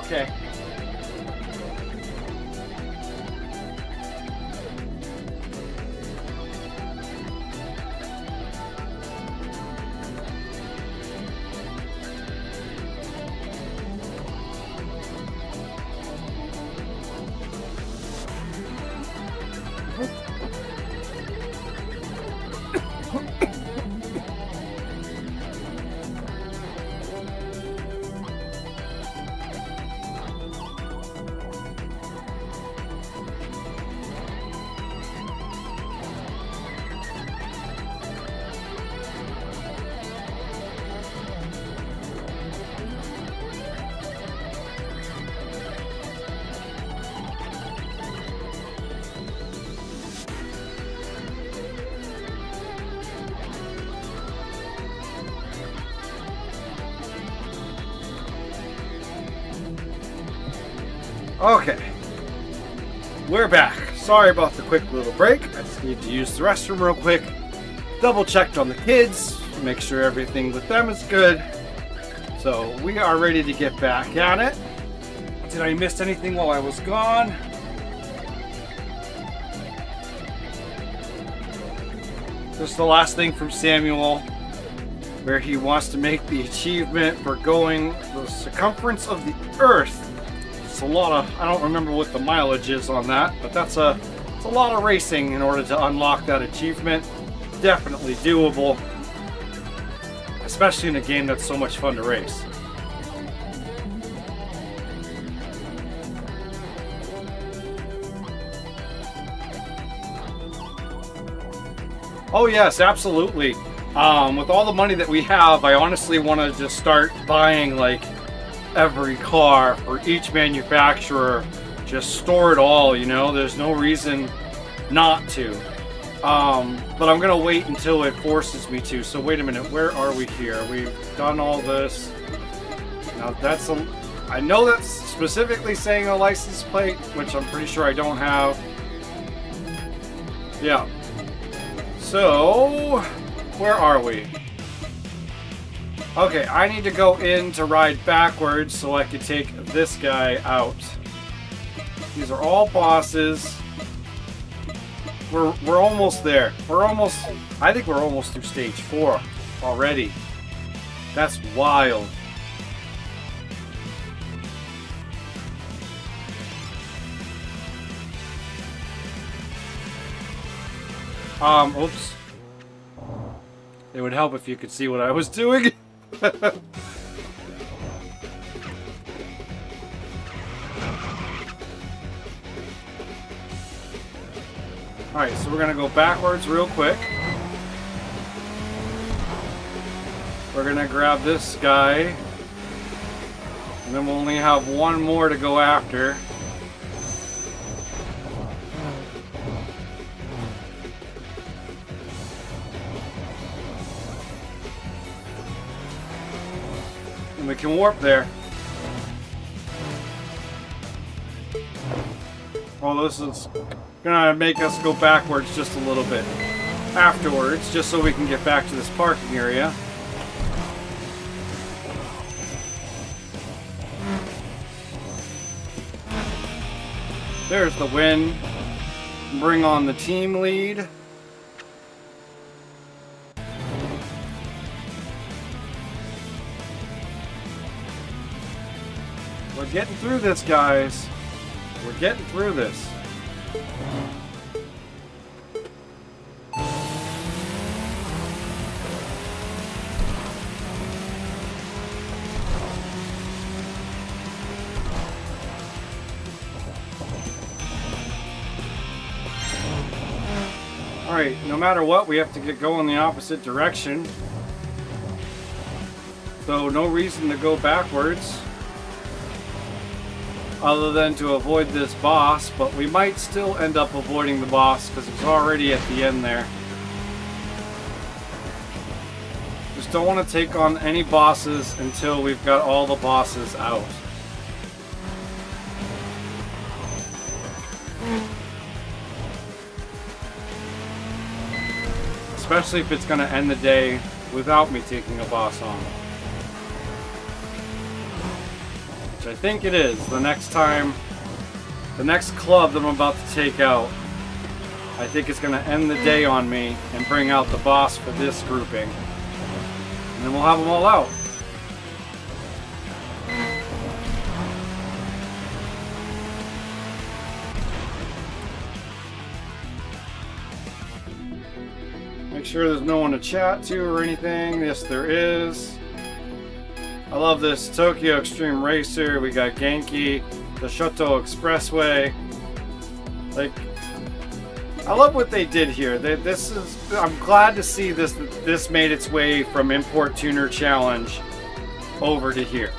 Okay. Okay, we're back. Sorry about the quick little break. I just need to use the restroom real quick. Double checked on the kids, make sure everything with them is good. So we are ready to get back at it. Did I miss anything while I was gone? Just the last thing from Samuel, where he wants to make the achievement for going the circumference of the Earth. It's a lot of, I don't remember what the mileage is on that, but it's a lot of racing in order to unlock that achievement. Definitely doable, especially in a game that's so much fun to race. Oh yes, absolutely. With all the money that we have, I honestly want to just start buying like every car for each manufacturer. Just store it all, you know, there's no reason not to. But I'm gonna wait until it forces me to. So wait a minute, where are we here? We've done all this. Now that's I know that's specifically saying a license plate, which I'm pretty sure I don't have. Yeah. So, where are we? Okay, I need to go in to ride backwards so I can take this guy out. These are all bosses. We're almost there. I think we're almost through stage 4 already. That's wild. Oops. It would help if you could see what I was doing. Alright, so we're gonna go backwards real quick. We're gonna grab this guy. And then we'll only have one more to go after. And we can warp there. Well, this is gonna make us go backwards just a little bit afterwards, just so we can get back to this parking area. There's the win. Bring on the team lead. We're getting through this, guys. We're getting through this. Alright, no matter what, we have to get going the opposite direction. So no reason to go backwards. Other than to avoid this boss, but we might still end up avoiding the boss because it's already at the end there. Just don't want to take on any bosses until we've got all the bosses out. Especially if it's going to end the day without me taking a boss on. which I think it is, the next time, the next club that I'm about to take out, I think it's going to end the day on me and bring out the boss for this grouping. And then we'll have them all out. Make sure there's no one to chat to or anything. Yes, there is. I love this Tokyo Xtreme Racer. We got Genki, the Shoto Expressway. Like, I love what they did here. I'm glad to see this made its way from Import Tuner Challenge over to here.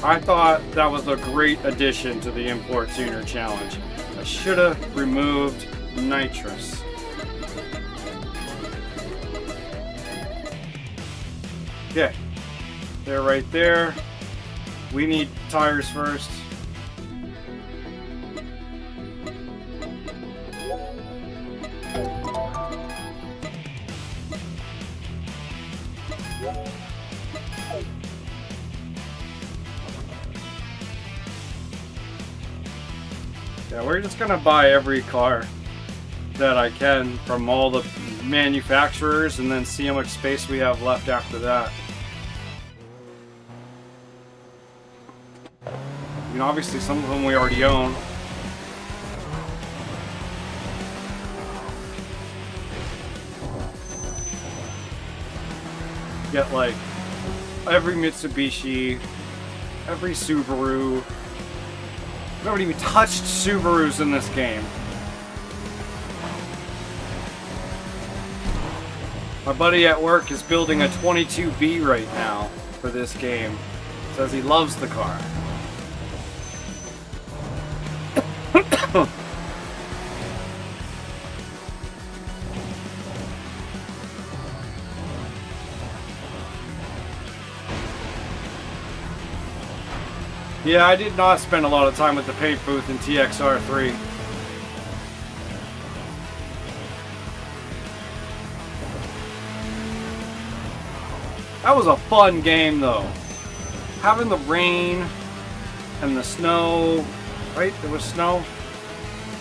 I thought that was a great addition to the Import Tuner Challenge. I should have removed nitrous. Okay, they're right there. We need tires first. Yeah, we're just gonna buy every car that I can from all the manufacturers and then see how much space we have left after that. I mean, obviously some of them we already own. Get like every Mitsubishi, every Subaru. I haven't even touched Subarus in this game. My buddy at work is building a 22B right now for this game. Says he loves the car. Yeah, I did not spend a lot of time with the paint booth in TXR3. That was a fun game though. Having the rain and the snow, right? There was snow.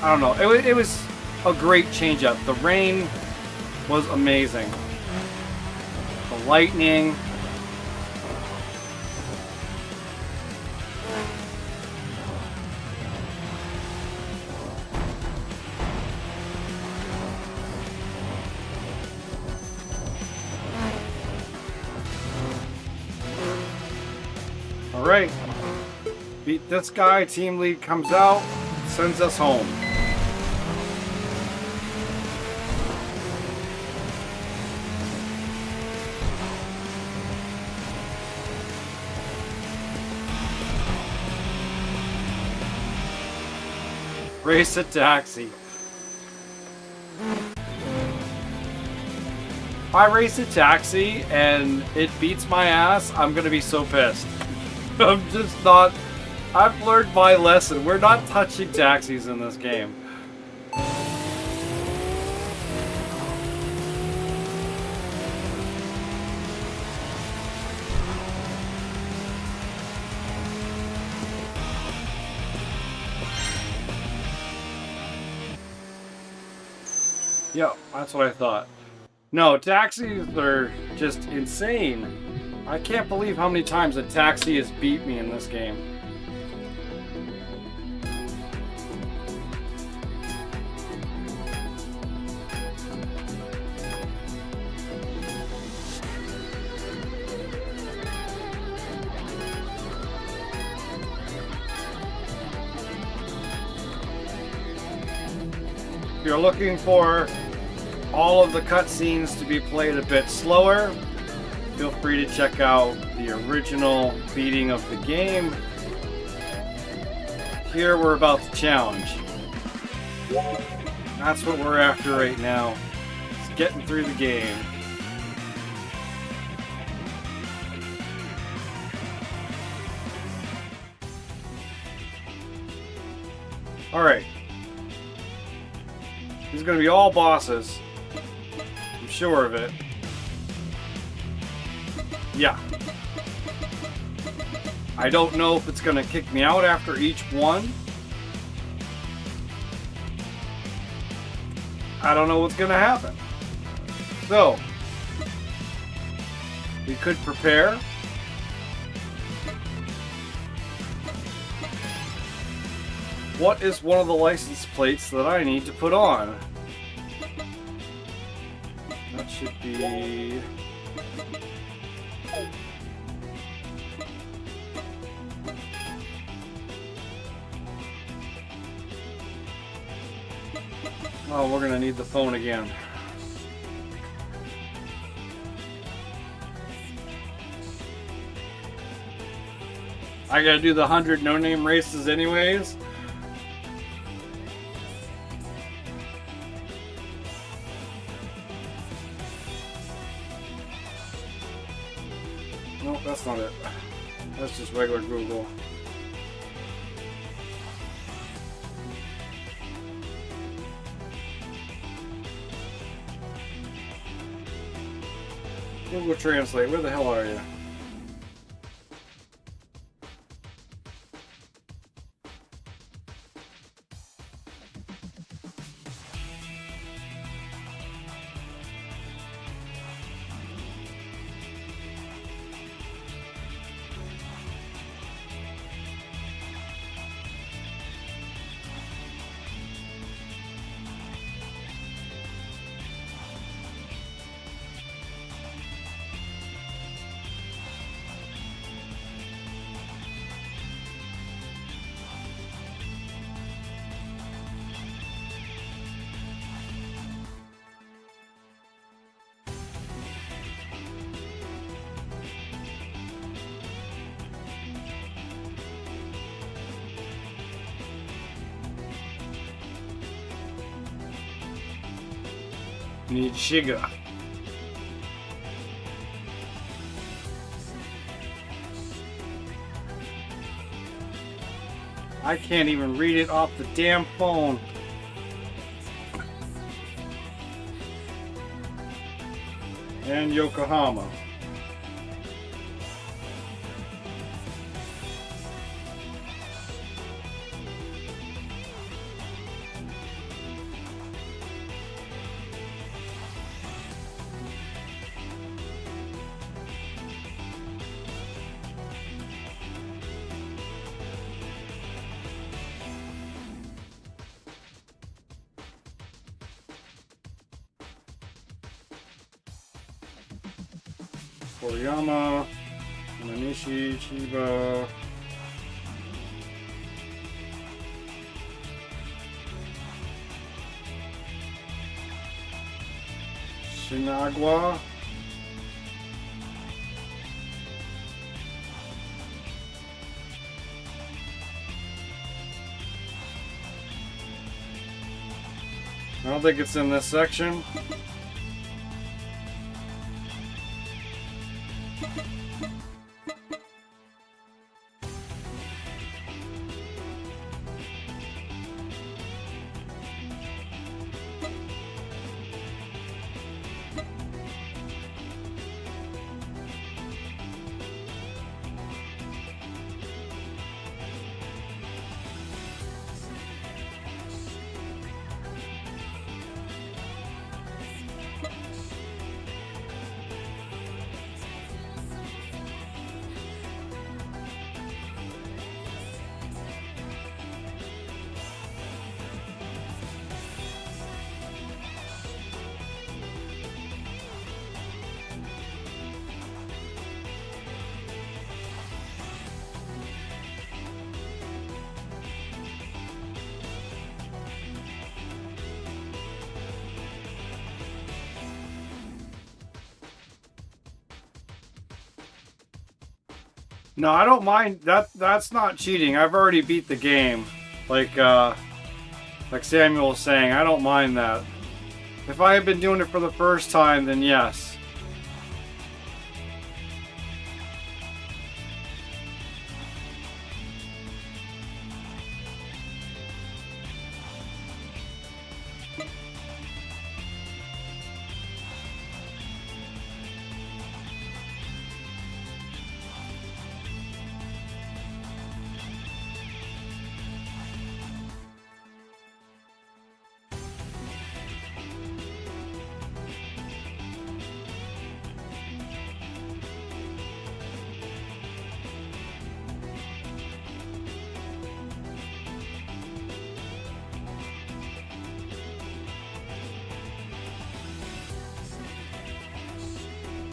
I don't know. It was a great change up. The rain was amazing. The lightning. Alright, beat this guy, team lead comes out, sends us home. Race a taxi. If I race a taxi and it beats my ass, I'm gonna be so pissed. I'm just not... I've learned my lesson. We're not touching taxis in this game. Yep, that's what I thought. No, taxis are just insane. I can't believe how many times a taxi has beat me in this game. If you're looking for all of the cutscenes to be played a bit slower, feel free to check out the original beating of the game. Here we're about to challenge. That's what we're after right now. It's getting through the game. Alright. These are going to be all bosses. I'm sure of it. yeah. I don't know if it's going to kick me out after each one. I don't know what's going to happen. So, we could prepare. What is one of the license plates that I need to put on? That should be... Oh, we're gonna need the phone again. I gotta do the 100 no-name races anyways. Nope, that's not it. That's just regular Google. Google Translate, where the hell are you? Need sugar. I can't even read it off the damn phone. And Yokohama. Koriyama, Manishi, Chiba, Shinagawa, I don't think it's in this section. No, I don't mind that. That's not cheating. I've already beat the game. Like Samuel was saying, I don't mind that. If I had been doing it for the first time, then yes.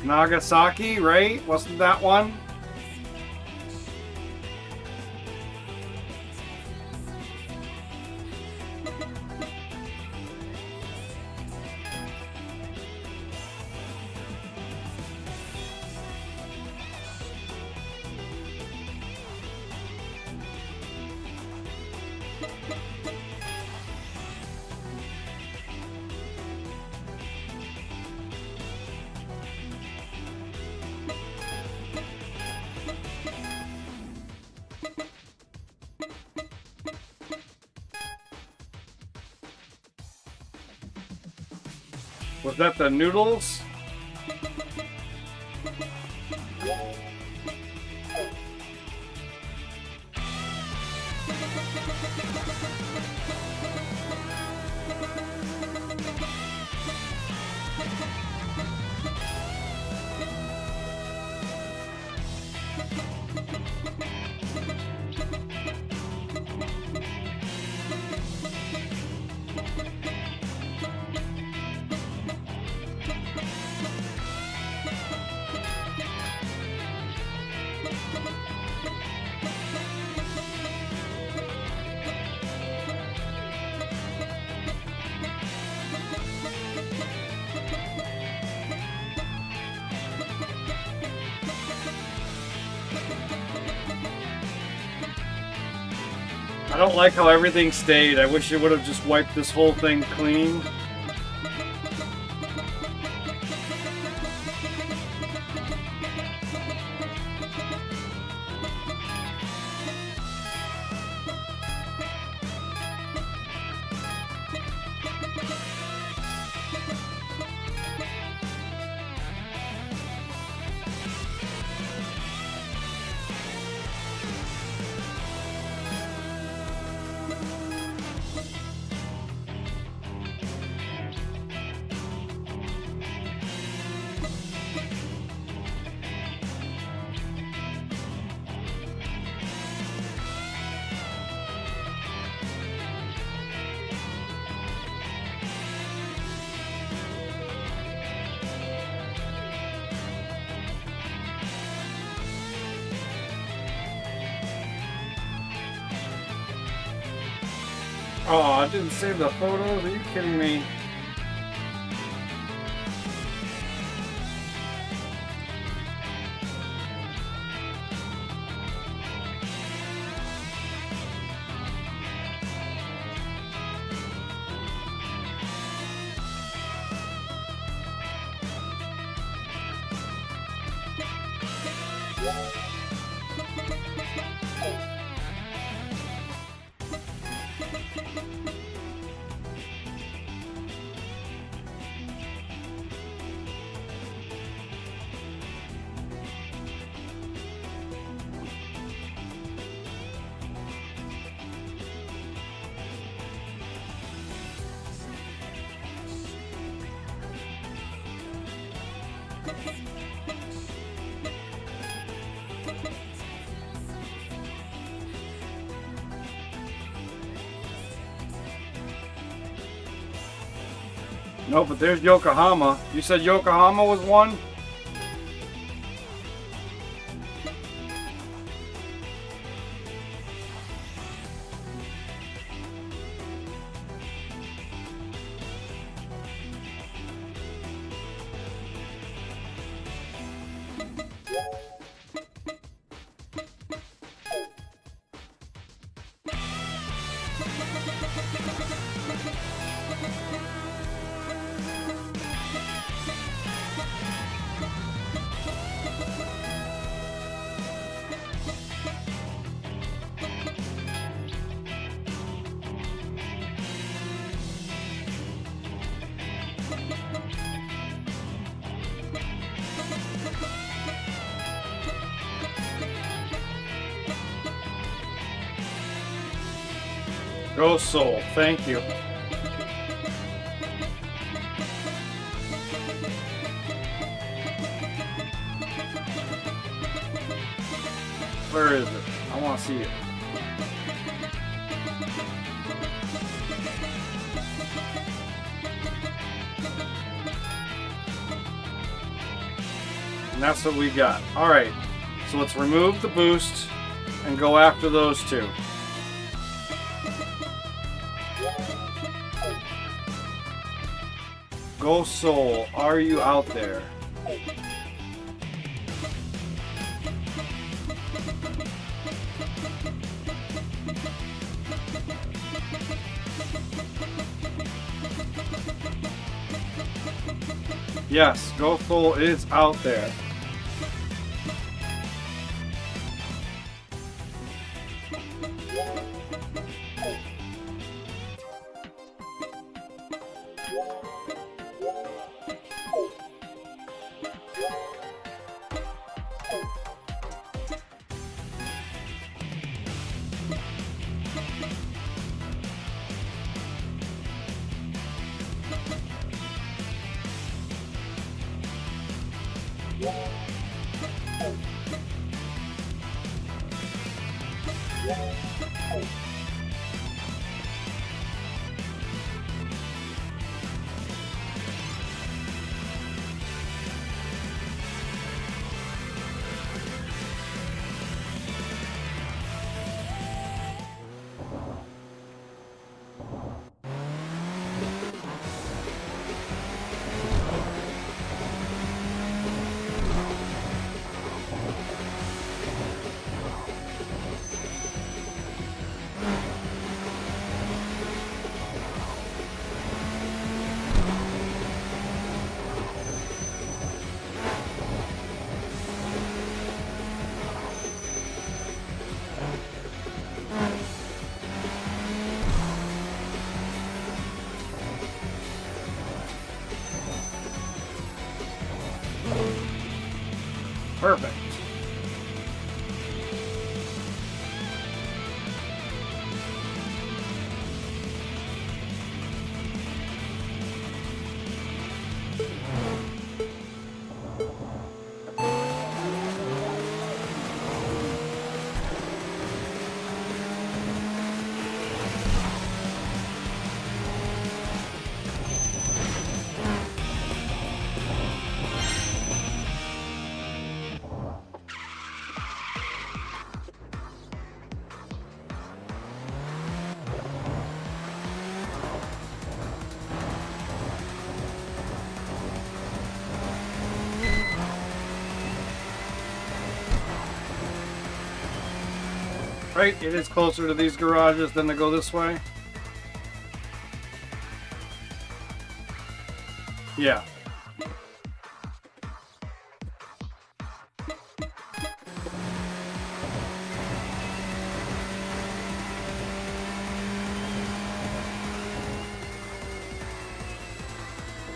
Nagasaki, right? Wasn't that one? Was that the noodles? I don't like how everything stayed. I wish it would have just wiped this whole thing clean. Oh, I didn't save the photos? Are you kidding me? No, but there's Yokohama. You said Yokohama was one? Go Soul, thank you. Where is it? I want to see it. And that's what we got. Alright, so let's remove the boost and go after those two. Go Soul, are you out there? Yes, Go Soul is out there. Perfect. Right, it is closer to these garages than to go this way. Yeah.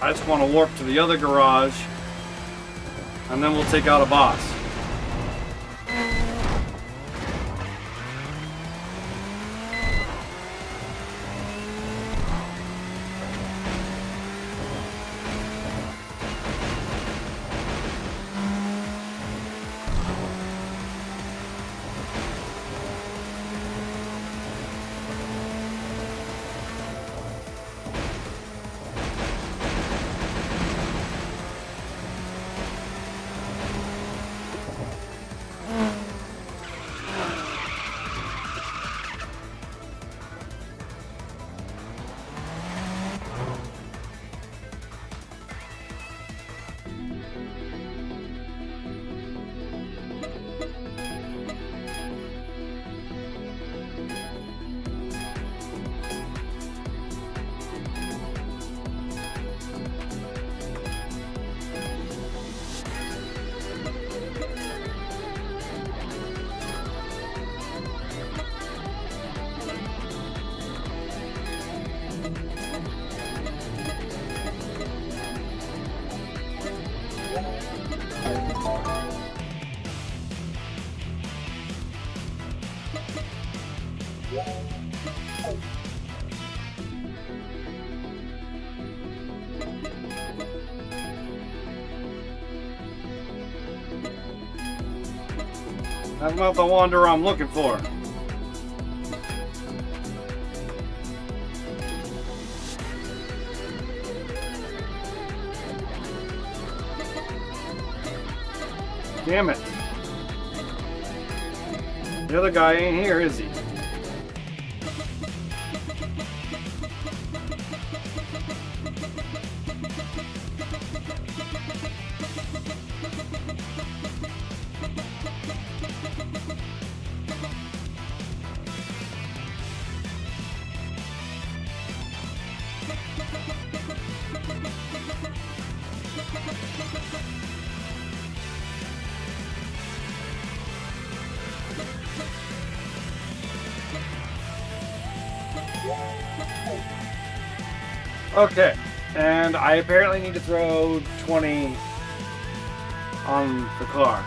I just want to warp to the other garage, and then we'll take out a boss. That's not the wanderer I'm looking for. Damn it. The other guy ain't here, is he? Okay, and I apparently need to throw 20 on the car.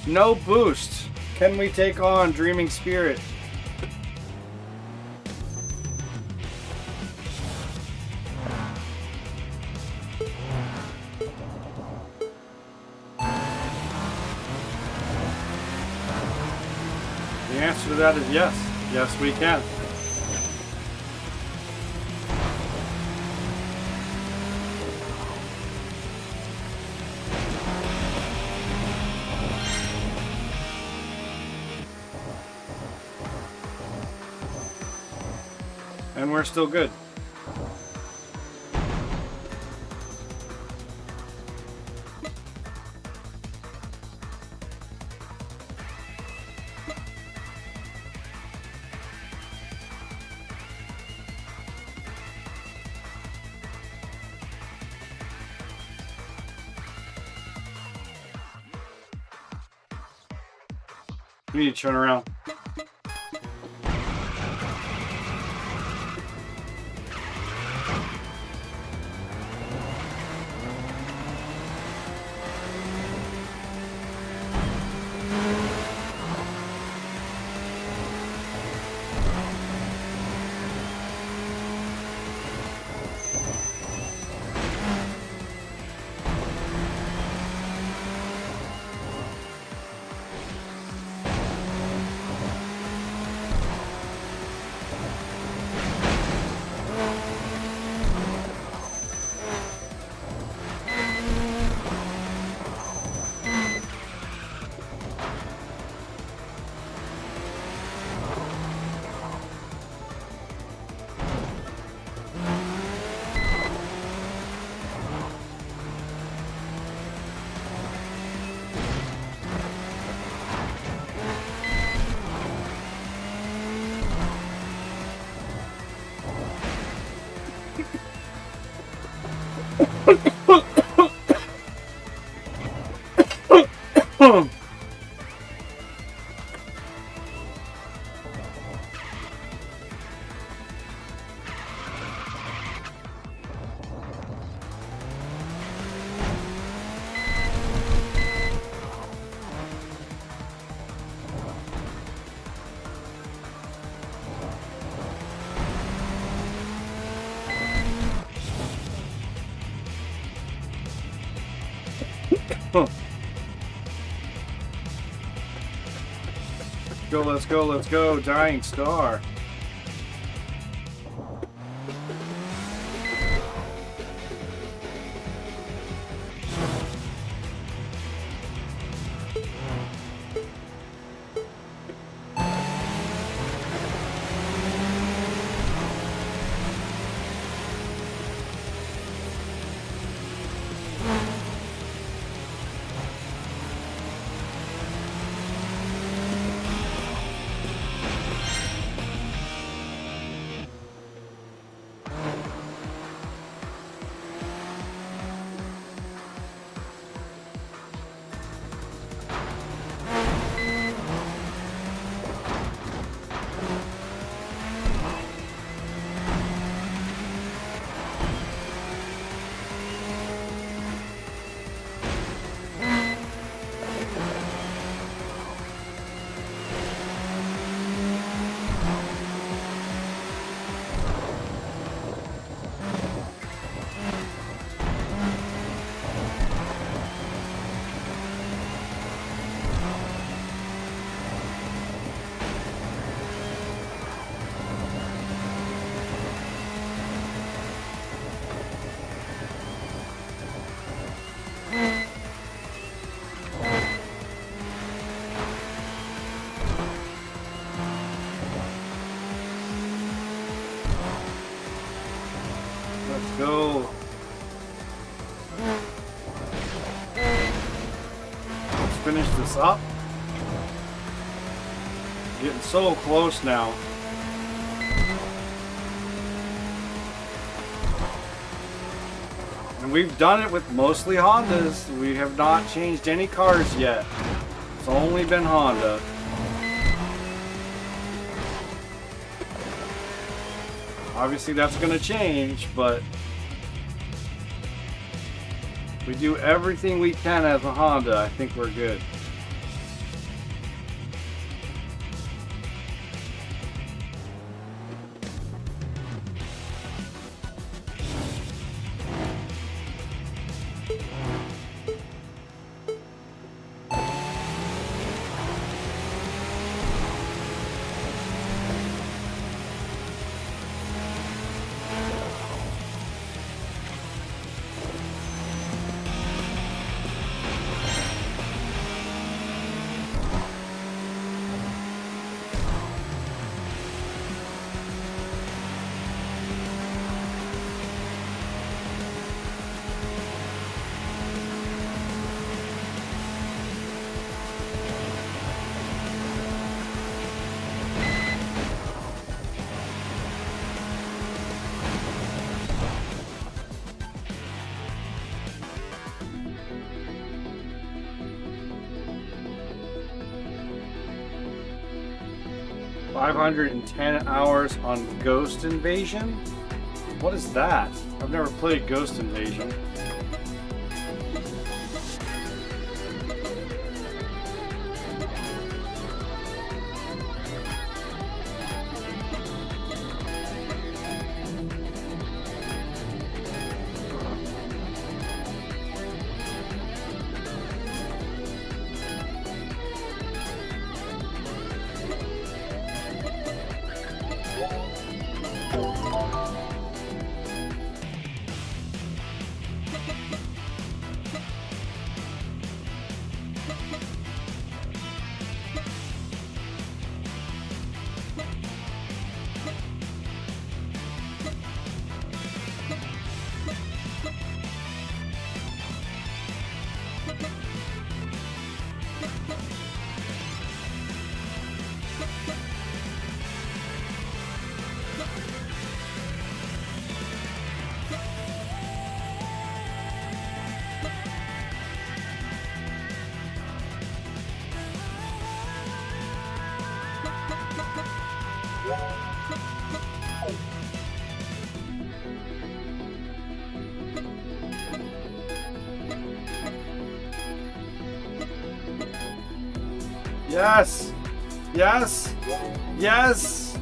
No boost. Can we take on Dreaming Spirit? The answer to that is yes. Yes, we can. And we're still good. We need to turn around. Let's go, let's go, Dying Star. go. Let's finish this up. Getting so close now. And we've done it with mostly Hondas. We have not changed any cars yet. It's only been Honda. Obviously that's going to change, but we do everything we can as a Honda. I think we're good. $510 hours on Ghost Invasion? What is that? I've never played Ghost Invasion. Yes! Yes! Yes!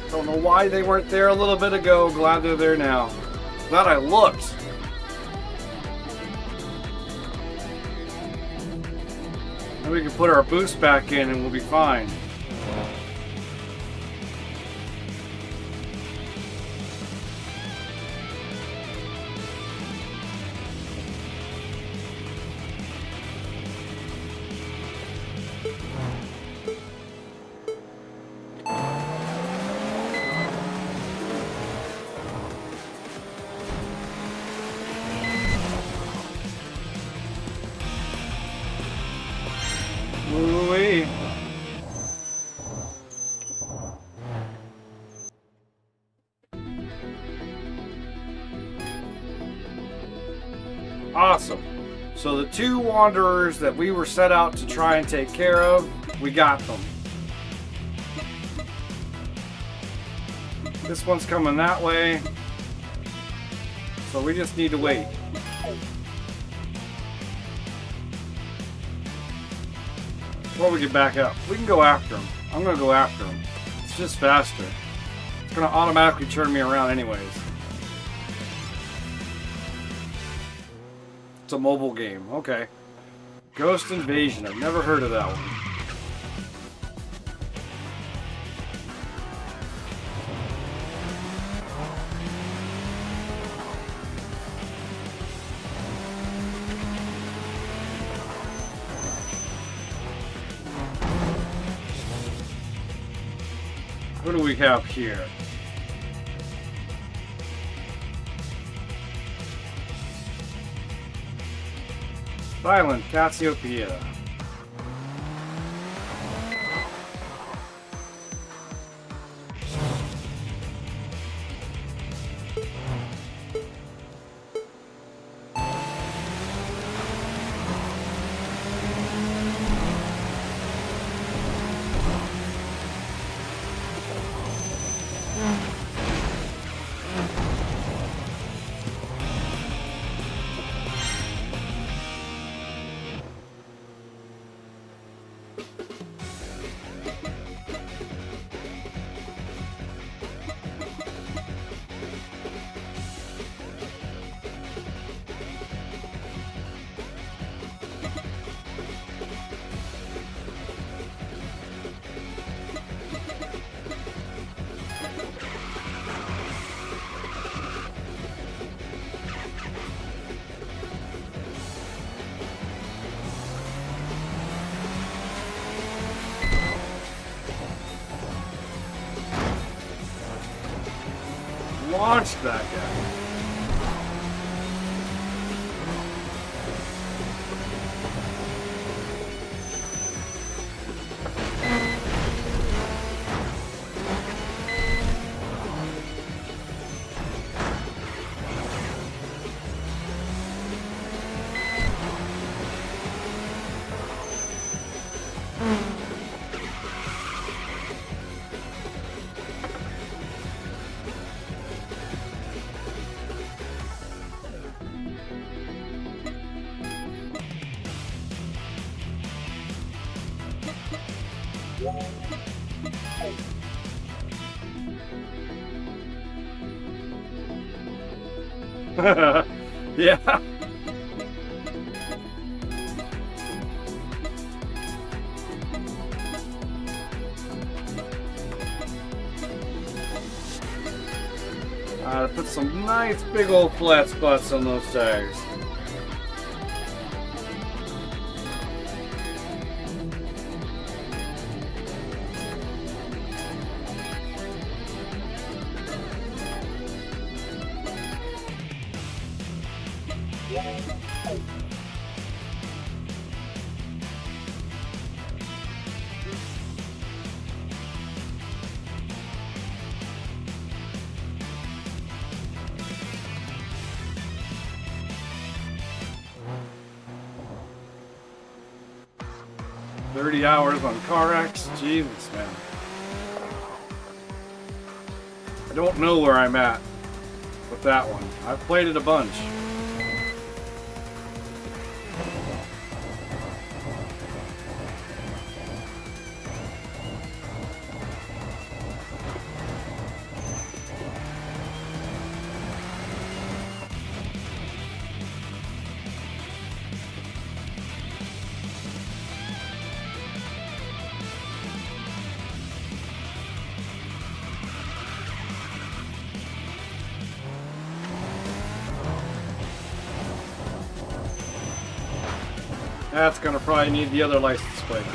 Don't know why they weren't there a little bit ago. Glad they're there now. Glad I looked. Then we can put our boost back in and we'll be fine. Ooh-wee. Awesome. So the two wanderers that we were set out to try and take care of, we got them. This one's coming that way. So we just need to wait. Before we get back up, we can go after him. I'm going to go after him. It's just faster. It's going to automatically turn me around anyways. It's a mobile game. Okay. Ghost Invasion. I've never heard of that one. What do we have here? Silent Cassiopeia. Launch that guy. Yeah. Put some nice big old flat spots on those tires. Hours on CarX. Jesus, man. I don't know where I'm at with that one. I've played it a bunch. That's gonna probably need the other license plate.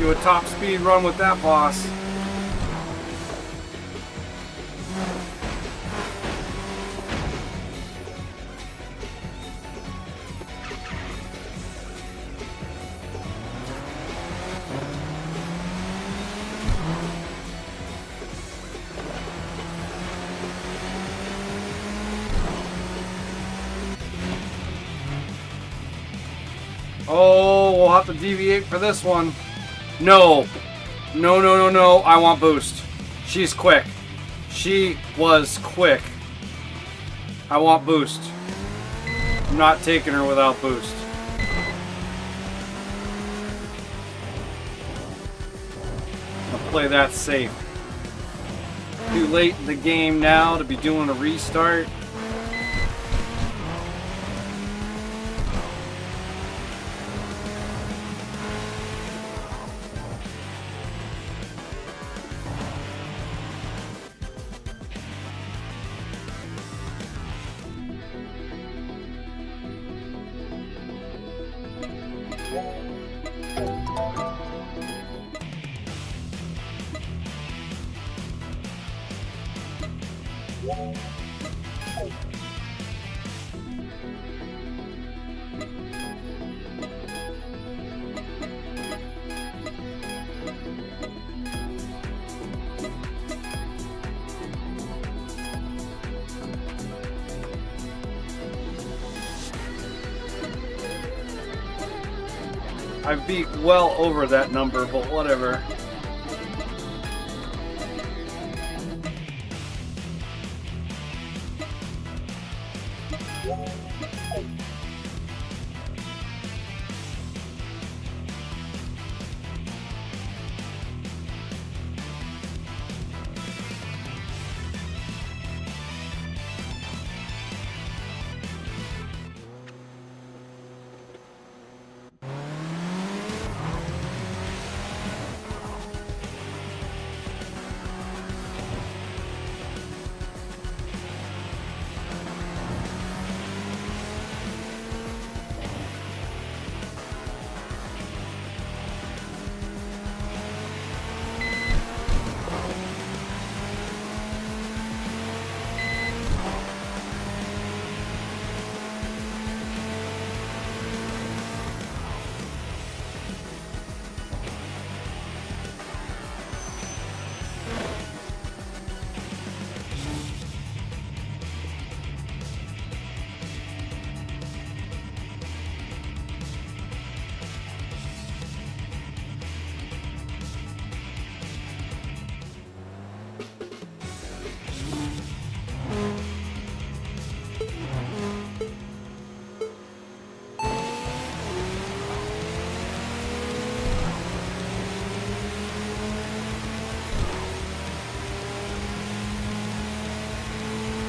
Do a top speed run with that boss. Oh, we'll have to deviate for this one. No. No, no, no, no. I want boost. She's quick. She was quick. I want boost. I'm not taking her without boost. I'll play that safe. Too late in the game now to be doing a restart. I beat well over that number, but whatever.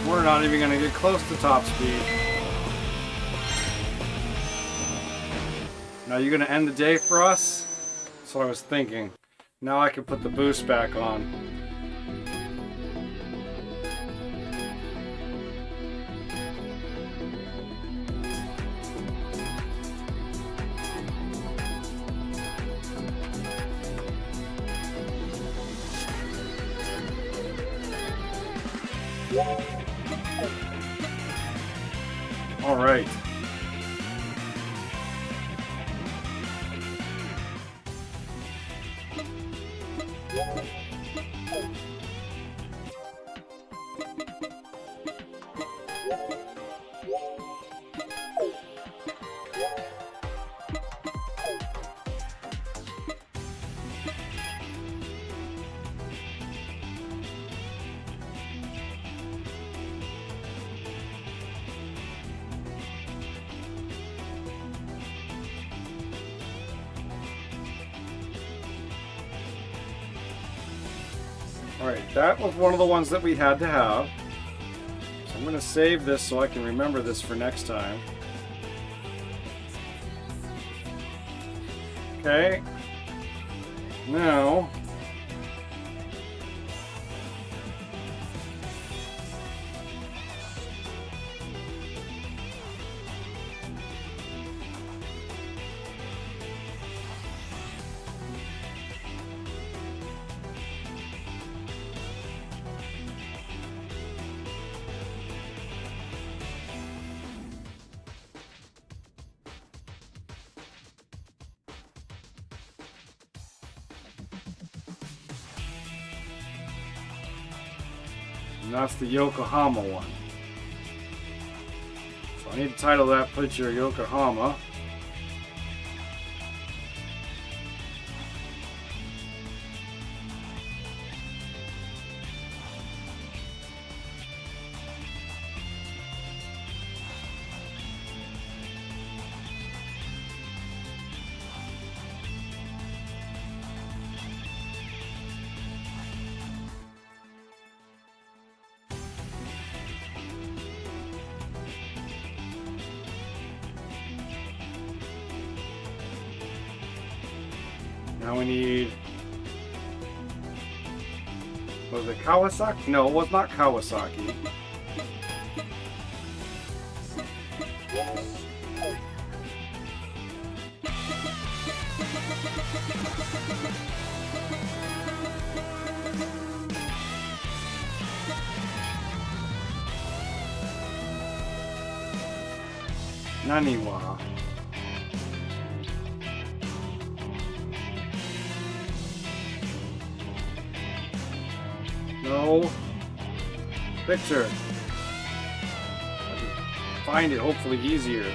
We're not even going to get close to top speed. Now you're going to end the day for us? That's what I was thinking. Now I can put the boost back on. All right. Alright, that was one of the ones that we had to have. So I'm going to save this so I can remember this for next time. Okay. Now... And that's the Yokohama one. So I need to title that picture Yokohama. Now we need, was it Kawasaki? No, it was not Kawasaki. Naniwa. No. Picture. I can find it hopefully easier.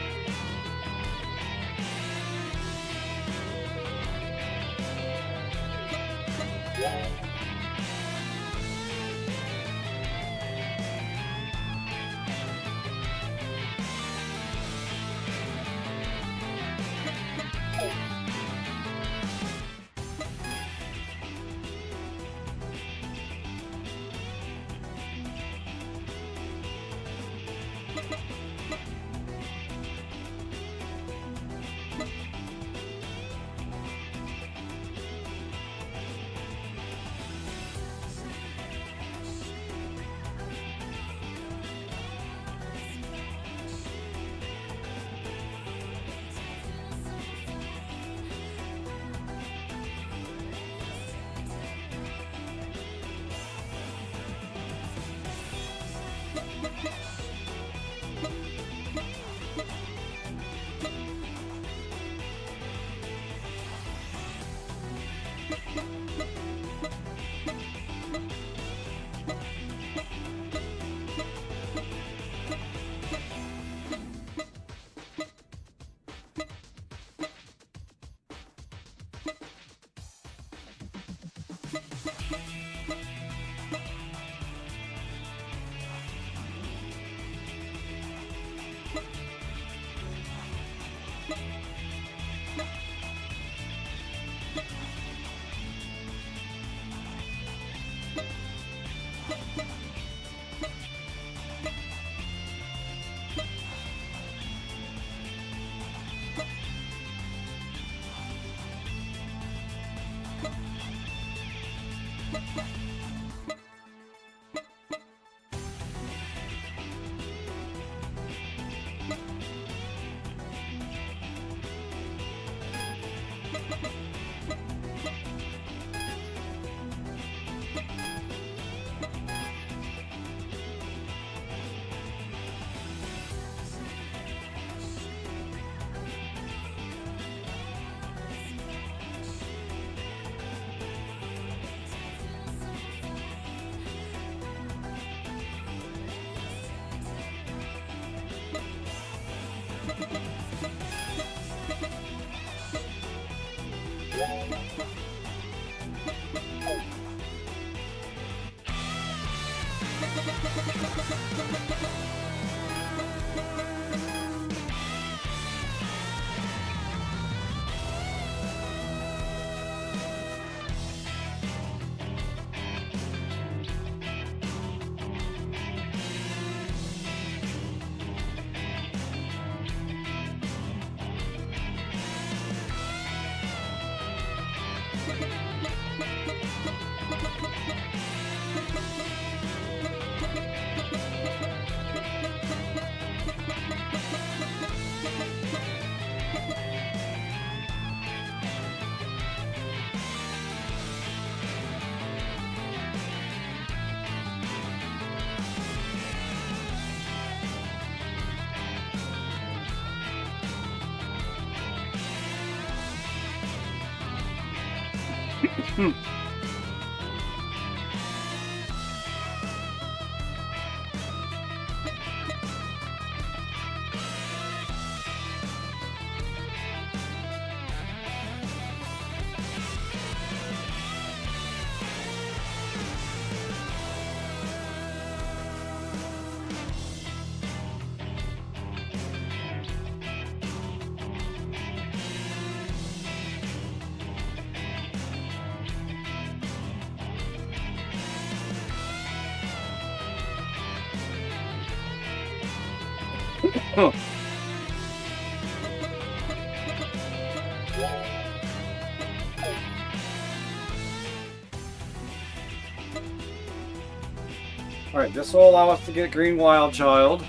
Alright, this will allow us to get Green Wild Child.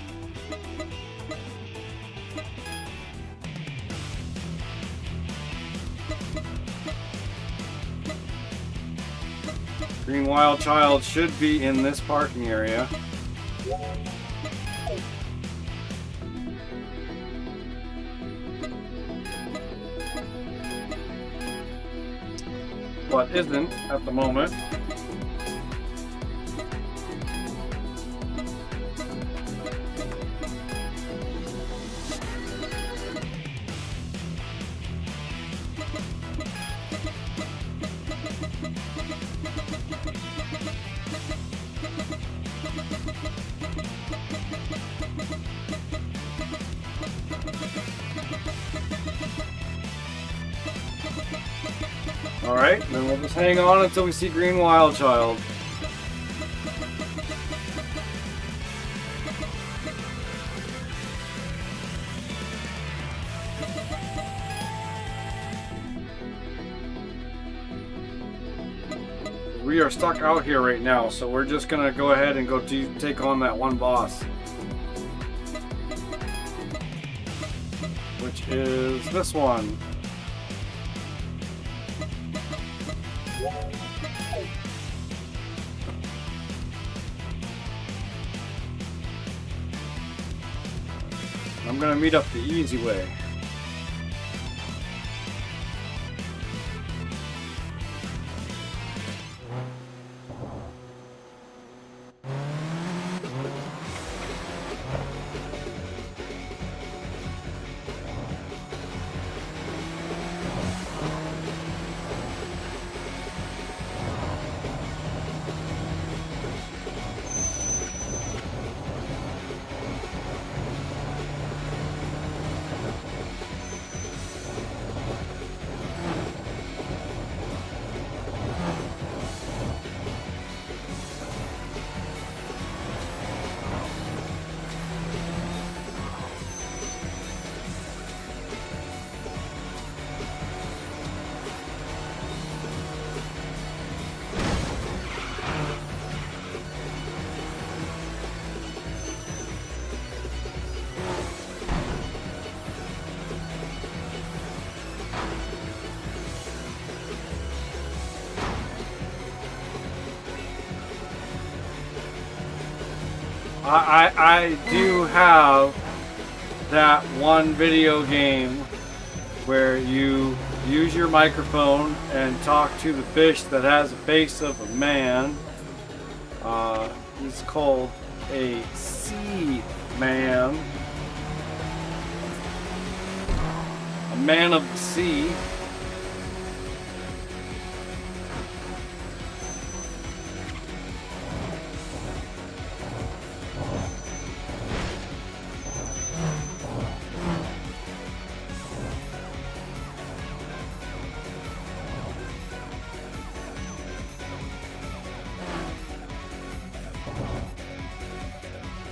Green Wild Child should be in this parking area. But isn't at the moment. Alright, then we'll just hang on until we see Green Wild Child. We are stuck out here right now, so we're just gonna go ahead and go take on that one boss. Which is this one. I'm gonna meet up the easy way. I do have that one video game where you use your microphone and talk to the fish that has the face of a man. He's called a sea man. A man of the sea.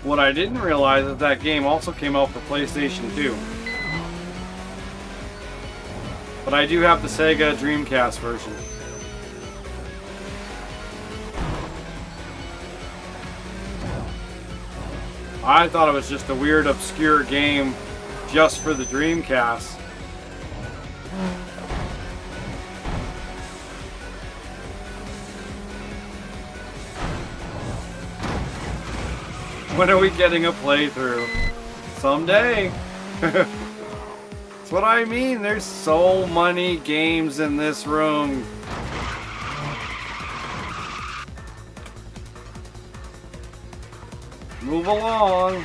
What I didn't realize is that game also came out for PlayStation 2. But I do have the Sega Dreamcast version. I thought it was just a weird, obscure game just for the Dreamcast. When are we getting a playthrough? Someday. That's what I mean. There's so many games in this room. Move along.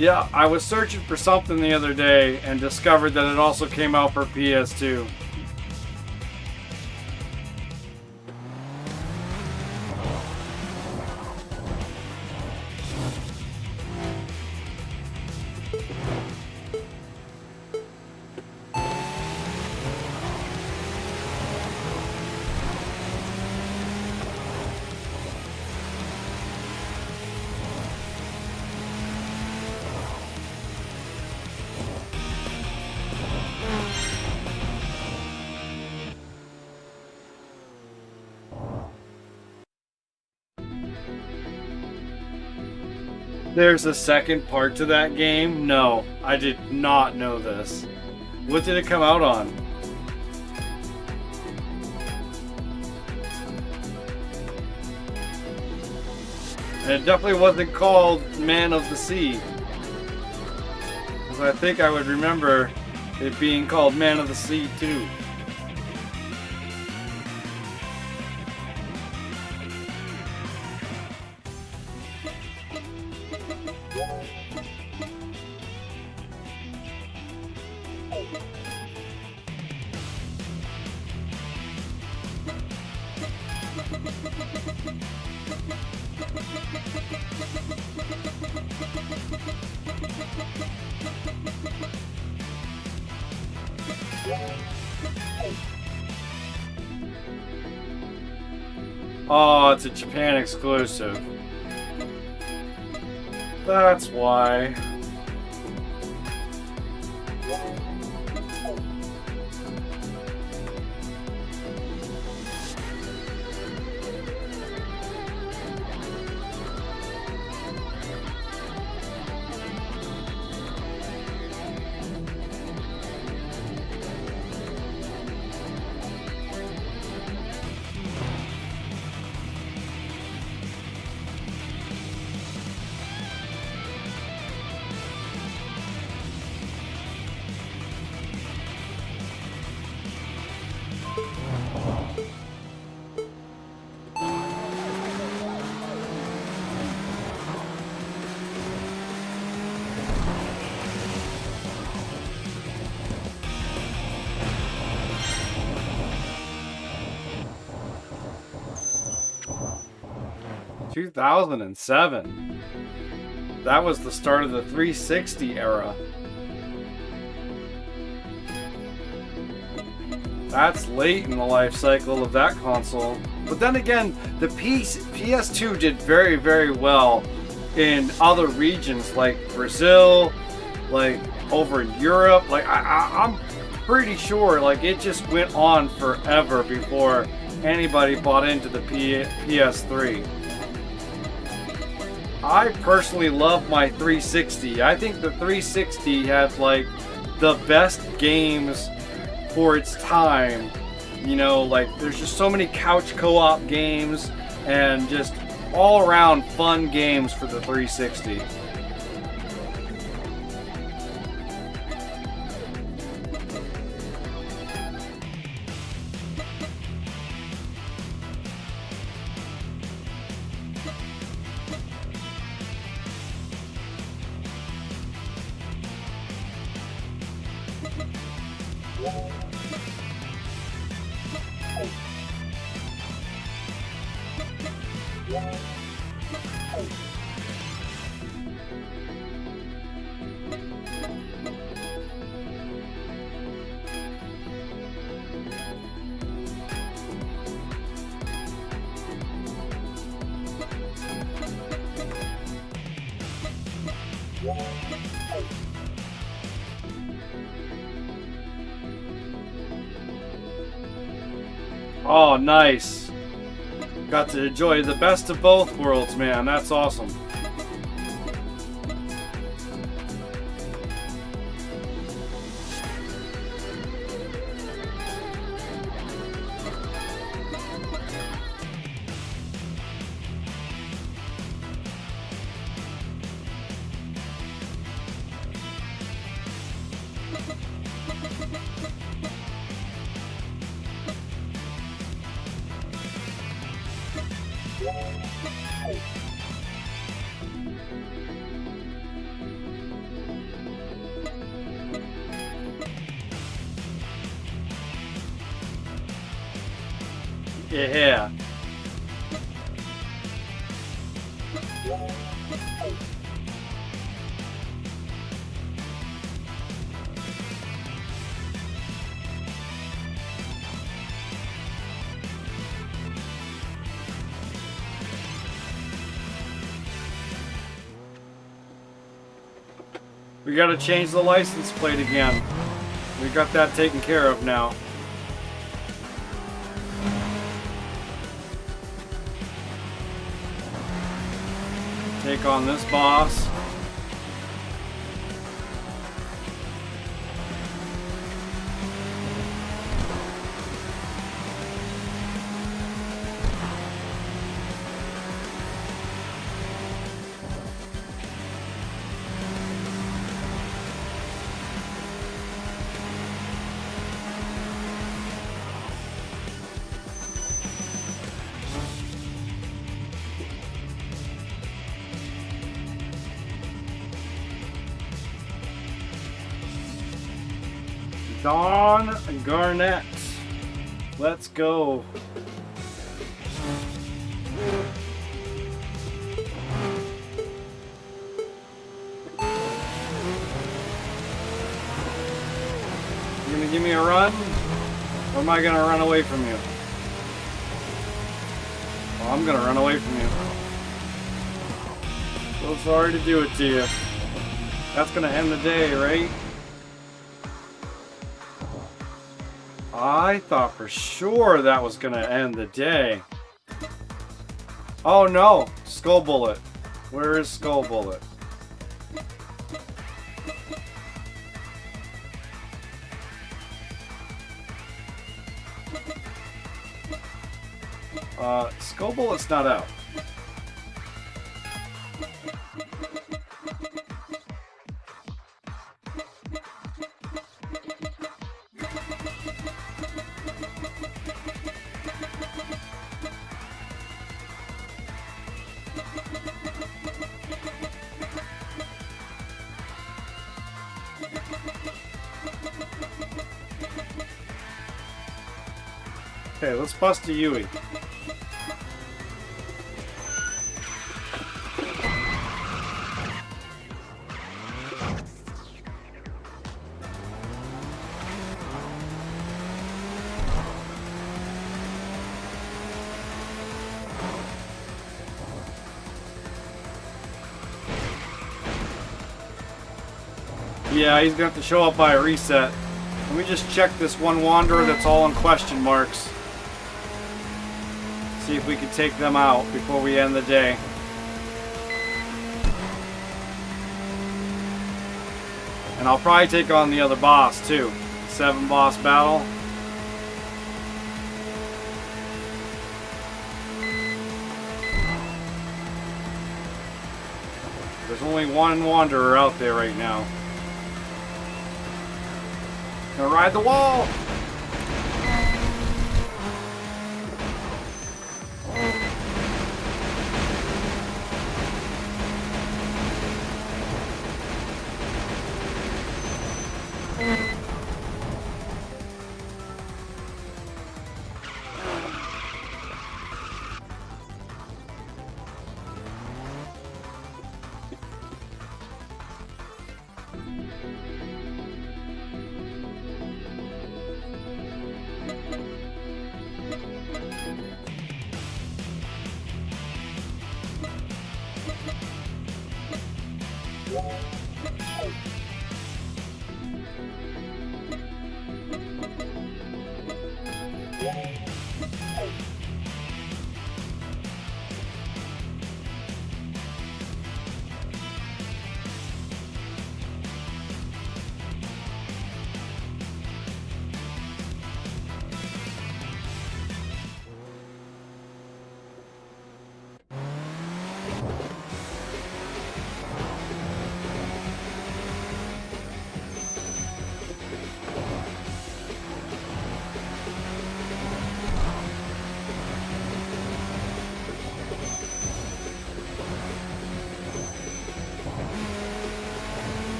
Yeah, I was searching for something the other day and discovered that it also came out for PS2. There's a second part to that game? No, I did not know this. What did it come out on? And it definitely wasn't called Man of the Sea. Because I think I would remember it being called Man of the Sea too. Oh, it's a Japan exclusive. That's why. (2007). That was the start of the 360 era. That's late in the life cycle of that console. But then again, the PS2 did very, very well in other regions like Brazil, like over in Europe. Like I'm pretty sure like it just went on forever before anybody bought into the PS3. I personally love my 360. I think the 360 had like the best games for its time. You know, like there's just so many couch co-op games and just all around fun games for the 360. Oh, nice. Got to enjoy the best of both worlds, man. That's awesome. Yeah. We gotta change the license plate again. We got that taken care of now. take on this boss. Don Garnett. Let's go. You gonna give me a run? Or am I gonna run away from you? Well, I'm gonna run away from you. So sorry to do it to you. That's gonna end the day, right? I thought for sure that was gonna end the day. Oh no! Skull Bullet. Where is Skull Bullet? Skull Bullet's not out. Okay, let's bust a Yui. Yeah, he's going to have to show up by a reset. Let me just check this one wanderer that's all in question marks. See if we can take them out before we end the day. And I'll probably take on the other boss too. 7 boss battle. There's only one wanderer out there right now. Gonna ride the wall!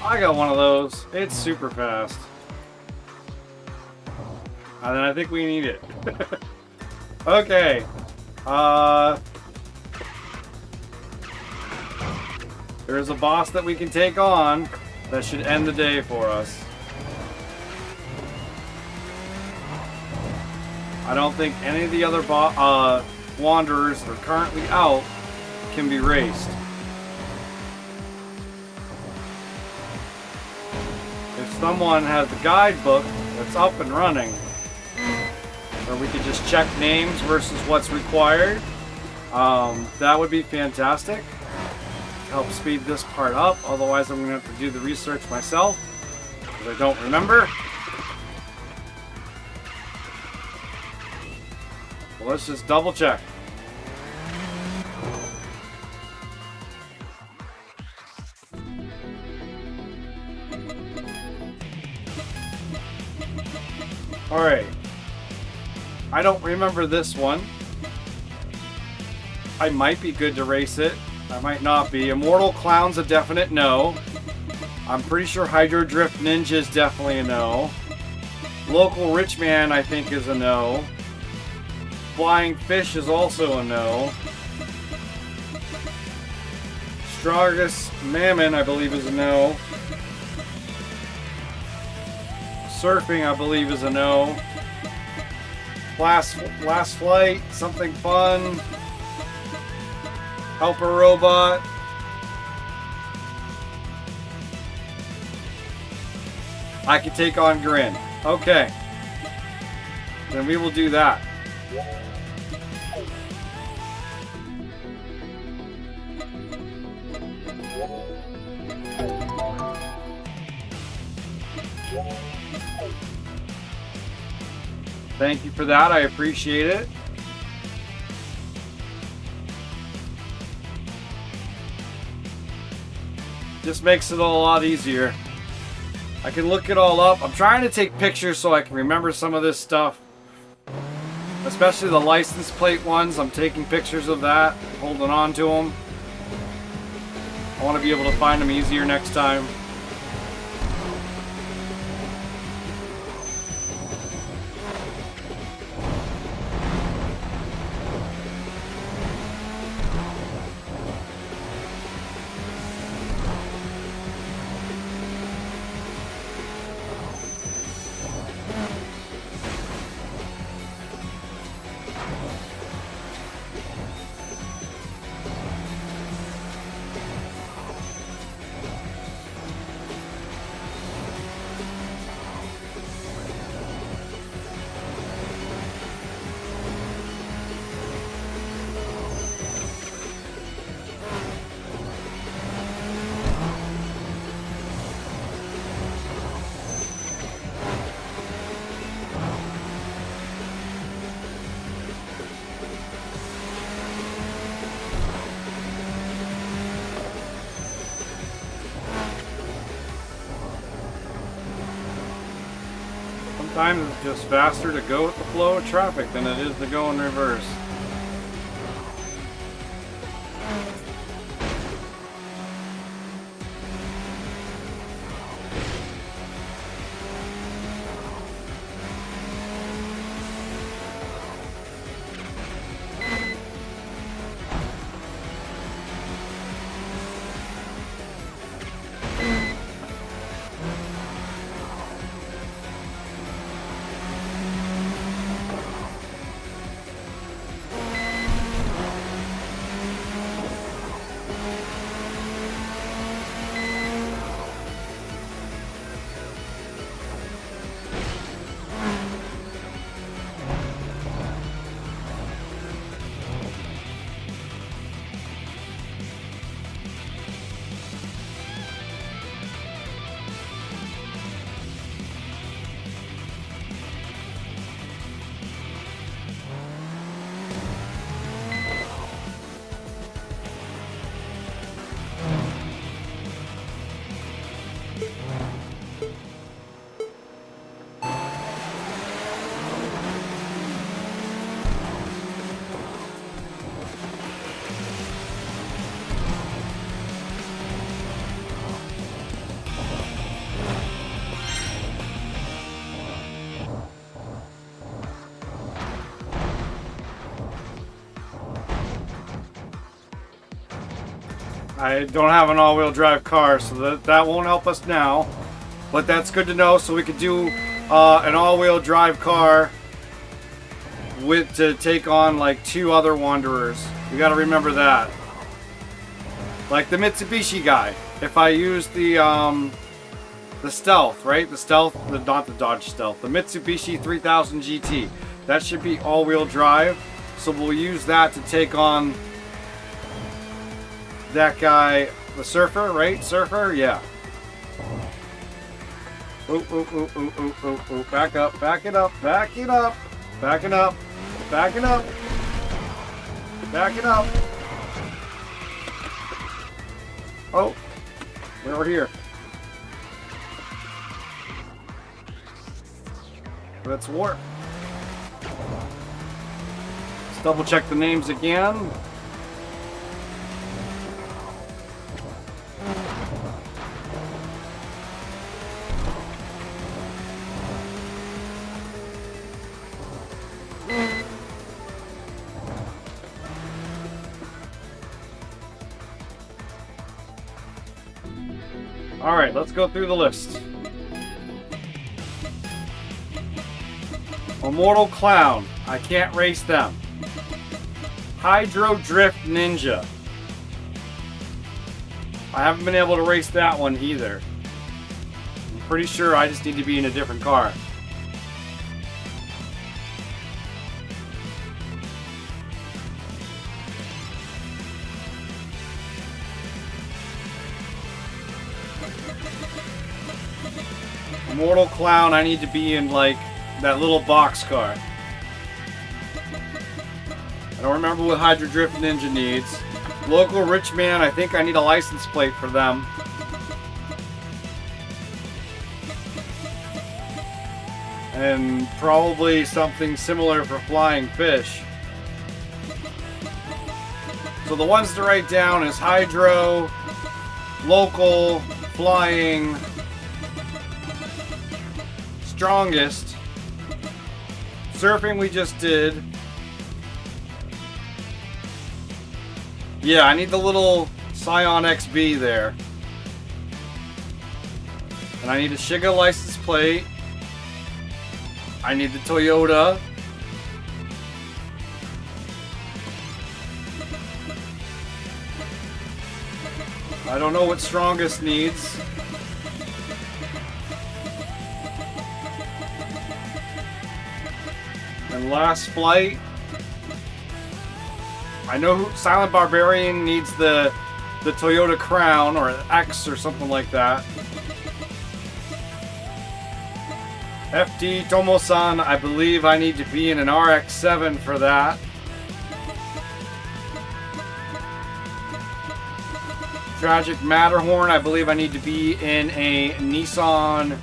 I got one of those. It's super fast. And then I think we need it. Okay. There's a boss that we can take on that should end the day for us. I don't think any of the other wanderers that are currently out can be raced. someone has a guidebook that's up and running, where we could just check names versus what's required, that would be fantastic. Help speed this part up. Otherwise, I'm going to have to do the research myself, because I don't remember. Well, let's just double check. Alright. I don't remember this one. I might be good to race it. I might not be. Immortal Clown's a definite no. I'm pretty sure Hydro Drift Ninja is definitely a no. Local Rich Man, I think, is a no. Flying Fish is also a no. Stragus Mammon, I believe, is a no. Surfing, I believe, is a no. Last Flight, Something Fun. Helper Robot. I can take on Grin. Okay. Then we will do that. Thank you for that. I appreciate it. Just makes it a lot easier. I can look it all up. I'm trying to take pictures so I can remember some of this stuff. Especially the license plate ones. I'm taking pictures of that, holding on to them. I want to be able to find them easier next time. Sometimes it's just faster to go with the flow of traffic than it is to go in reverse. I don't have an all-wheel drive car, so that won't help us now. But that's good to know, so we could do an all-wheel drive car to take on like 2 other Wanderers. We got to remember that. Like the Mitsubishi guy. If I use the the Stealth, right? The Stealth, not the Dodge Stealth, the Mitsubishi 3000 GT. That should be all-wheel drive. So we'll use that to take on that guy, the Surfer, right? Surfer, yeah. Ooh, ooh, ooh, ooh, ooh, ooh, ooh. Back up, back it up, back it up, backing up, backing up, backing up. Oh, we're here. Let's warp. Let's double check the names again. All right, let's go through the list. Immortal Clown, I can't race them. Hydro Drift Ninja, I haven't been able to race that one either. I'm pretty sure I just need to be in a different car. Immortal Clown, I need to be in like that little box car. I don't remember what Hydro Drift Ninja needs. Local Rich Man, I think I need a license plate for them. And probably something similar for Flying Fish. So the ones to write down is Hydro, Local, Flying, Strongest, Surfing we just did. Yeah, I need the little Scion XB there. And I need a Shiga license plate. I need the Toyota. I don't know what Strongest needs. And Last Flight. I know who Silent Barbarian needs the Toyota Crown or X or something like that. FD Tomo-san, I believe I need to be in an RX-7 for that. Tragic Matterhorn, I believe I need to be in a Nissan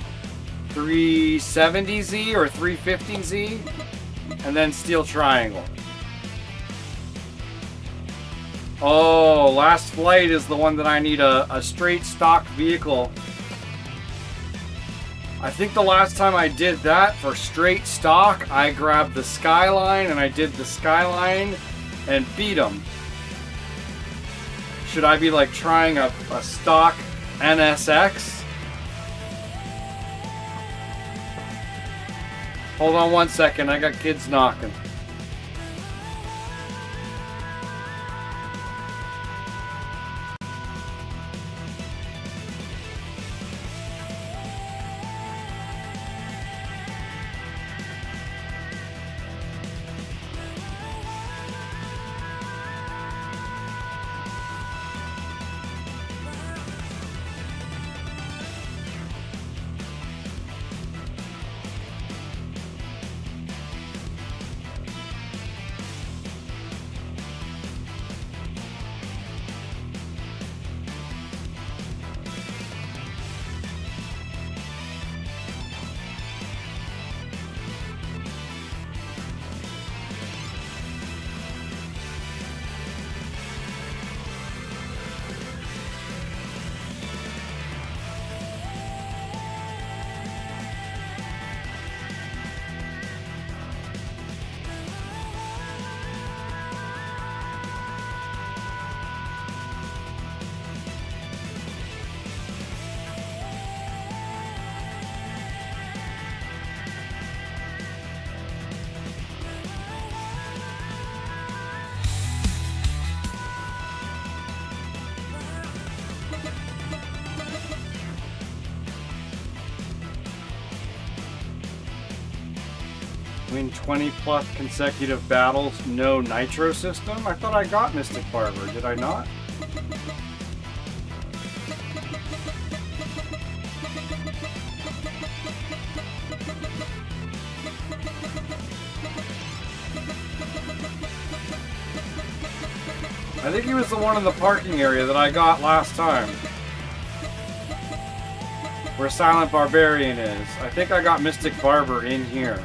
370Z or 350Z. And then Steel Triangle. Oh, Last Flight is the one that I need a straight stock vehicle. I think the last time I did that for straight stock, I grabbed the Skyline and I did the Skyline and beat them. Should I be like trying a stock NSX? Hold on one second, I got kids knocking. Win 20 plus consecutive battles, no nitro system? I thought I got Mystic Barber, did I not? I think he was the one in the parking area that I got last time. Where Silent Barbarian is. I think I got Mystic Barber in here.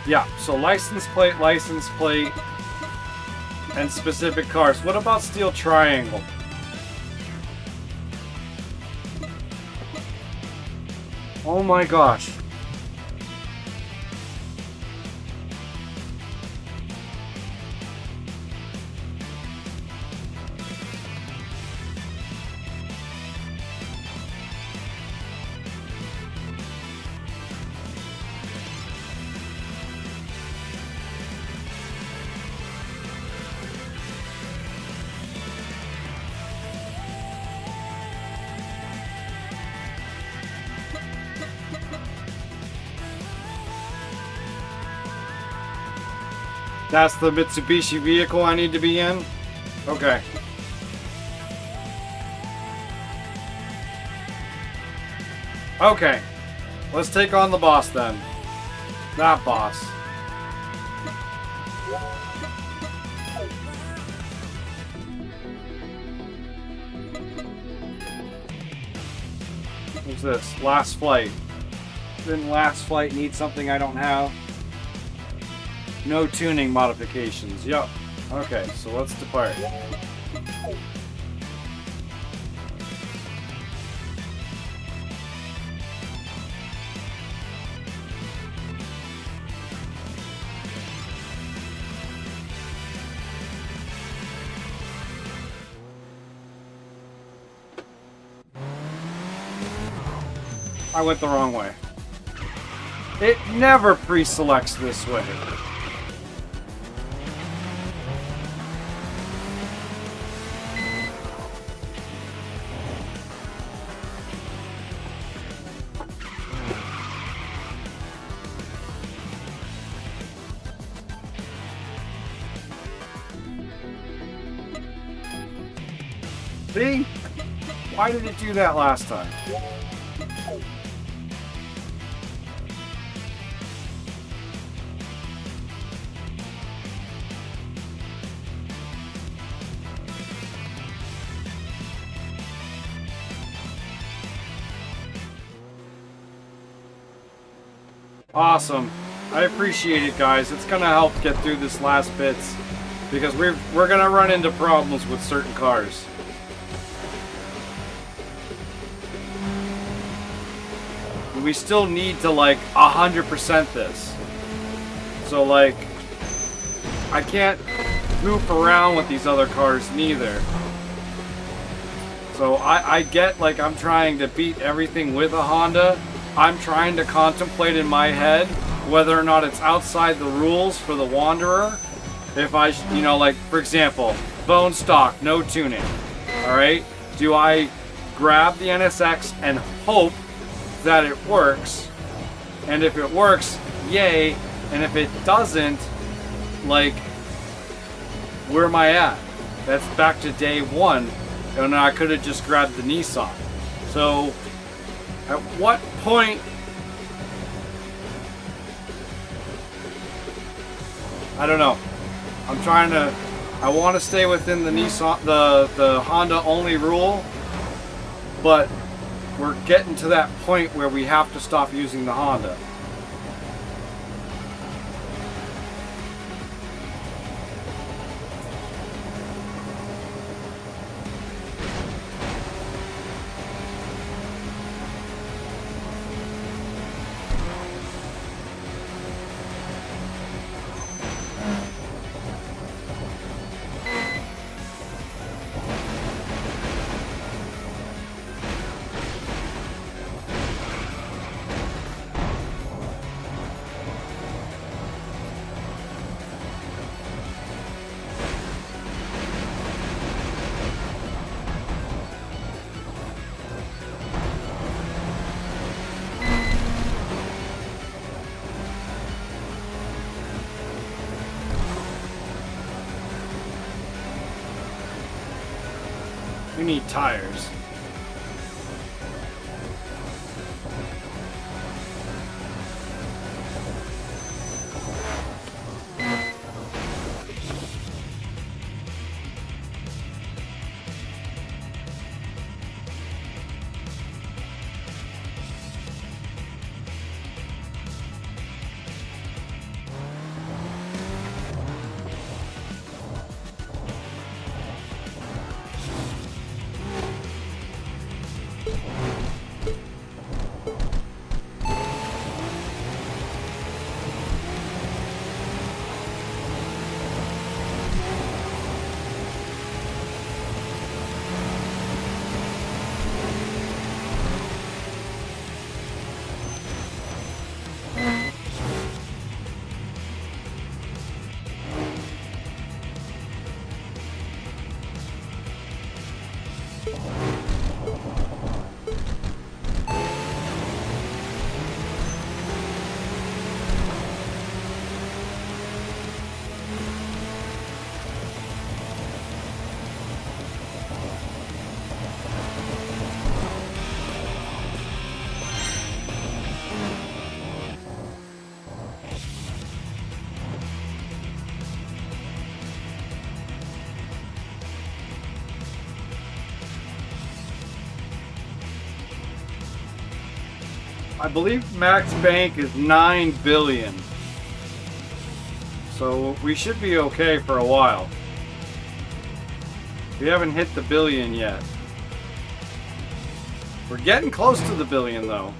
Yeah, so license plate, and specific cars. What about Steel Triangle? Oh my gosh. That's the Mitsubishi vehicle I need to be in? Okay. Okay. Let's take on the boss then. That boss. What's this? Last flight. Didn't last flight need something I don't have? No tuning modifications. Yup. Okay, so let's depart. I went the wrong way. It never pre-selects this way. See? Why did it do that last time? Awesome. I appreciate it, guys. It's gonna help get through this last bits because we're gonna run into problems with certain cars. We still need to like 100% this. So like I can't goof around with these other cars neither. So I get like I'm trying to beat everything with a Honda. I'm trying to contemplate in my head whether or not it's outside the rules for the Wanderer. If I, you know, like for example, bone stock, no tuning. All right. Do I grab the NSX and hope that it works? And if it works, yay. And if it doesn't, like, where am I at? That's back to day one. And I could have just grabbed the Nissan. So, at what point? I don't know. I'm trying to. I want to stay within the Nissan, the Honda only rule, but we're getting to that point where we have to stop using the Honda. We need tires. I believe max bank is 9 billion. So we should be okay for a while. We haven't hit the billion yet. We're getting close to the billion though.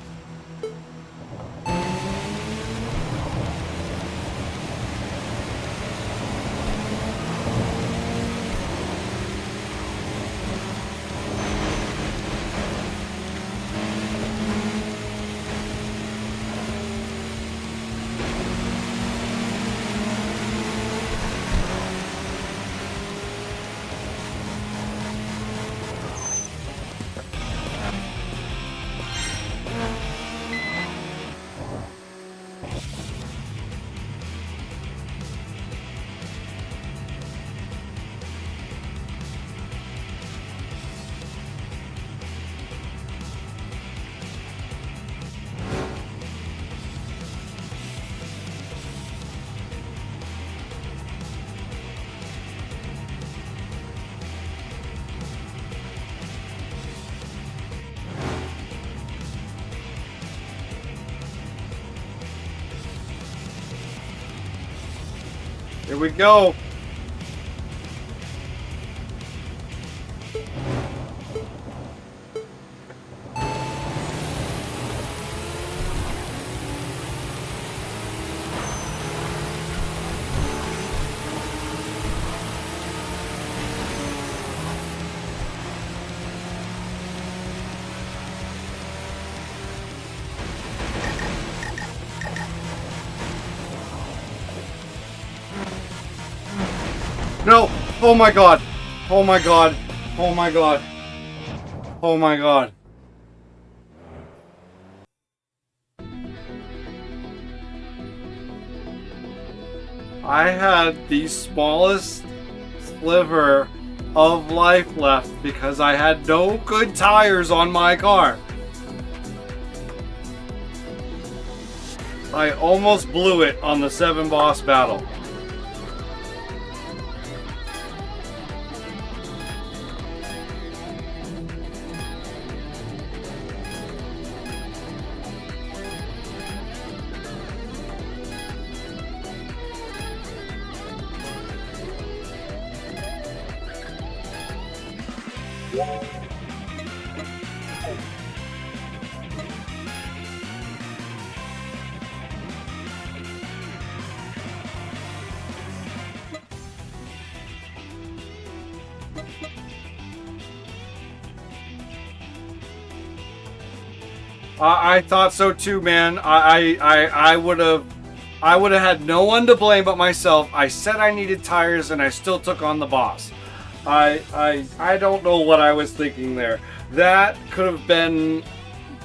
Here we go. No! Oh my god! Oh my god! Oh my god! Oh my god! I had the smallest sliver of life left because I had no good tires on my car. I almost blew it on the 7 boss battle. I thought so too, man. I would have had no one to blame but myself. I said I needed tires and I still took on the boss. I don't know what I was thinking there. That could have been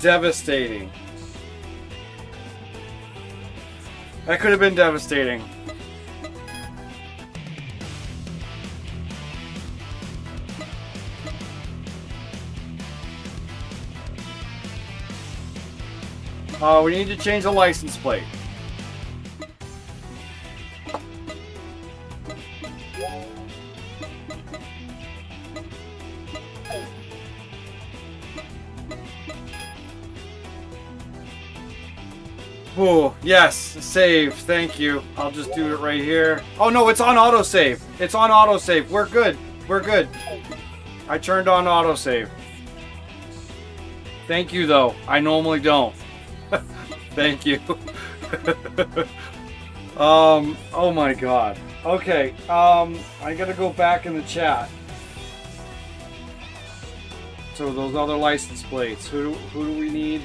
devastating. That could have been devastating. We need to change the license plate. Oh, yes, save. Thank you. I'll just do it right here. Oh no, it's on autosave. It's on autosave. We're good. We're good. I turned on autosave. Thank you, though. I normally don't. Thank you. Oh my god. Okay, I gotta go back in the chat. So those other license plates. Who do we need?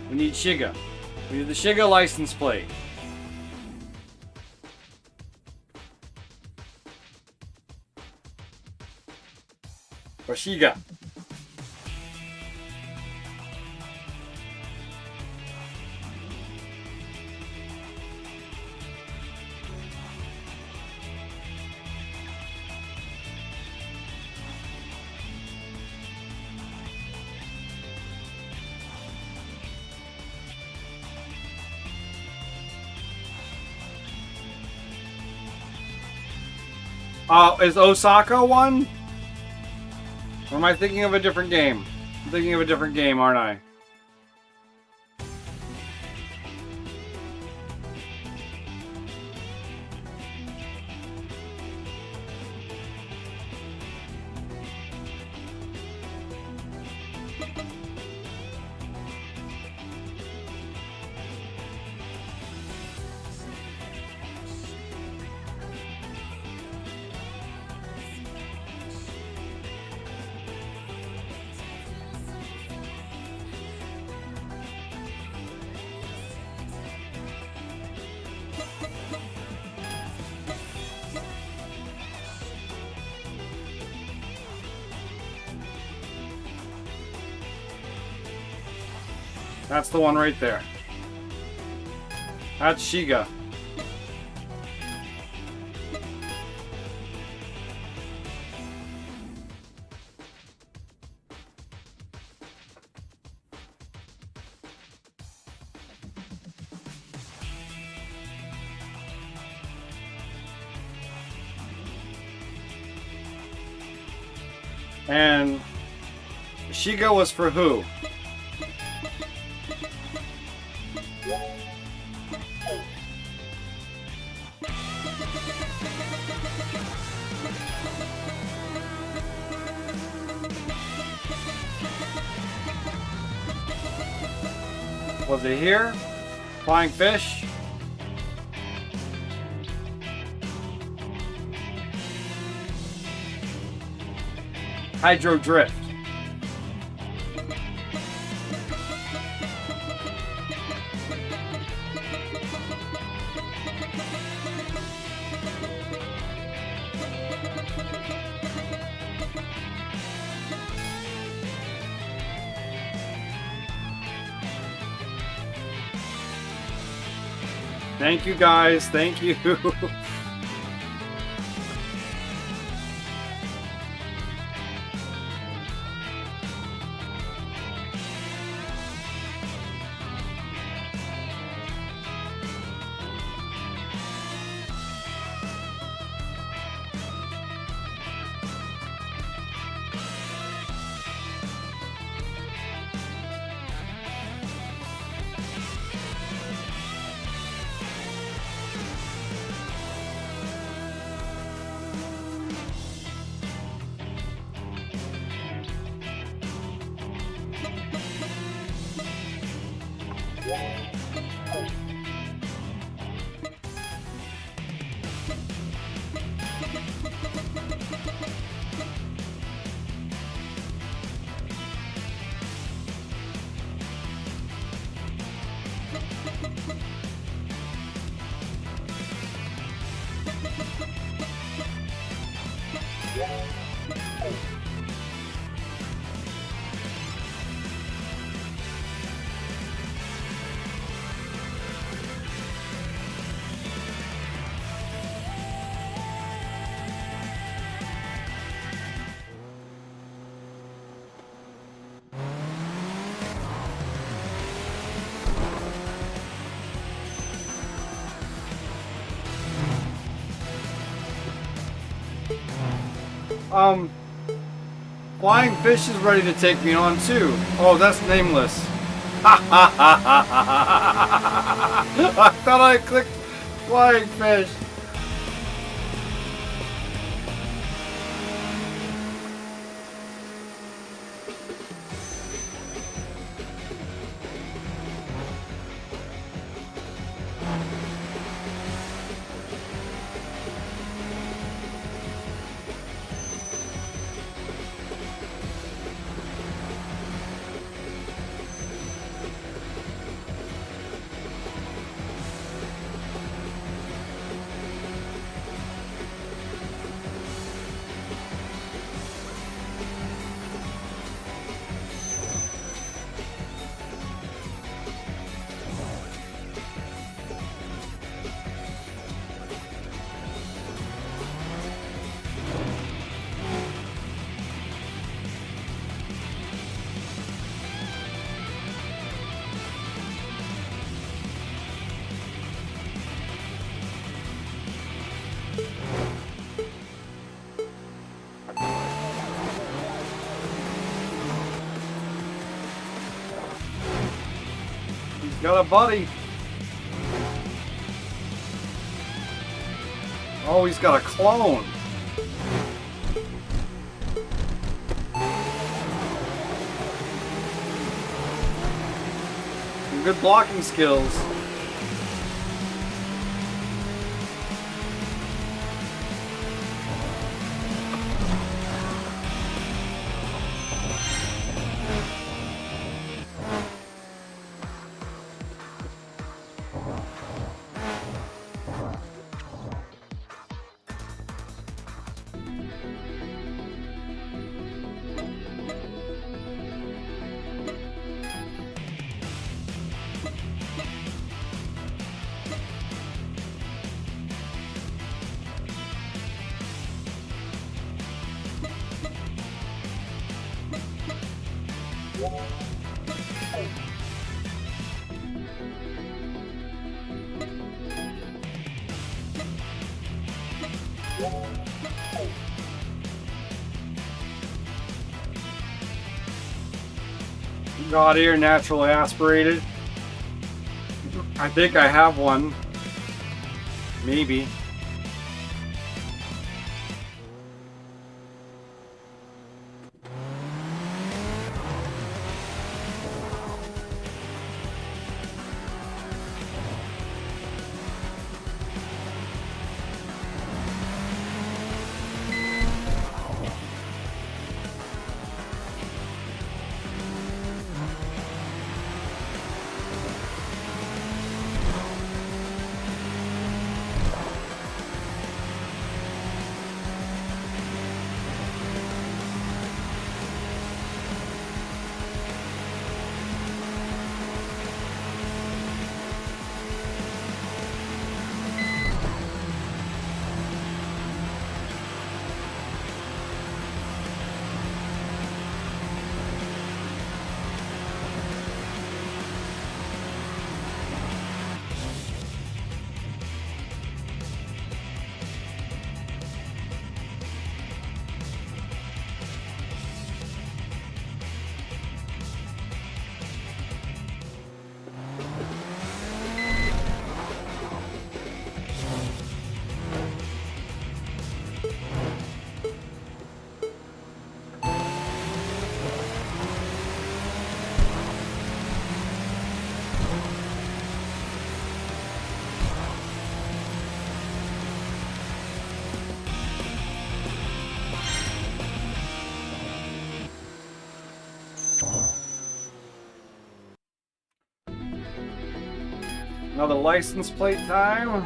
We need Shiga. We need the Shiga license plate. Or Shiga. Is Osaka one? Or am I thinking of a different game? I'm thinking of a different game, aren't I? That's the one right there. That's Shiga. And Shiga was for who? Was it here? Flying fish? Hydro drift. Thank you guys, thank you. Flying Fish is ready to take me on too. Oh, that's nameless. I thought I clicked Flying Fish. Got a buddy. Oh, he's got a clone. Some good blocking skills. God ear naturally aspirated. I think I have one. Maybe. Another license plate time.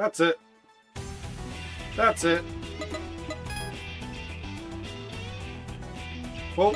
That's it. That's it. Well.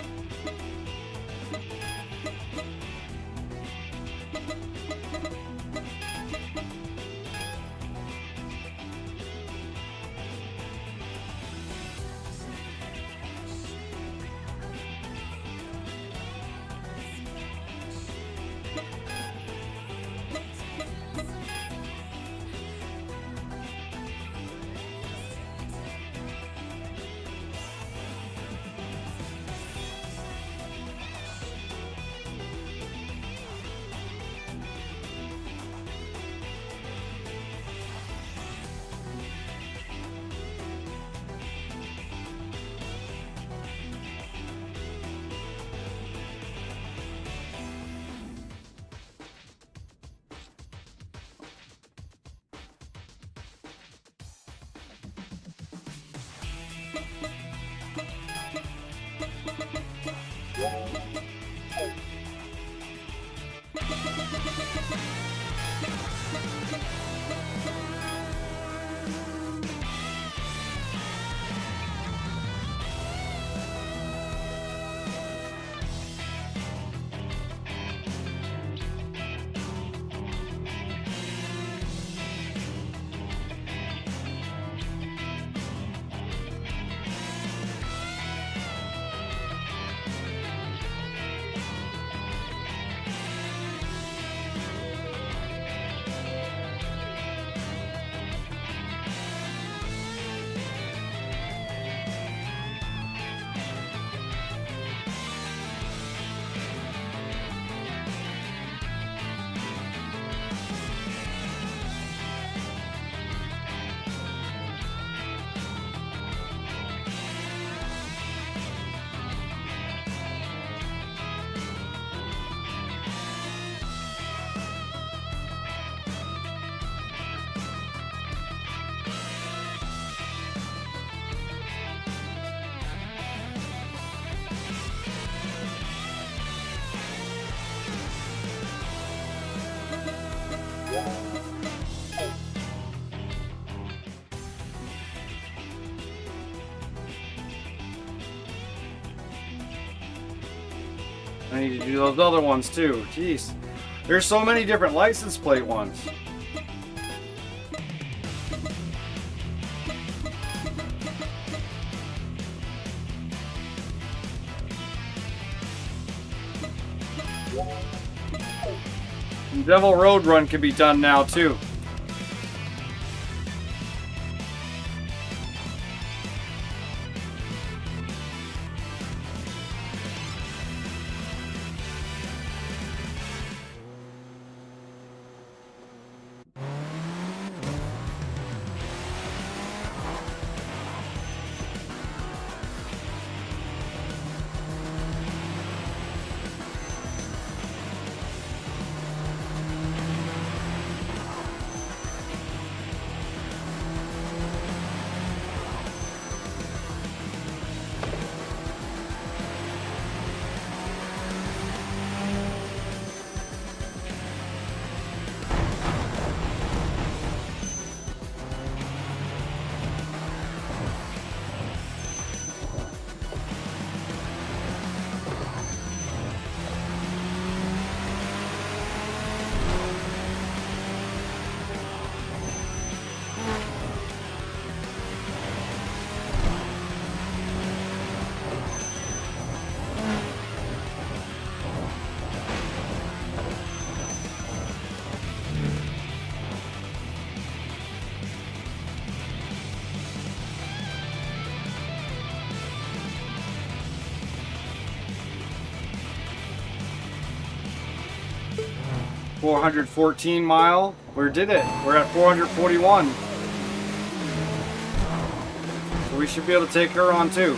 I need to do those other ones too. Jeez. There's so many different license plate ones. And Devil Road Run can be done now too. 414 mile. We did it. We're at 441. So we should be able to take her on too.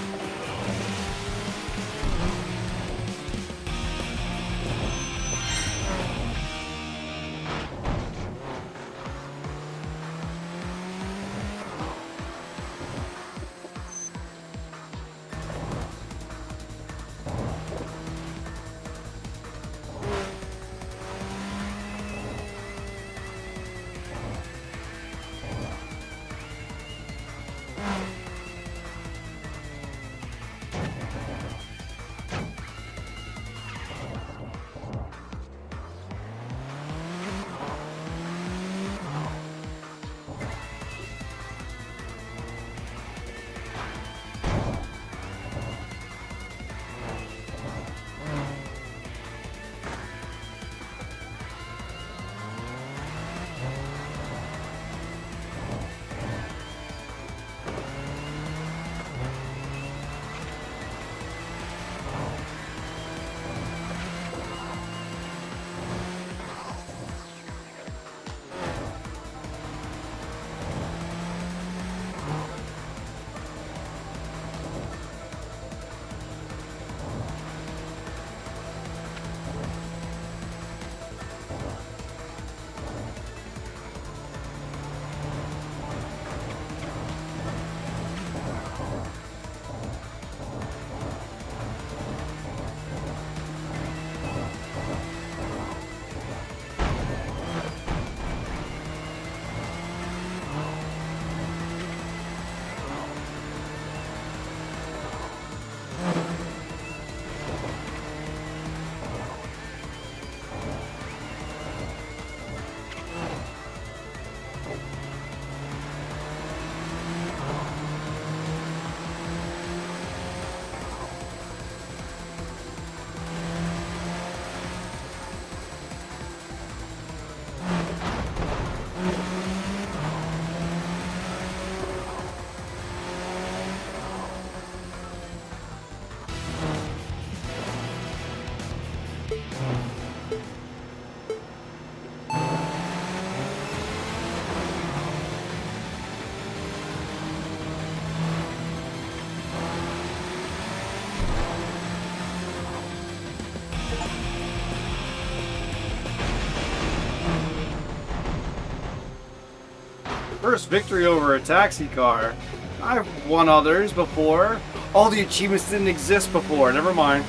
First victory over a taxi car. I've won others before. All the achievements didn't exist before. Never mind.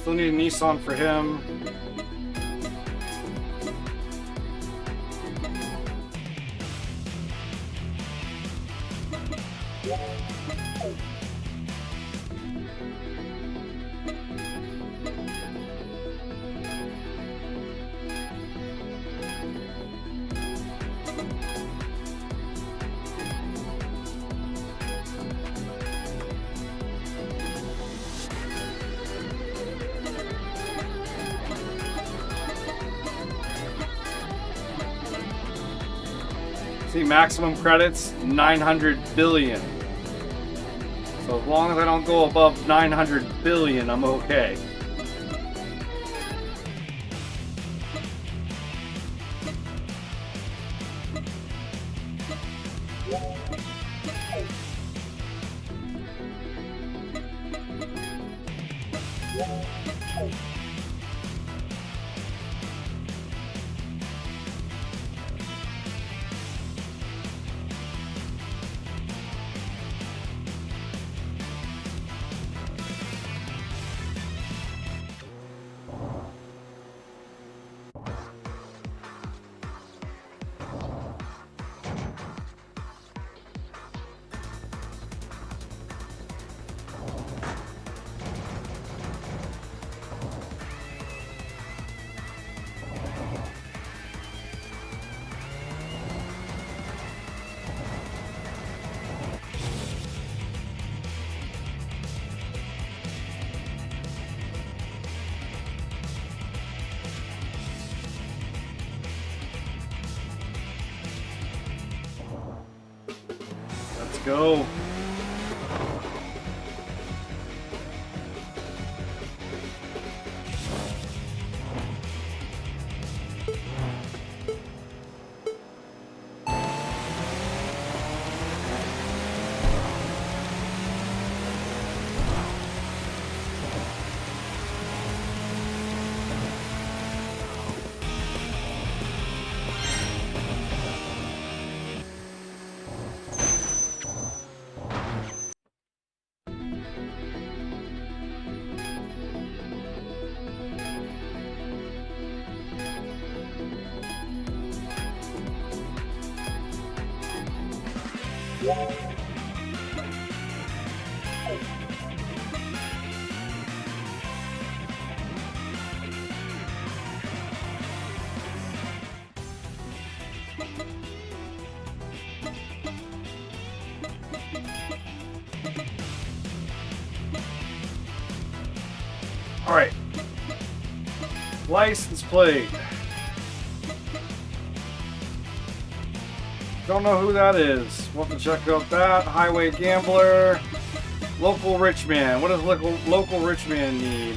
Still need a Nissan for him. See, maximum credits, 900 billion. So as long as I don't go above 900 billion, I'm okay. Let's go. All right. License plate. Don't know who that is. We'll have to check out that. Highway Gambler. Local Rich Man. What does local Rich Man need?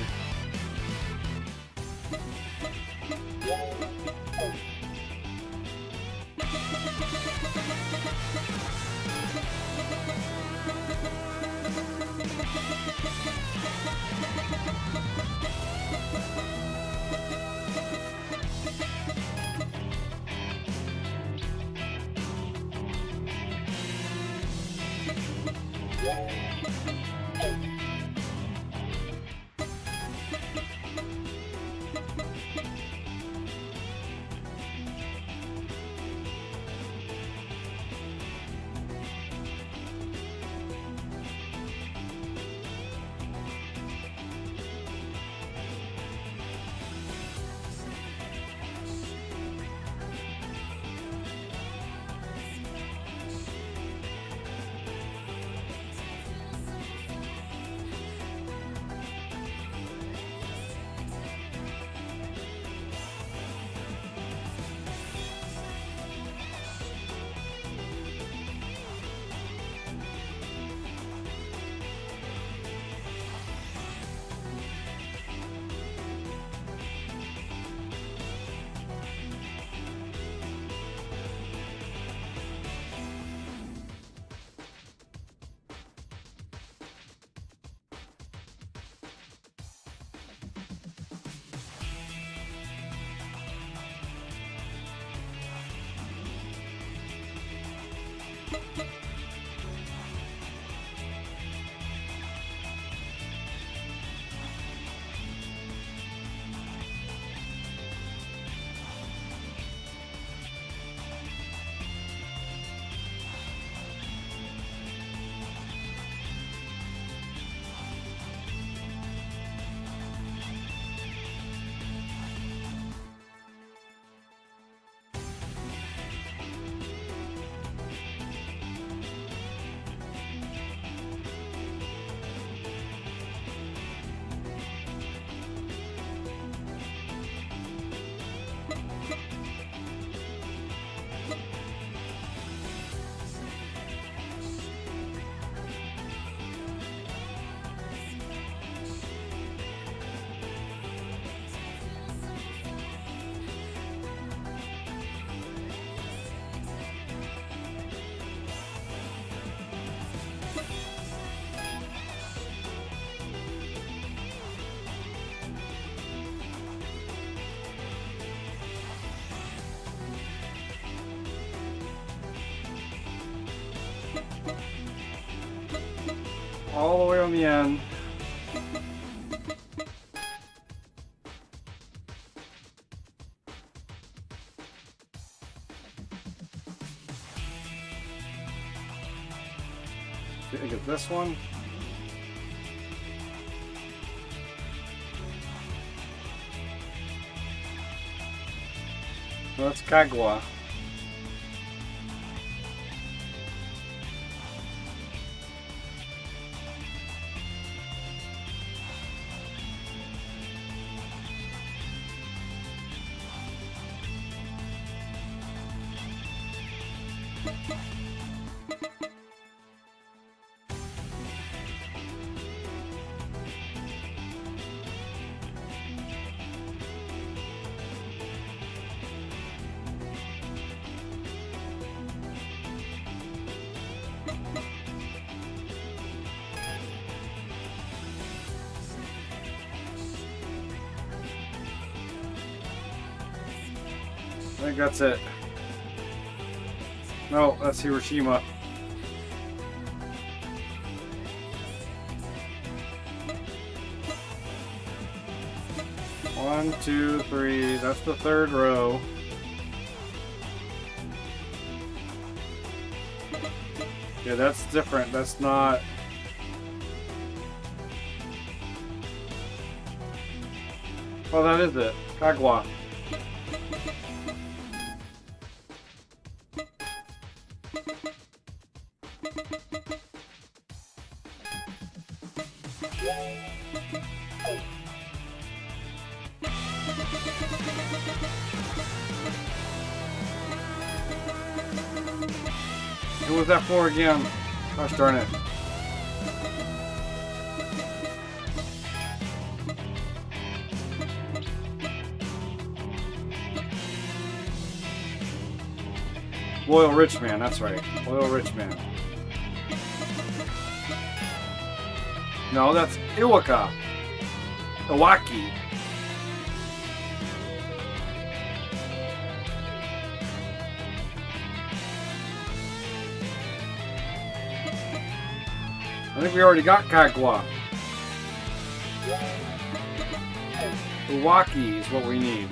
all the way on the end. Did I get this one? That's Kagwa. I think that's it. No, that's Hiroshima. One, two, three. That's the third row. Yeah, that's different. That's not... Oh, that is it. Kagwa. Who was that for again? Gosh darn it. Loyal Rich Man, that's right. Loyal Rich Man. No, that's Iwaka. Iwaki. I think we already got Kagwa. Iwaki is what we need.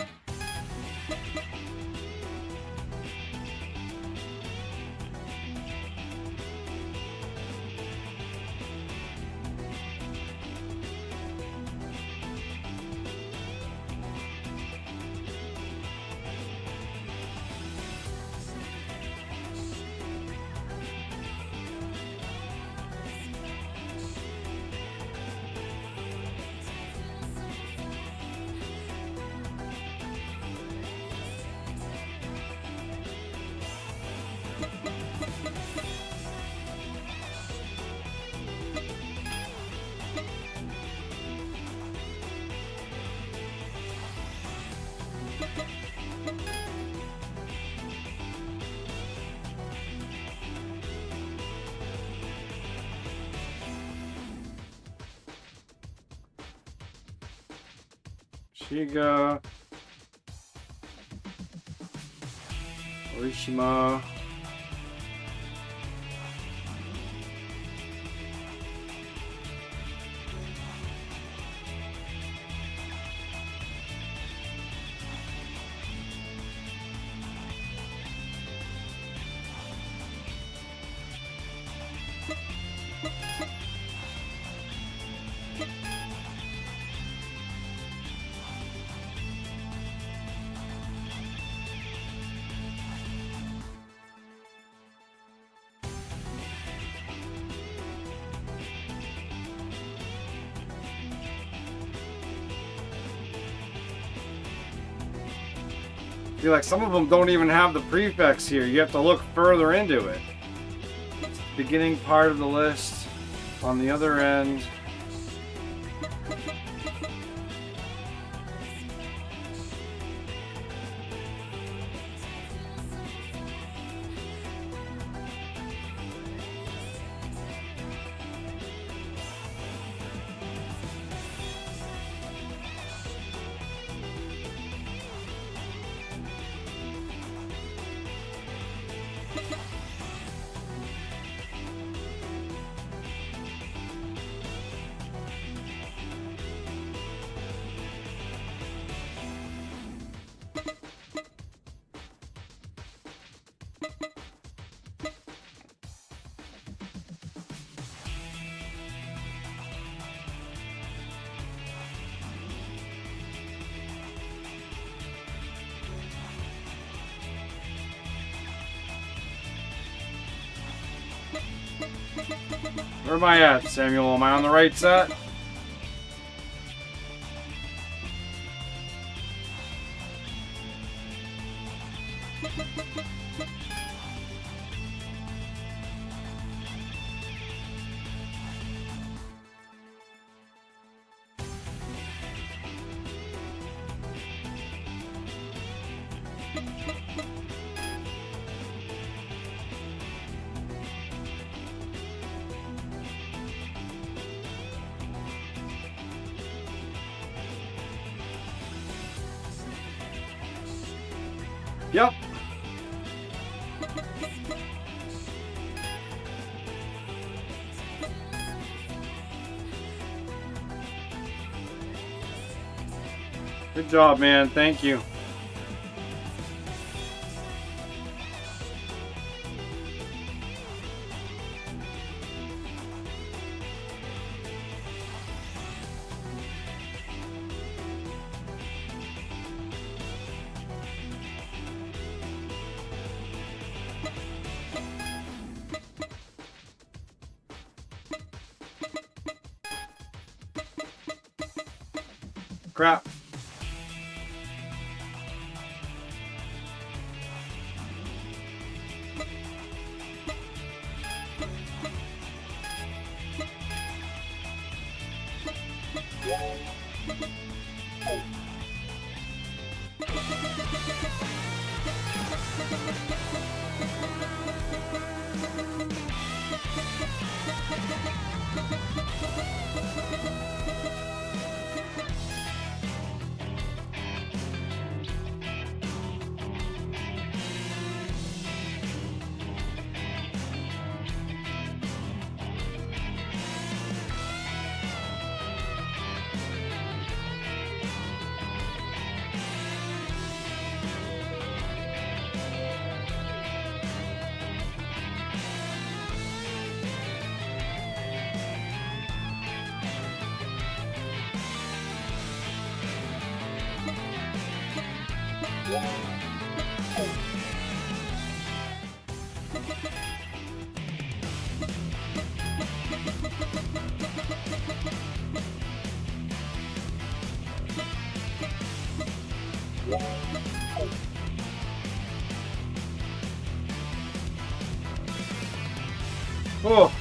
Shiga, Orishima, I feel like some of them don't even have the prefix here. You have to look further into it. It's the beginning part of the list on the other end. Where am I at, Samuel? Am I on the right set? Yep. Good job, man. Thank you. Crap. Oh.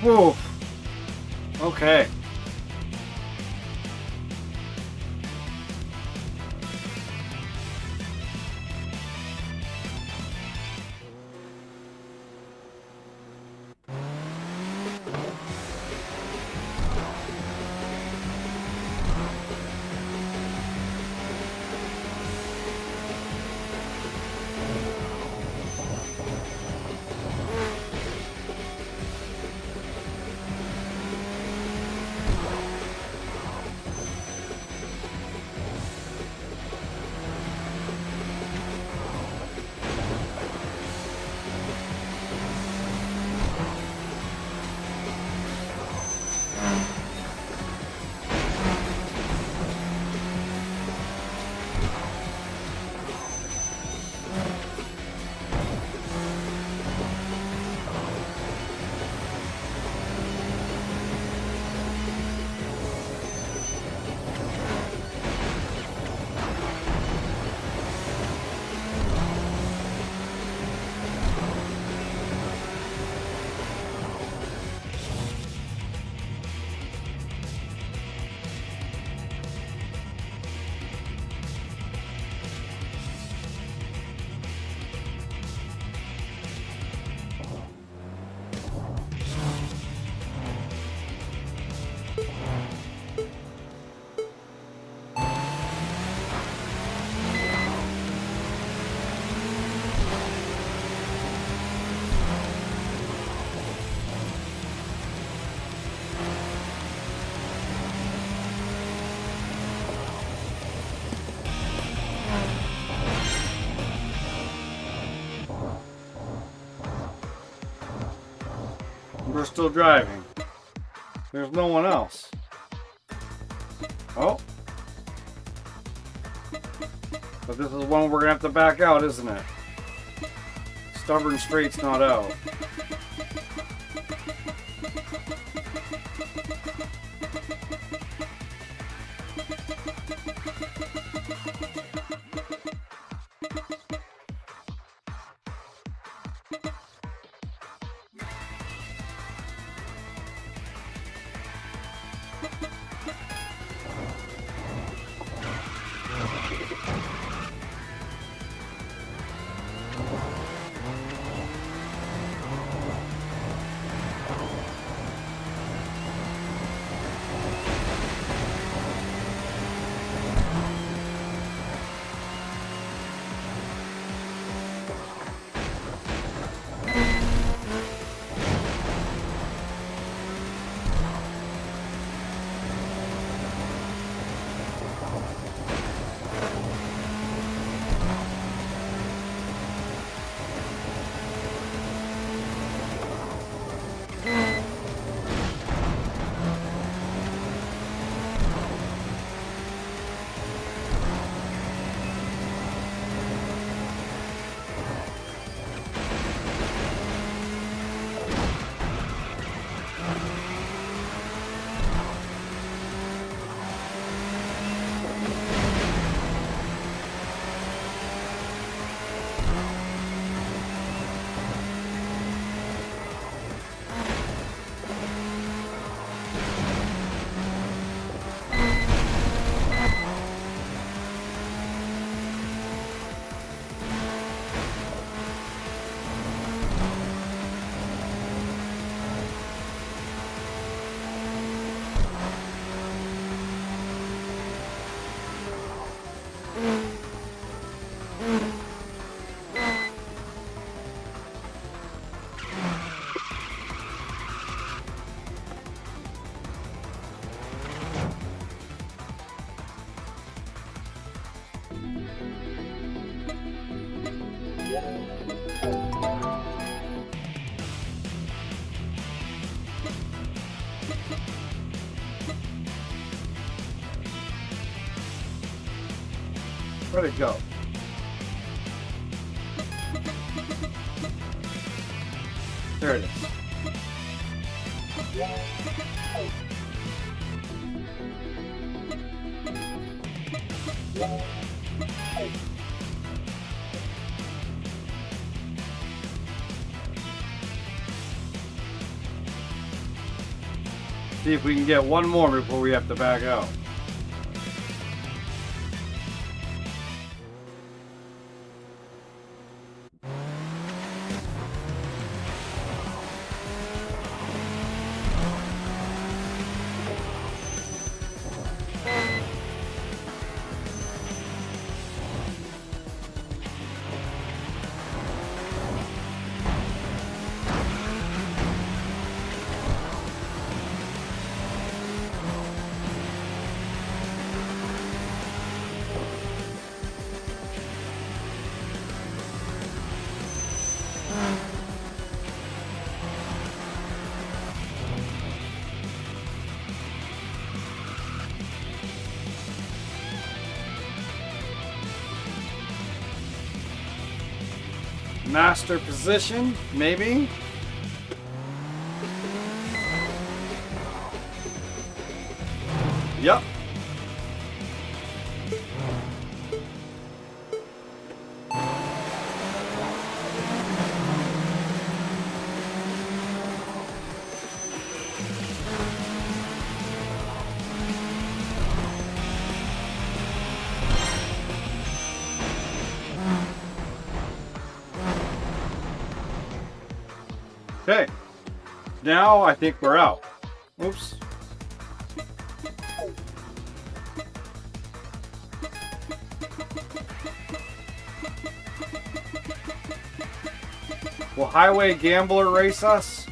Whoa. Okay. We're still driving. There's no one else. Oh. But this is one we're gonna have to back out, isn't it? Stubborn Straight's not out. Where'd it go? There it is. See if we can get one more before we have to back out. Master position, maybe? Yep. Okay, now I think we're out. Oops. Will Highway Gambler race us?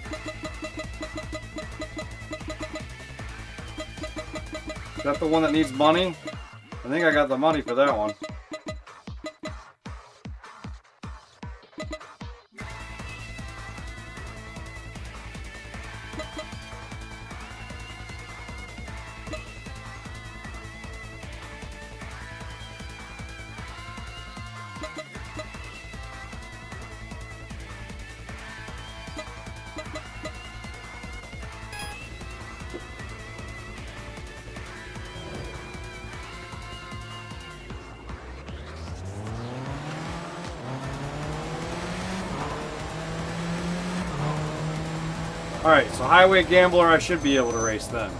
Is that the one that needs money? I think I got the money for that one. Alright, so Highway Gambler I should be able to race then.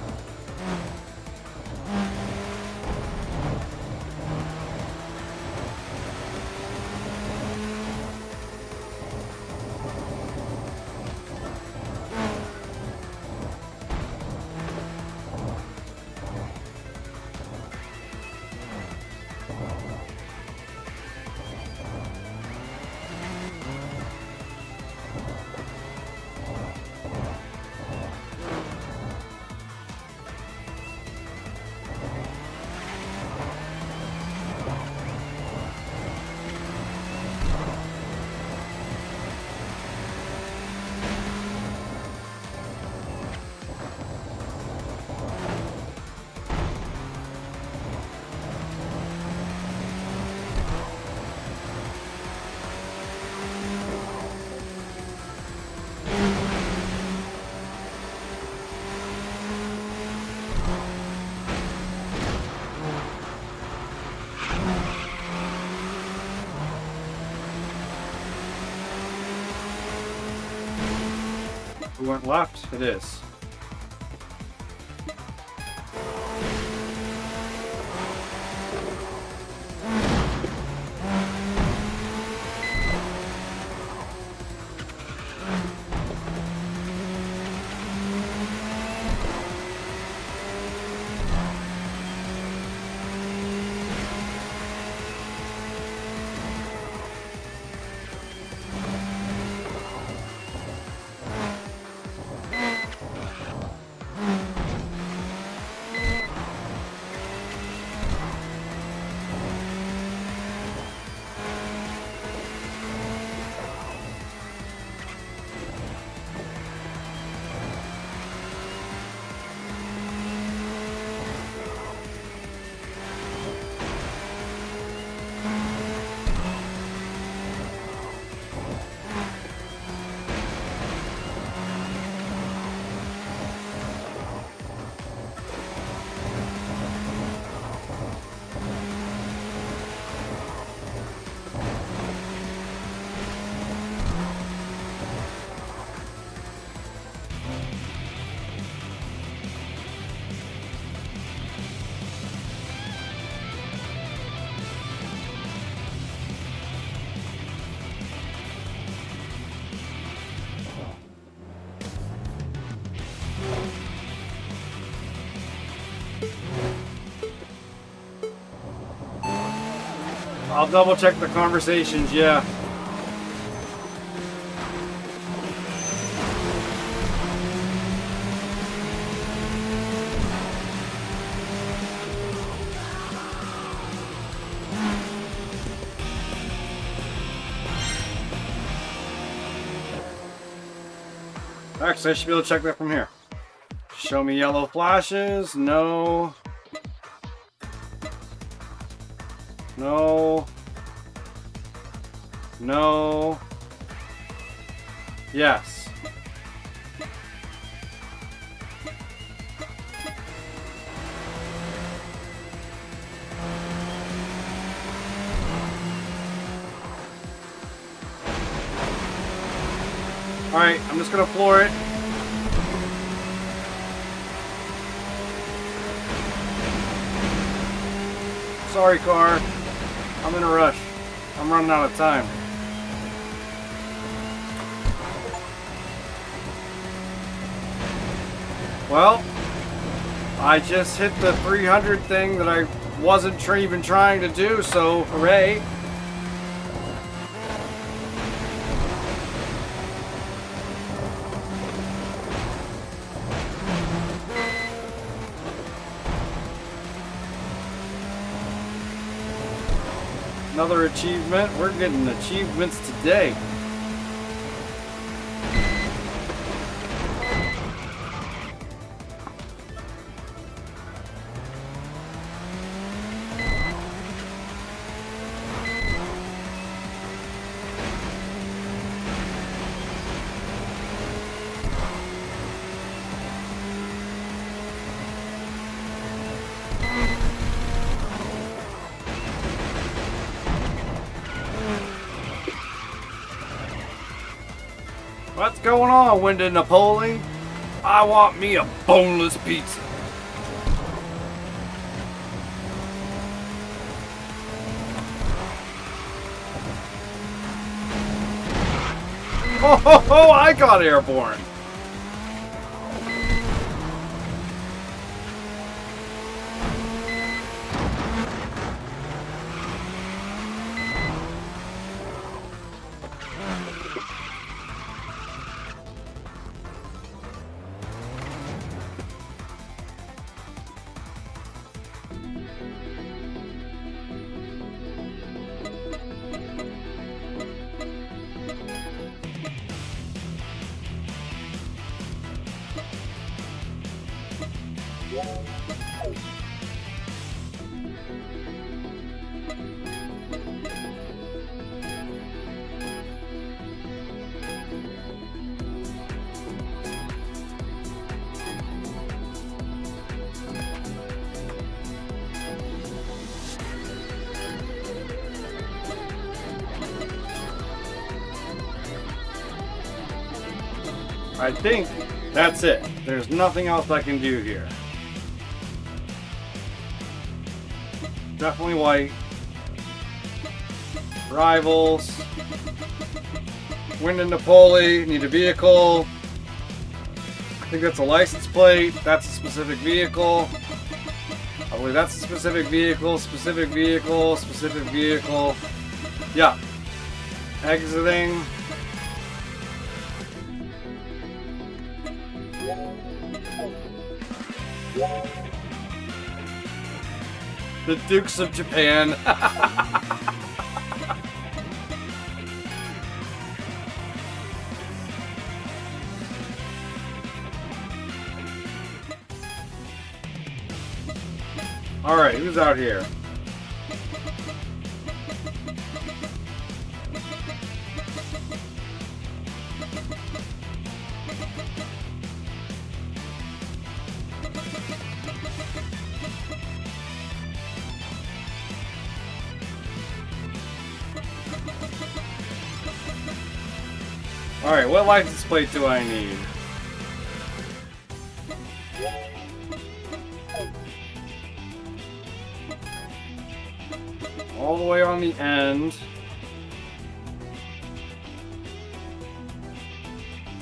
Who went left? It is. I'll double check the conversations, yeah. Actually, I should be able to check that from here. Show me yellow flashes. No. No. No. Yes. Alright, I'm just gonna floor it. Sorry, car. I'm in a rush. I'm running out of time. Well, I just hit the 300 thing that I wasn't even trying to do, so hooray. Another achievement. We're getting achievements today. What's going on, Wyndon Napoli? I want me a boneless pizza. Oh, I got airborne. I think that's it. There's nothing else I can do here. Definitely white. Rivals. Wyndon Napoli. Need a vehicle. I think that's a license plate. That's a specific vehicle. I believe that's a specific vehicle. Specific vehicle. Specific vehicle. Yeah. Exiting. The Dukes of Japan. Alright, who's out here? Alright, what license plate do I need? All the way on the end.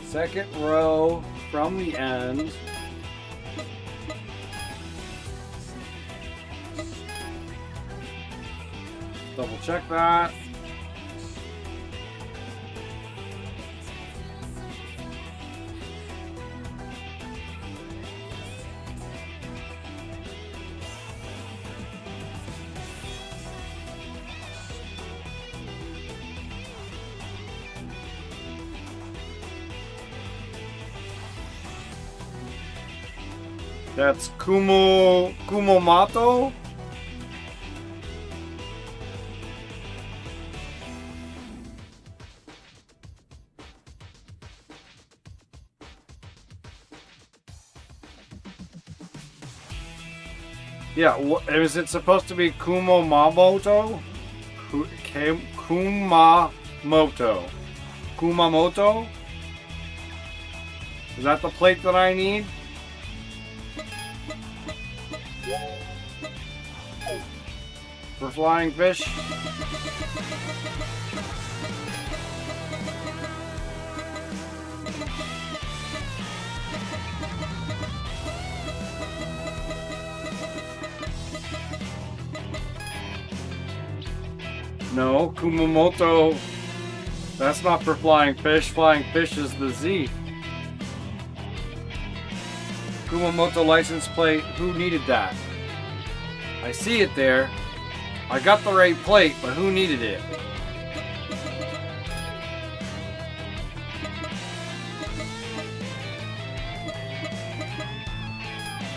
Second row from the end. double check that. That's Kumomoto. Yeah, is it supposed to be Kumamoto? Kumamoto. Kumamoto? Is that the plate that I need? For flying fish? No, Kumamoto, that's not for flying fish. Flying fish is the Z. Kumamoto license plate, who needed that? I see it there. I got the right plate, but who needed it?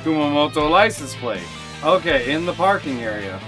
Kumamoto license plate. Okay, in the parking area.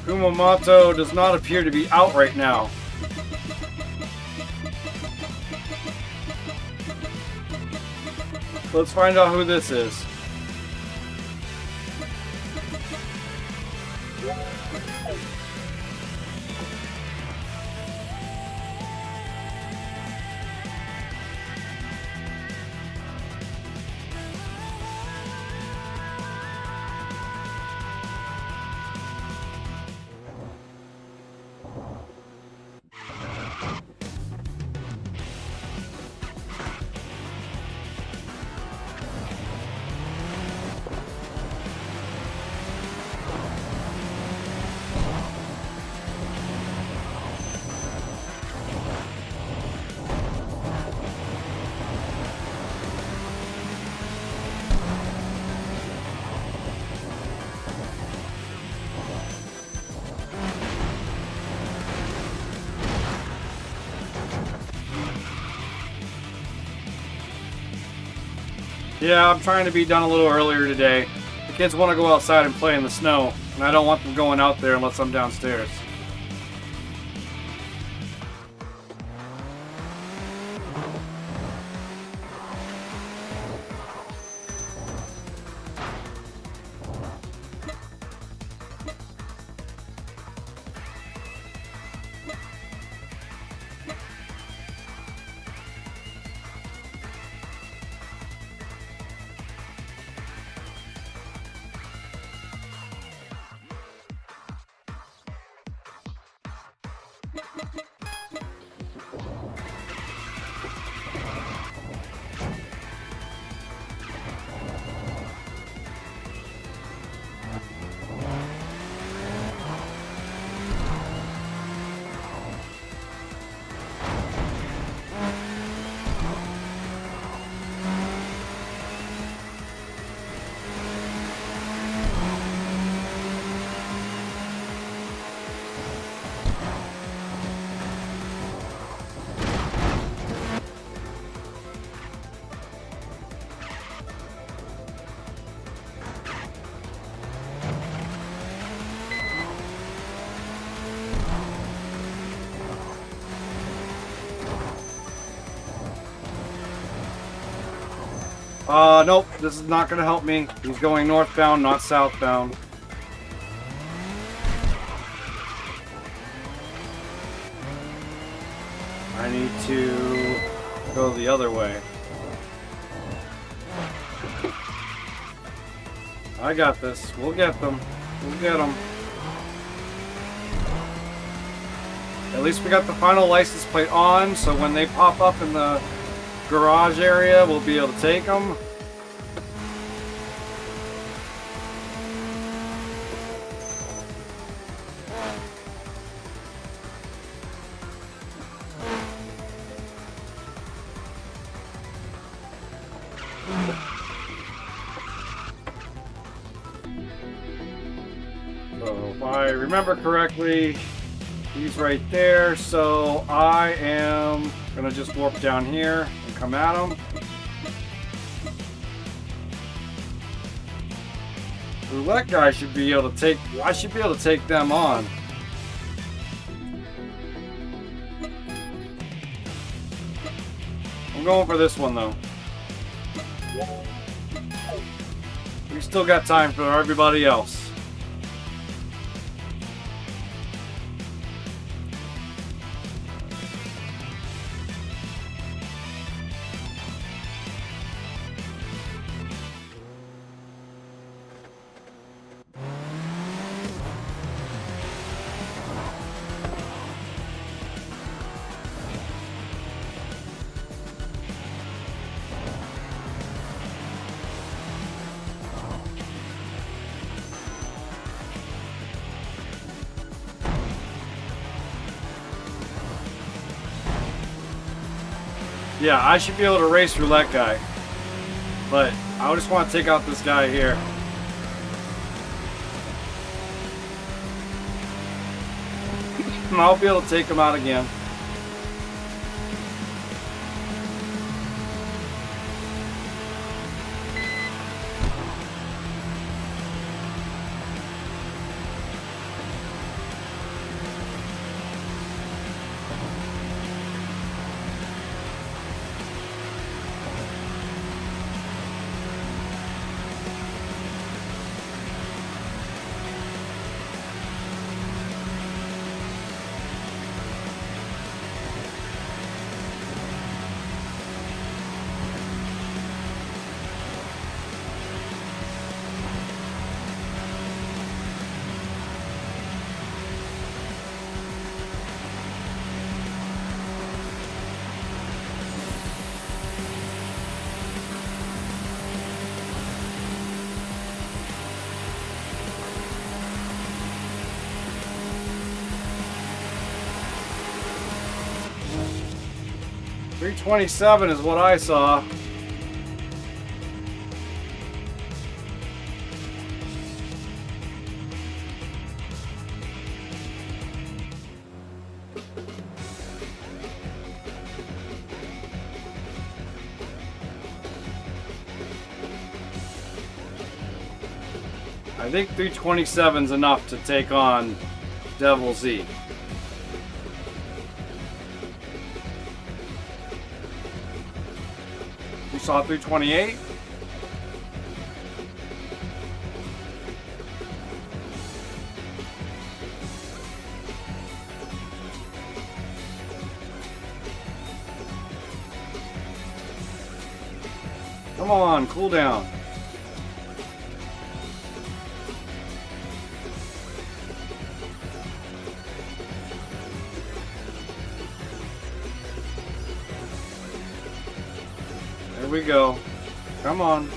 Kumamoto does not appear to be out right now. Let's find out who this is. Yeah, I'm trying to be done a little earlier today. The kids want to go outside and play in the snow, and I don't want them going out there unless I'm downstairs. Nope, this is not going to help me. He's going northbound, not southbound. I need to go the other way. I got this. We'll get them. We'll get them. At least we got the final license plate on, so when they pop up in the garage area, we'll be able to take them. So if I remember correctly, he's right there, so I am gonna just warp down here and come at him. Roulette guy should be able to take, I should be able to take them on. I'm going for this one though. We still got time for everybody else. Yeah, I should be able to race Roulette guy. But I just want to take out this guy here. And I'll be able to take him out again. .327 is what I saw. I think 327 is enough to take on Devil Z. You saw 328? Come on, cool down. There we go. Come on.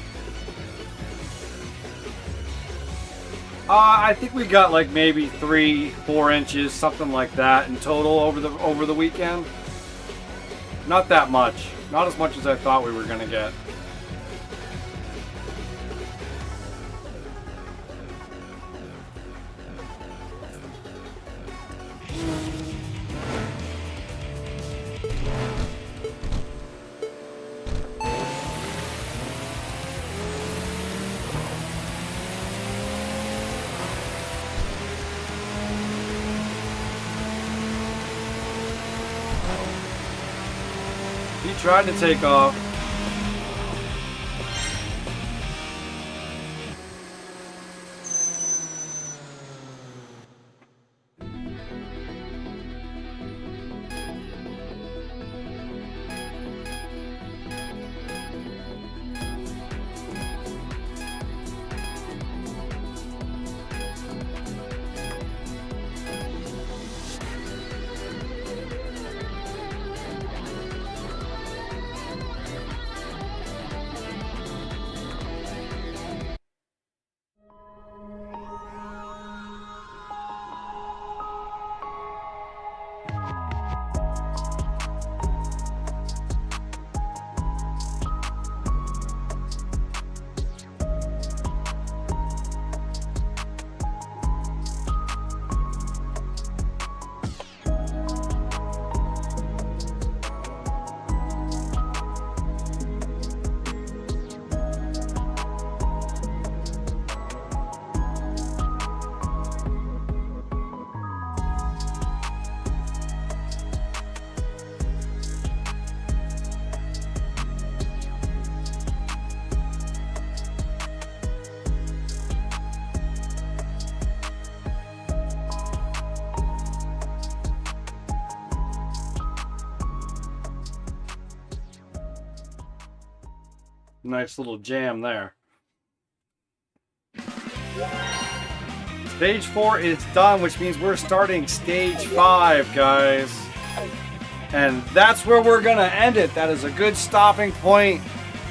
I think we got like maybe 3-4 inches, something like that in total over the weekend. Not that much. Not as much as I thought we were gonna get. He tried to take off. Nice little jam there. Stage 4 is done, which means we're starting stage 5, guys. And that's where we're gonna end it. That is a good stopping point.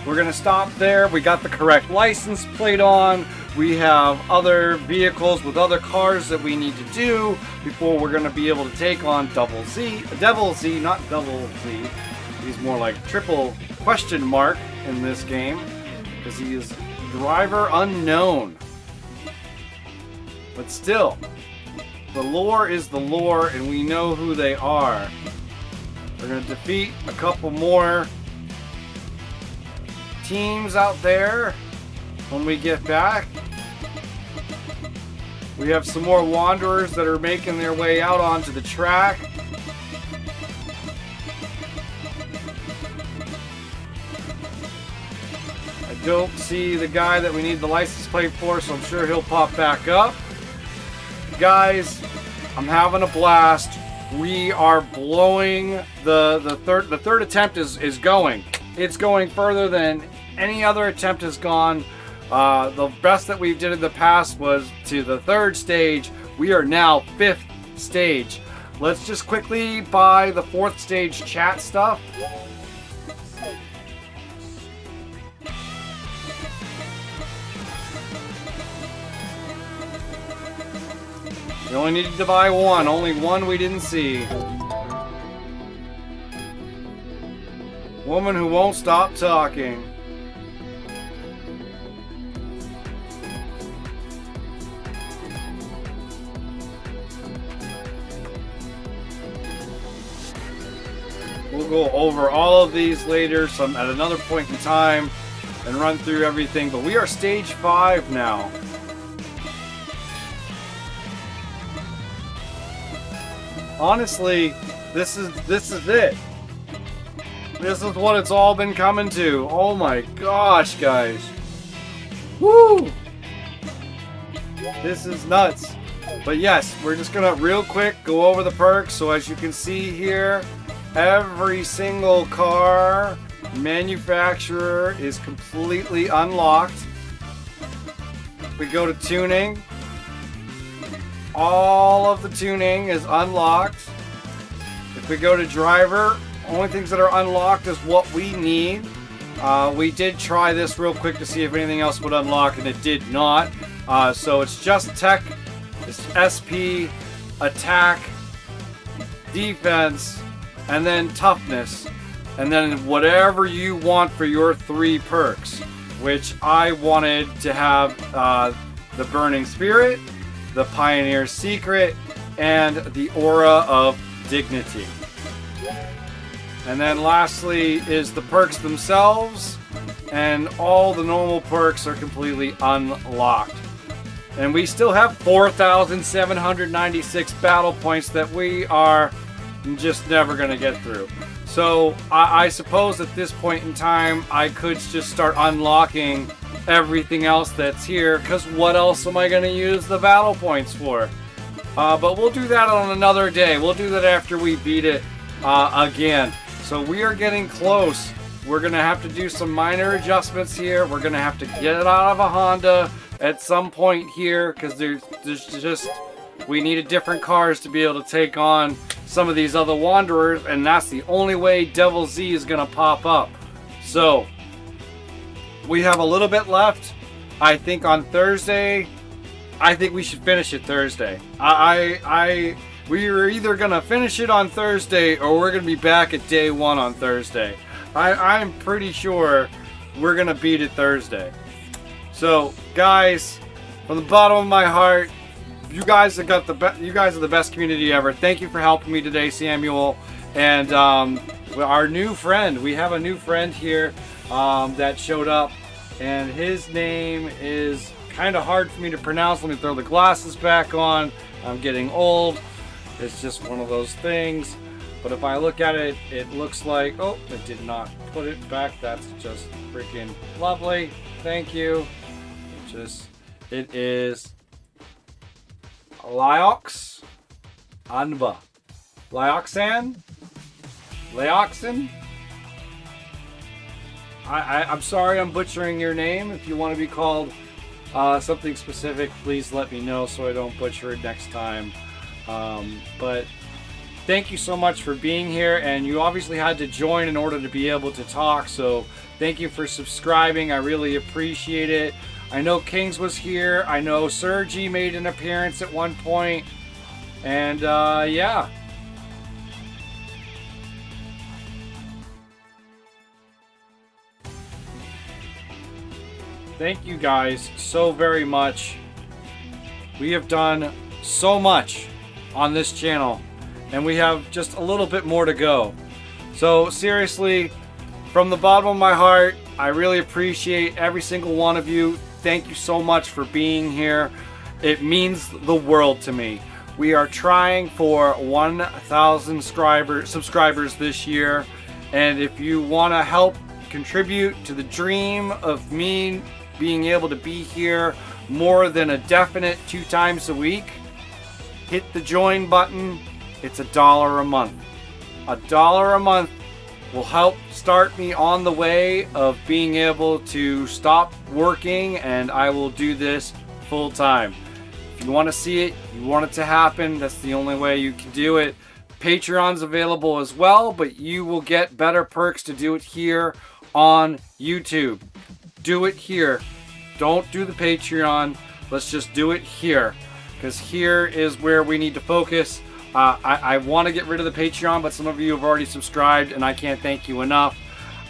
We're gonna stop there. We got the correct license plate on. We have other vehicles with other cars that we need to do before we're gonna be able to take on Devil Z, not Double Z. He's more like triple question mark in this game because he is driver unknown. But still, the lore is the lore and we know who they are. We're going to defeat a couple more teams out there when we get back. We have some more wanderers that are making their way out onto the track. I don't see the guy that we need the license plate for, so I'm sure he'll pop back up. Guys, I'm having a blast. We are blowing the third attempt is going. It's going further than any other attempt has gone. The best that we did in the past was to the 3rd stage. We are now 5th stage. Let's just quickly buy the 4th stage chat stuff. We only needed to buy one. Only one we didn't see. Woman who won't stop talking. We'll go over all of these later, some at another point in time, and run through everything. But we are stage 5 now. Honestly, this is it. This is what it's all been coming to. Oh my gosh, guys. Woo! This is nuts. But yes, we're just gonna real quick go over the perks. So as you can see here, every single car manufacturer is completely unlocked. We go to tuning. All of the tuning is unlocked. If we go to driver, only things that are unlocked is what we need. We did try this real quick to see if anything else would unlock, and it did not. So it's just tech, it's SP, attack, defense, and then toughness. And then whatever you want for your 3 perks, which I wanted to have the Burning Spirit, the Pioneer's Secret, and the Aura of Dignity. And then lastly is the perks themselves, and all the normal perks are completely unlocked. And we still have 4,796 battle points that we are just never going to get through. So I suppose at this point in time I could just start unlocking everything else that's here, because what else am I going to use the battle points for? But we'll do that on another day. We'll do that after we beat it again. So we are getting close. We're going to have to do some minor adjustments here. We're going to have to get it out of a Honda at some point here, because there's just, we needed different cars to be able to take on some of these other wanderers, and that's the only way Devil Z is going to pop up. So we have a little bit left. I think on Thursday, I think we should finish it Thursday. We are either gonna finish it on Thursday or we're gonna be back at day 1 on Thursday. I'm pretty sure we're gonna beat it Thursday. So guys, from the bottom of my heart, you guys have got you guys are the best community ever. Thank you for helping me today, Samuel. And our new friend, we have a new friend here that showed up, and his name is kind of hard for me to pronounce. Let me throw the glasses back on. I'm getting old. It's just one of those things. But if I look at it, it looks like, oh, it did not put it back. That's just freaking lovely. Thank you. It is Lyox Anba. Lyoxan? I'm sorry I'm butchering your name. If you want to be called something specific, please let me know so I don't butcher it next time. But thank you so much for being here, and you obviously had to join in order to be able to talk, so thank you for subscribing. I really appreciate it. I know Kings was here. I know Sergi made an appearance at one point. And yeah. Thank you guys so very much. We have done so much on this channel, and we have just a little bit more to go. So seriously, from the bottom of my heart, I really appreciate every single one of you. Thank you so much for being here. It means the world to me. We are trying for 1,000 subscribers this year, and if you want to help contribute to the dream of me being able to be here more than a definite 2 times a week, hit the join button. It's $1 a month. $1 a month will help start me on the way of being able to stop working, and I will do this full time. If you want to see it, you want it to happen, that's the only way you can do it. Patreon's available as well, but you will get better perks to do it here on YouTube. Do it here. Don't do the Patreon. Let's just do it here, because here is where we need to focus. I want to get rid of the Patreon, but some of you have already subscribed, and I can't thank you enough.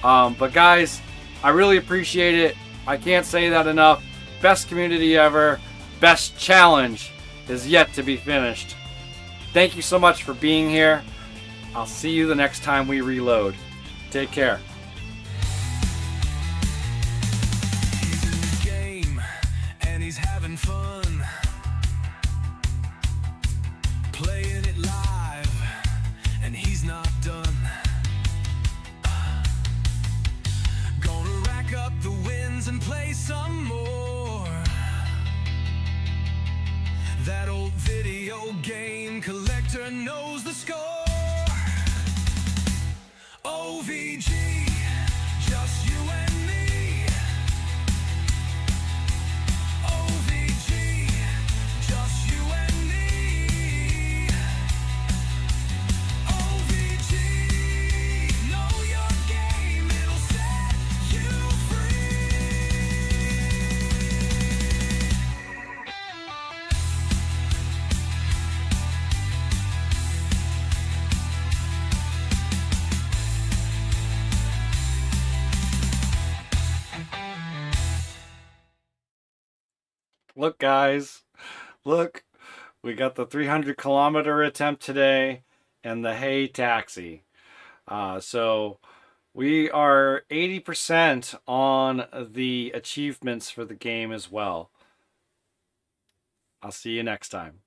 But guys, I really appreciate it. I can't say that enough. Best community ever. Best challenge is yet to be finished. Thank you so much for being here. I'll see you the next time we reload. Take care. He's in the game and he's having fun, playing it live, and he's not done. Gonna rack up the wins and play some more. That old video game collector knows the score. OVG, just you and me. OVG, just you and me. OVG, know your game, it'll set you free. Look guys, look, we got the 300-kilometer attempt today and the hay taxi. So we are 80% on the achievements for the game as well. I'll see you next time.